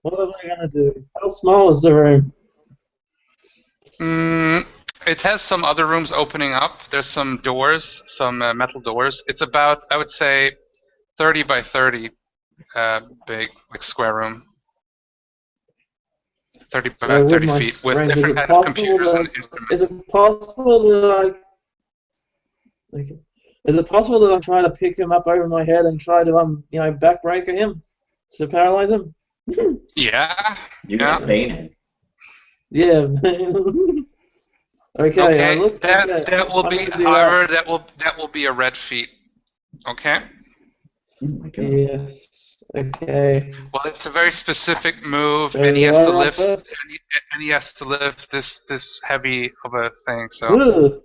Speaker 1: What am I gonna do? How small is the room?
Speaker 2: It has some other rooms opening up. There's some doors, some metal doors. It's about, I would say, 30 by 30 big, like square room. 30 by
Speaker 1: So with
Speaker 2: 30
Speaker 1: my
Speaker 2: feet with
Speaker 1: strength,
Speaker 2: different kind of computers and instruments.
Speaker 1: Is it possible that is it possible that I try to pick him up over my head and try to backbreaker him to paralyze him?
Speaker 2: Yeah.
Speaker 3: You got Bane.
Speaker 1: Yeah. Okay. I look
Speaker 2: that will
Speaker 1: I'm
Speaker 2: be,
Speaker 1: gonna do
Speaker 2: however, that will be a red feat. Okay.
Speaker 3: Oh my god.
Speaker 1: Yes. Okay.
Speaker 2: Well, it's a very specific move,
Speaker 1: So
Speaker 2: and he has
Speaker 1: I
Speaker 2: to
Speaker 1: roll
Speaker 2: lift,
Speaker 1: first?
Speaker 2: and he has to lift this heavy of a thing. So
Speaker 1: Ugh.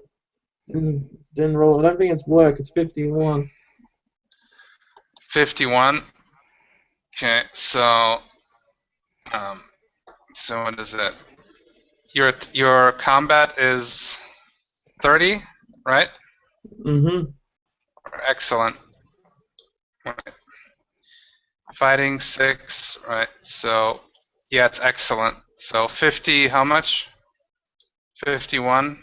Speaker 1: Didn't roll. I don't think it's work. It's 51.
Speaker 2: 51. Okay, so what is it? Your combat is 30, right?
Speaker 1: Mm-hmm.
Speaker 2: Excellent. Right. Fighting 6, right? So yeah, it's excellent. So 50, how much? 51.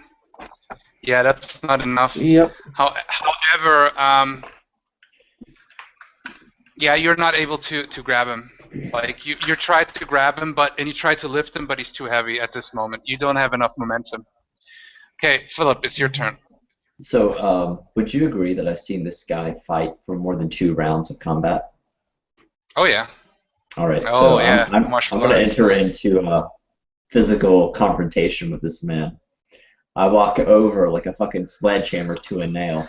Speaker 2: Yeah, that's not enough.
Speaker 1: Yep.
Speaker 2: However, yeah, you're not able to grab him. Like you tried to grab him, and you tried to lift him, but he's too heavy at this moment. You don't have enough momentum. Okay, Philip, it's your turn.
Speaker 3: So, would you agree that I've seen this guy fight for more than 2 rounds of combat?
Speaker 2: Oh yeah.
Speaker 3: All right.
Speaker 2: Oh,
Speaker 3: So
Speaker 2: yeah,
Speaker 3: I'm
Speaker 2: martial
Speaker 3: going to
Speaker 2: arts.
Speaker 3: enter into a physical confrontation with this man. I walk over like a fucking sledgehammer to a nail.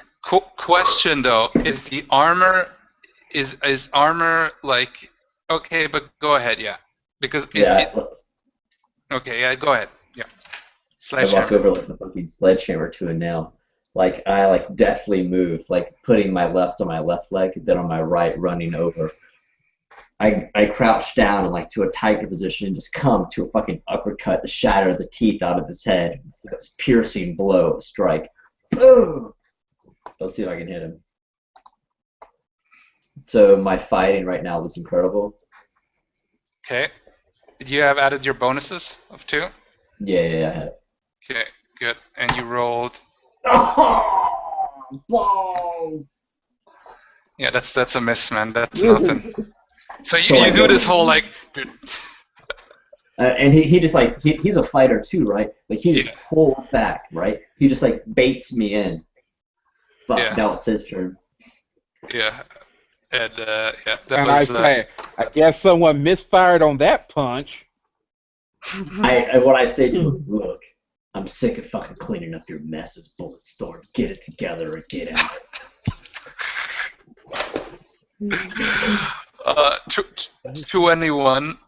Speaker 2: Question though, is the armor is armor like okay? But go ahead, yeah, because okay, yeah, go ahead, yeah.
Speaker 3: I walk
Speaker 2: Sledgehammer.
Speaker 3: over like a fucking sledgehammer to a nail. Like I deftly move, like putting my left on my left leg, then on my right running over. I crouch down and like to a tiger position and just come to a fucking uppercut to shatter the teeth out of his head. This piercing blow, strike. Boom! Let's see if I can hit him. So my fighting right now was incredible.
Speaker 2: Okay. Did you have added your bonuses of 2?
Speaker 3: Yeah, I have.
Speaker 2: Okay, good. And you rolled.
Speaker 3: Oh, balls!
Speaker 2: Yeah, that's a miss, man. That's
Speaker 1: Yeah.
Speaker 2: nothing. So
Speaker 3: So
Speaker 2: you
Speaker 3: I
Speaker 2: do
Speaker 3: go-
Speaker 2: this whole like.
Speaker 3: And he just like he's a fighter too, right? Like he just
Speaker 2: Yeah.
Speaker 3: pulls back, right? He just like baits me in. But
Speaker 2: Yeah.
Speaker 3: now it's his turn.
Speaker 2: Yeah. And yeah, that
Speaker 5: And I
Speaker 2: was.
Speaker 5: say, I guess someone misfired on that punch.
Speaker 3: What I say to him, look, I'm sick of fucking cleaning up your messes, Bulletstorm. Get it together or get out.
Speaker 2: To anyone,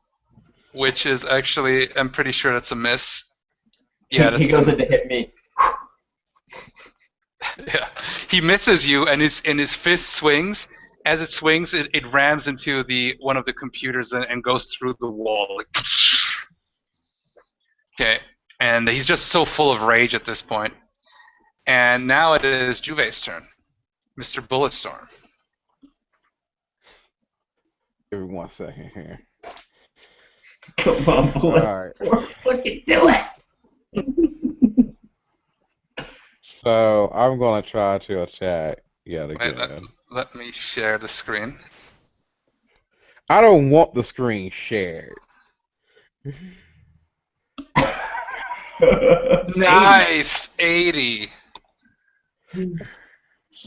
Speaker 2: which is actually, I'm pretty sure that's a miss. Yeah,
Speaker 3: He goes in to hit me.
Speaker 2: Yeah, he misses you, and his fist swings. As it swings, it rams into one of the computers and goes through the wall. Like, okay, and he's just so full of rage at this point. And now it is Juve's turn, Mr. Bulletstorm.
Speaker 5: Give me 1 second here.
Speaker 3: Come on, Bulletstorm. Fucking do it.
Speaker 5: So I'm gonna try to attack yet
Speaker 2: Wait,
Speaker 5: again.
Speaker 2: let me share the screen.
Speaker 5: I don't want the screen shared.
Speaker 2: Nice, 80.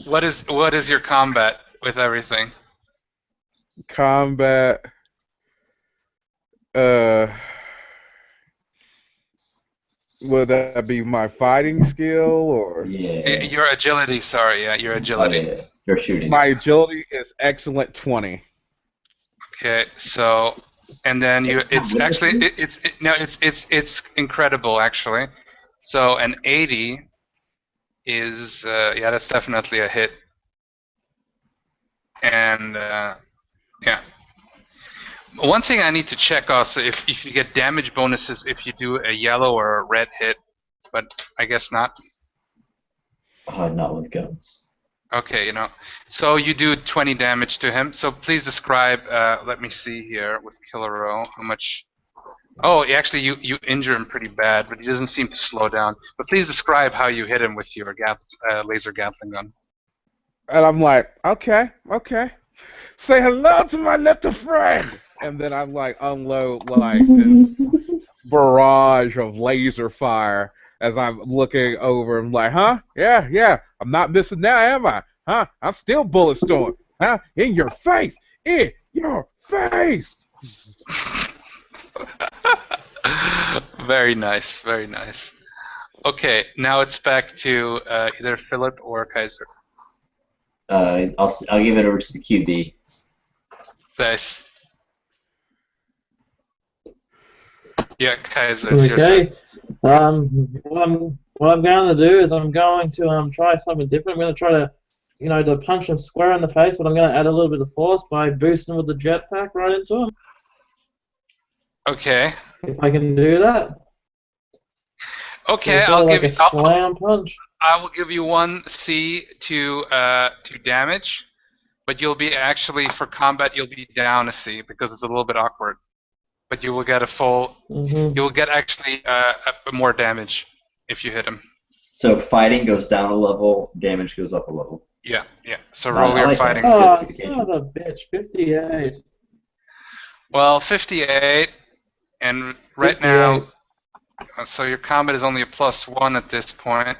Speaker 2: What is your combat with everything?
Speaker 5: Combat. Would that be my fighting skill or
Speaker 3: Yeah.
Speaker 2: Your agility, sorry, yeah, your
Speaker 3: Oh,
Speaker 2: agility.
Speaker 3: yeah. You're shooting.
Speaker 5: my agility is excellent 20.
Speaker 2: Okay, so and then it's actually it's incredible actually. So an 80 is yeah, that's definitely a hit. And yeah. One thing I need to check also if you get damage bonuses if you do a yellow or a red hit, but I guess not.
Speaker 3: Not with guns.
Speaker 2: Okay, so you do 20 damage to him. So please describe. Let me see here with Killer Row how much. Oh, actually, you injure him pretty bad, but he doesn't seem to slow down. But please describe how you hit him with your laser Gatling gun.
Speaker 5: And I'm like, okay. Say hello to my little friend. And then I'm like, unload like this barrage of laser fire as I'm looking over and like, huh? Yeah. I'm not missing now, am I? Huh? I'm still Bulletstorm. Huh? In your face. In your face.
Speaker 2: Very nice, very nice. Okay, now it's back to either Philip or Kaiser.
Speaker 3: I'll give it over to the QB.
Speaker 2: Nice. Yeah, Kaiser, it's your
Speaker 1: Okay.
Speaker 2: turn.
Speaker 1: What I'm going to do is I'm going to try something different. I'm going to try to punch him square in the face, but I'm going to add a little bit of force by boosting with the jetpack right into him.
Speaker 2: Okay.
Speaker 1: If I can do that.
Speaker 2: Okay,
Speaker 1: It's
Speaker 2: I'll
Speaker 1: like
Speaker 2: give
Speaker 1: a
Speaker 2: you.
Speaker 1: slam punch.
Speaker 2: I will give you 1C to damage, but you'll be actually for combat you'll be down a C because it's a little bit awkward. But you will get a full.
Speaker 1: Mm-hmm.
Speaker 2: You will get actually more damage if you hit him.
Speaker 3: So fighting goes down a level, damage goes up a level.
Speaker 2: Yeah. So roll your
Speaker 3: like that.
Speaker 2: fighting.
Speaker 3: That's
Speaker 1: Oh,
Speaker 3: good
Speaker 1: son of a bitch! 58.
Speaker 2: Well, 58, and right
Speaker 1: 58.
Speaker 2: now, so your combat is only a +1 at this point,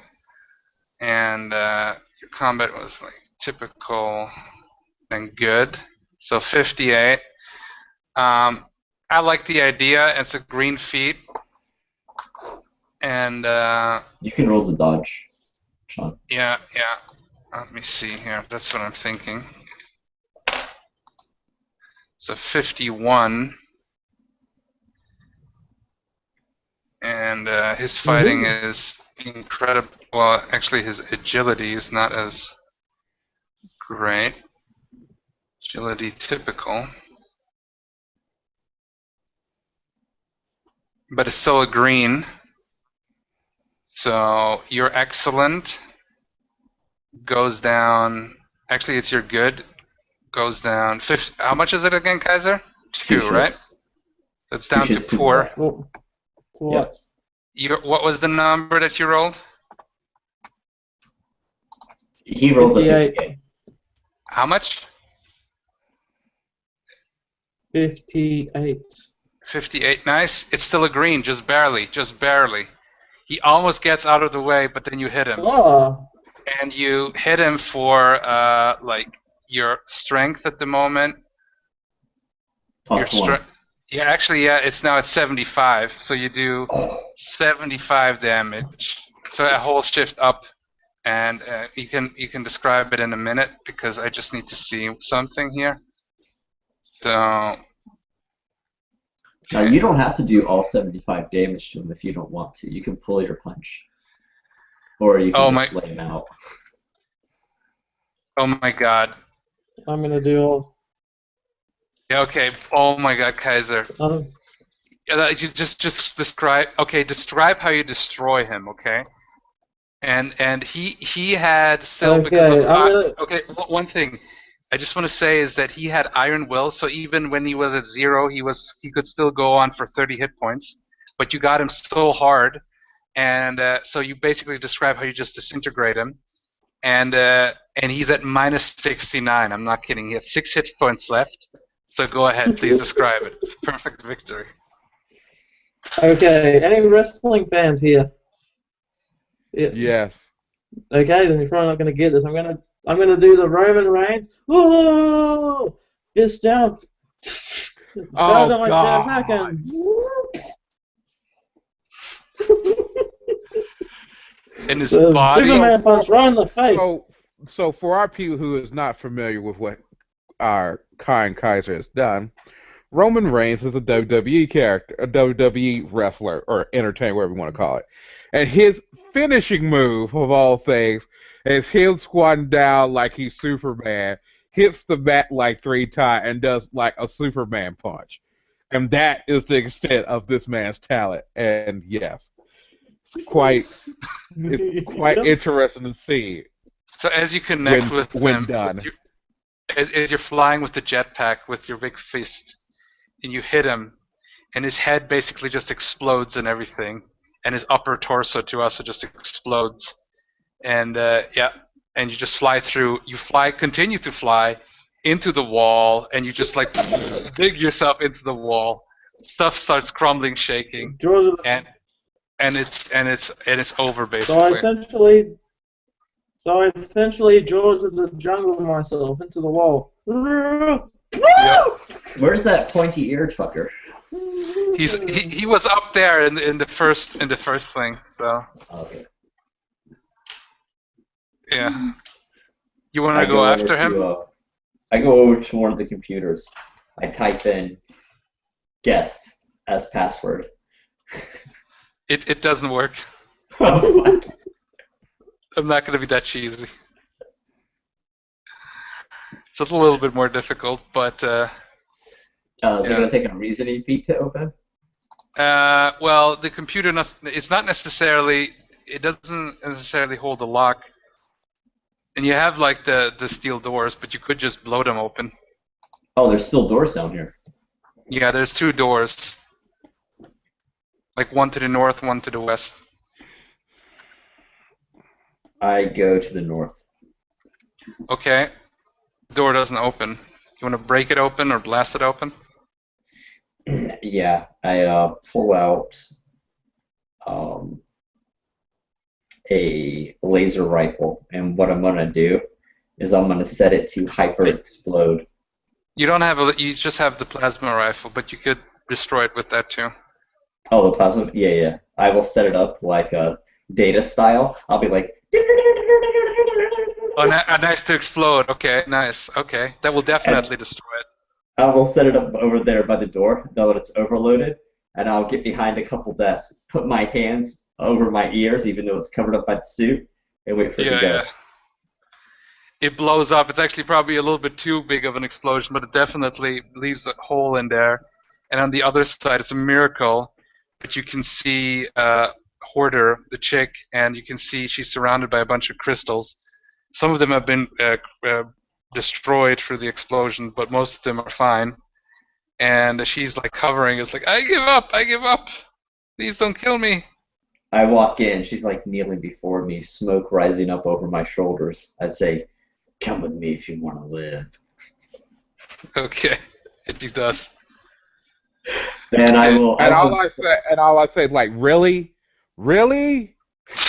Speaker 2: and your combat was like typical and good. So 58. I like the idea. It's a green feat, and
Speaker 3: You can roll the dodge, Sean.
Speaker 2: yeah. Let me see here. That's what I'm thinking. So 51. And his fighting is incredible. Well, actually, his agility is not as great. Agility typical. but it's still a green. So your excellent goes down. Actually, it's your good goes down. How much is it again, Kaiser? Two, right?
Speaker 3: shifts.
Speaker 2: So it's down to
Speaker 3: shifts, 2
Speaker 2: poor.
Speaker 3: black.
Speaker 1: For what?
Speaker 2: What was the number that you rolled?
Speaker 3: He rolled a
Speaker 1: 58.
Speaker 3: 58.
Speaker 2: How much?
Speaker 1: 58.
Speaker 2: 58. Nice. It's still a green, just barely, just barely. He almost gets out of the way, but then you hit him.
Speaker 1: Oh,
Speaker 2: And you hit him for like your strength at the moment.
Speaker 3: Plus
Speaker 2: Your
Speaker 3: 1.
Speaker 2: Yeah, actually, yeah, it's now at 75. So you do 75 damage. So a whole shift up, and you can describe it in a minute because I just need to see something here. So.
Speaker 3: Now, you don't have to do all 75 damage to him if you don't want to. You can pull your punch. Or you can just lay him out.
Speaker 2: Oh my god.
Speaker 1: I'm gonna do all.
Speaker 2: Yeah, okay. Oh my god, Kaiser. You just describe. Okay, describe how you destroy him. Okay. And he had still
Speaker 1: Okay,
Speaker 2: because of
Speaker 1: I'm
Speaker 2: okay. One thing I just want to say is that he had Iron Will, so even when he was at 0, he could still go on for 30 hit points. But you got him so hard, and so you basically describe how you just disintegrate him. And he's at minus 69. I'm not kidding. He has 6 hit points left. So go ahead, please describe it. It's a perfect victory.
Speaker 1: Okay, any wrestling fans here?
Speaker 5: Yes.
Speaker 1: Okay, then you're probably not gonna get this. I'm gonna do the Roman Reigns. Whoa! Fist down.
Speaker 5: Oh,
Speaker 1: Charge on my
Speaker 5: God.
Speaker 1: jetpack and.
Speaker 2: In his body.
Speaker 1: Superman punch right in the face.
Speaker 5: So for our people who is not familiar with what our kind Kaiser has done, Roman Reigns is a WWE character, a WWE wrestler, or entertainer, whatever you want to call it. And his finishing move, of all things, is him squatting down like he's Superman, hits the mat like 3 times, and does like a Superman punch. And that is the extent of this man's talent. And yes, it's quite interesting to see.
Speaker 2: So as you connect with
Speaker 5: when
Speaker 2: him,
Speaker 5: done.
Speaker 2: as you're flying with the jetpack with your big fist, and you hit him, and his head basically just explodes and everything, and his upper torso too also just explodes, and and you just fly through. You continue to fly into the wall, and you just like dig yourself into the wall. Stuff starts crumbling, shaking, and it's over basically.
Speaker 1: So I essentially George of the Jungle myself into the wall.
Speaker 2: Yep.
Speaker 3: Where's that pointy-eared fucker?
Speaker 2: He was up there in the first thing. So.
Speaker 3: Okay.
Speaker 2: Yeah. You want to go after him?
Speaker 3: I go over to one of the computers. I type in guest as password.
Speaker 2: It doesn't work. I'm not going to be that cheesy. It's a little bit more difficult, but... is
Speaker 3: it going to take a reasoning feat to open?
Speaker 2: Well, the computer, it's not necessarily... It doesn't necessarily hold the lock. And you have, like, the steel doors, but you could just blow them open.
Speaker 3: Oh, there's still doors down here.
Speaker 2: Yeah, there's 2 doors. Like, one to the north, one to the west.
Speaker 3: I go to the north.
Speaker 2: Okay. The door doesn't open. You want to break it open or blast it open?
Speaker 3: Yeah, I pull out a laser rifle, and what I'm gonna do is I'm gonna set it to hyper explode.
Speaker 2: You just have the plasma rifle, but you could destroy it with that too.
Speaker 3: Oh, the plasma? Yeah. I will set it up like a Data style. I'll be like.
Speaker 2: Oh, nice to explode. Okay, nice. Okay, that will definitely destroy it.
Speaker 3: I will set it up over there by the door, know that it's overloaded, and I'll get behind a couple desks, put my hands over my ears, even though it's covered up by the suit, and wait for it to go.
Speaker 2: Yeah. It blows up. It's actually probably a little bit too big of an explosion, but it definitely leaves a hole in there. And on the other side, it's a miracle but you can see Hoarder, the chick, and you can see she's surrounded by a bunch of crystals. Some of them have been destroyed through the explosion, but most of them are fine. And she's like hovering. It's like, I give up, I give up. Please don't kill me.
Speaker 3: I walk in. She's like kneeling before me, smoke rising up over my shoulders. I say, "Come with me if you want to live."
Speaker 2: Okay, it does.
Speaker 3: Then I will.
Speaker 5: And all I say, like, really, really,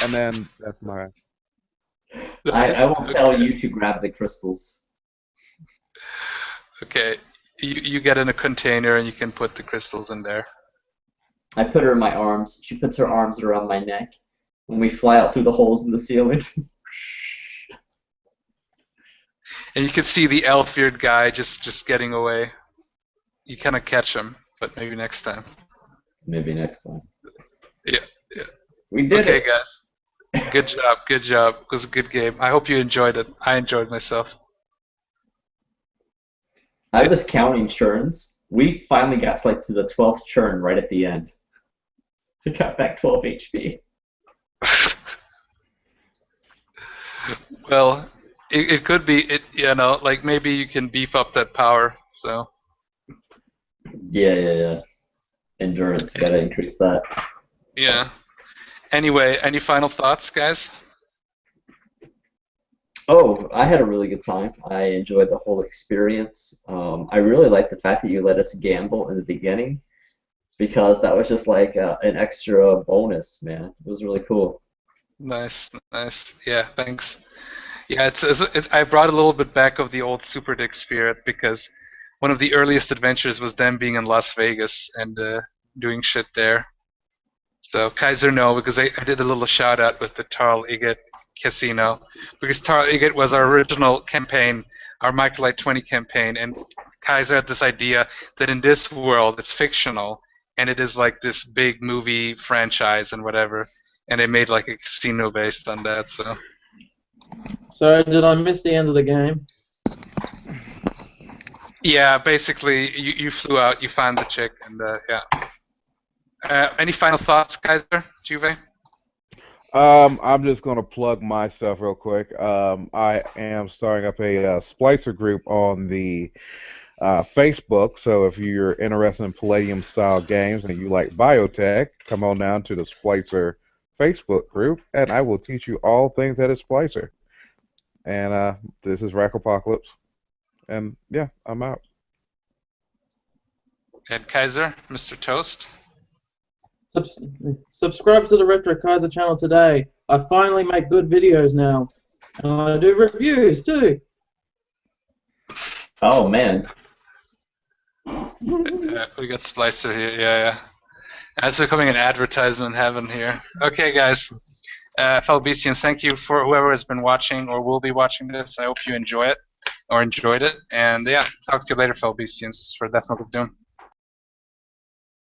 Speaker 5: and then that's my.
Speaker 3: I will tell you to grab the crystals.
Speaker 2: Okay, you get in a container and you can put the crystals in there.
Speaker 3: I put her in my arms. She puts her arms around my neck, and we fly out through the holes in the ceiling.
Speaker 2: And you can see the elf-eared guy just getting away. You kind of catch him, but maybe next time.
Speaker 3: Maybe next time.
Speaker 2: Yeah.
Speaker 3: We did it.
Speaker 2: Okay, guys. Good job, good job. It was a good game. I hope you enjoyed it. I enjoyed myself.
Speaker 3: I was counting churns. We finally got to the 12th churn right at the end. I got back 12 HP.
Speaker 2: Well, it could be like maybe you can beef up that power. So.
Speaker 3: Yeah. Endurance, gotta increase that.
Speaker 2: Yeah. Anyway, any final thoughts, guys?
Speaker 3: Oh, I had a really good time. I enjoyed the whole experience. I really liked the fact that you let us gamble in the beginning, because that was just like an extra bonus, man. It was really cool.
Speaker 2: Nice. Yeah, thanks. Yeah, I brought a little bit back of the old Super Dick spirit, because one of the earliest adventures was them being in Las Vegas and doing shit there. So Kaiser no, because I did a little shout out with the Tarl Iget Casino, because Tarl Iget was our original campaign, our Microlite 20 campaign, and Kaiser had this idea that in this world it's fictional and it is like this big movie franchise and whatever, and they made like a casino based on that.
Speaker 1: So did I miss the end of the game?
Speaker 2: Yeah, basically you flew out, you found the chick, and yeah. Any final thoughts, Kaiser? Juve?
Speaker 5: I'm just gonna plug myself real quick. I am starting up a Splicer group on the Facebook. So if you're interested in Palladium style games and you like biotech, come on down to the Splicer Facebook group, and I will teach you all things that is Splicer. And this is Rackopocalypse, and yeah, I'm out.
Speaker 2: And Kaiser, Mr. Toast?
Speaker 1: Subscribe to the Retro Kaiser channel today. I finally make good videos now. And I do reviews too.
Speaker 3: Oh, man.
Speaker 2: We got Splicer here, yeah. That's becoming an advertisement heaven here. Okay, guys. Fellow Beastians, thank you for whoever has been watching or will be watching this. I hope you enjoy it or enjoyed it. And yeah, talk to you later, fellow Beastians, for Death Note of Doom.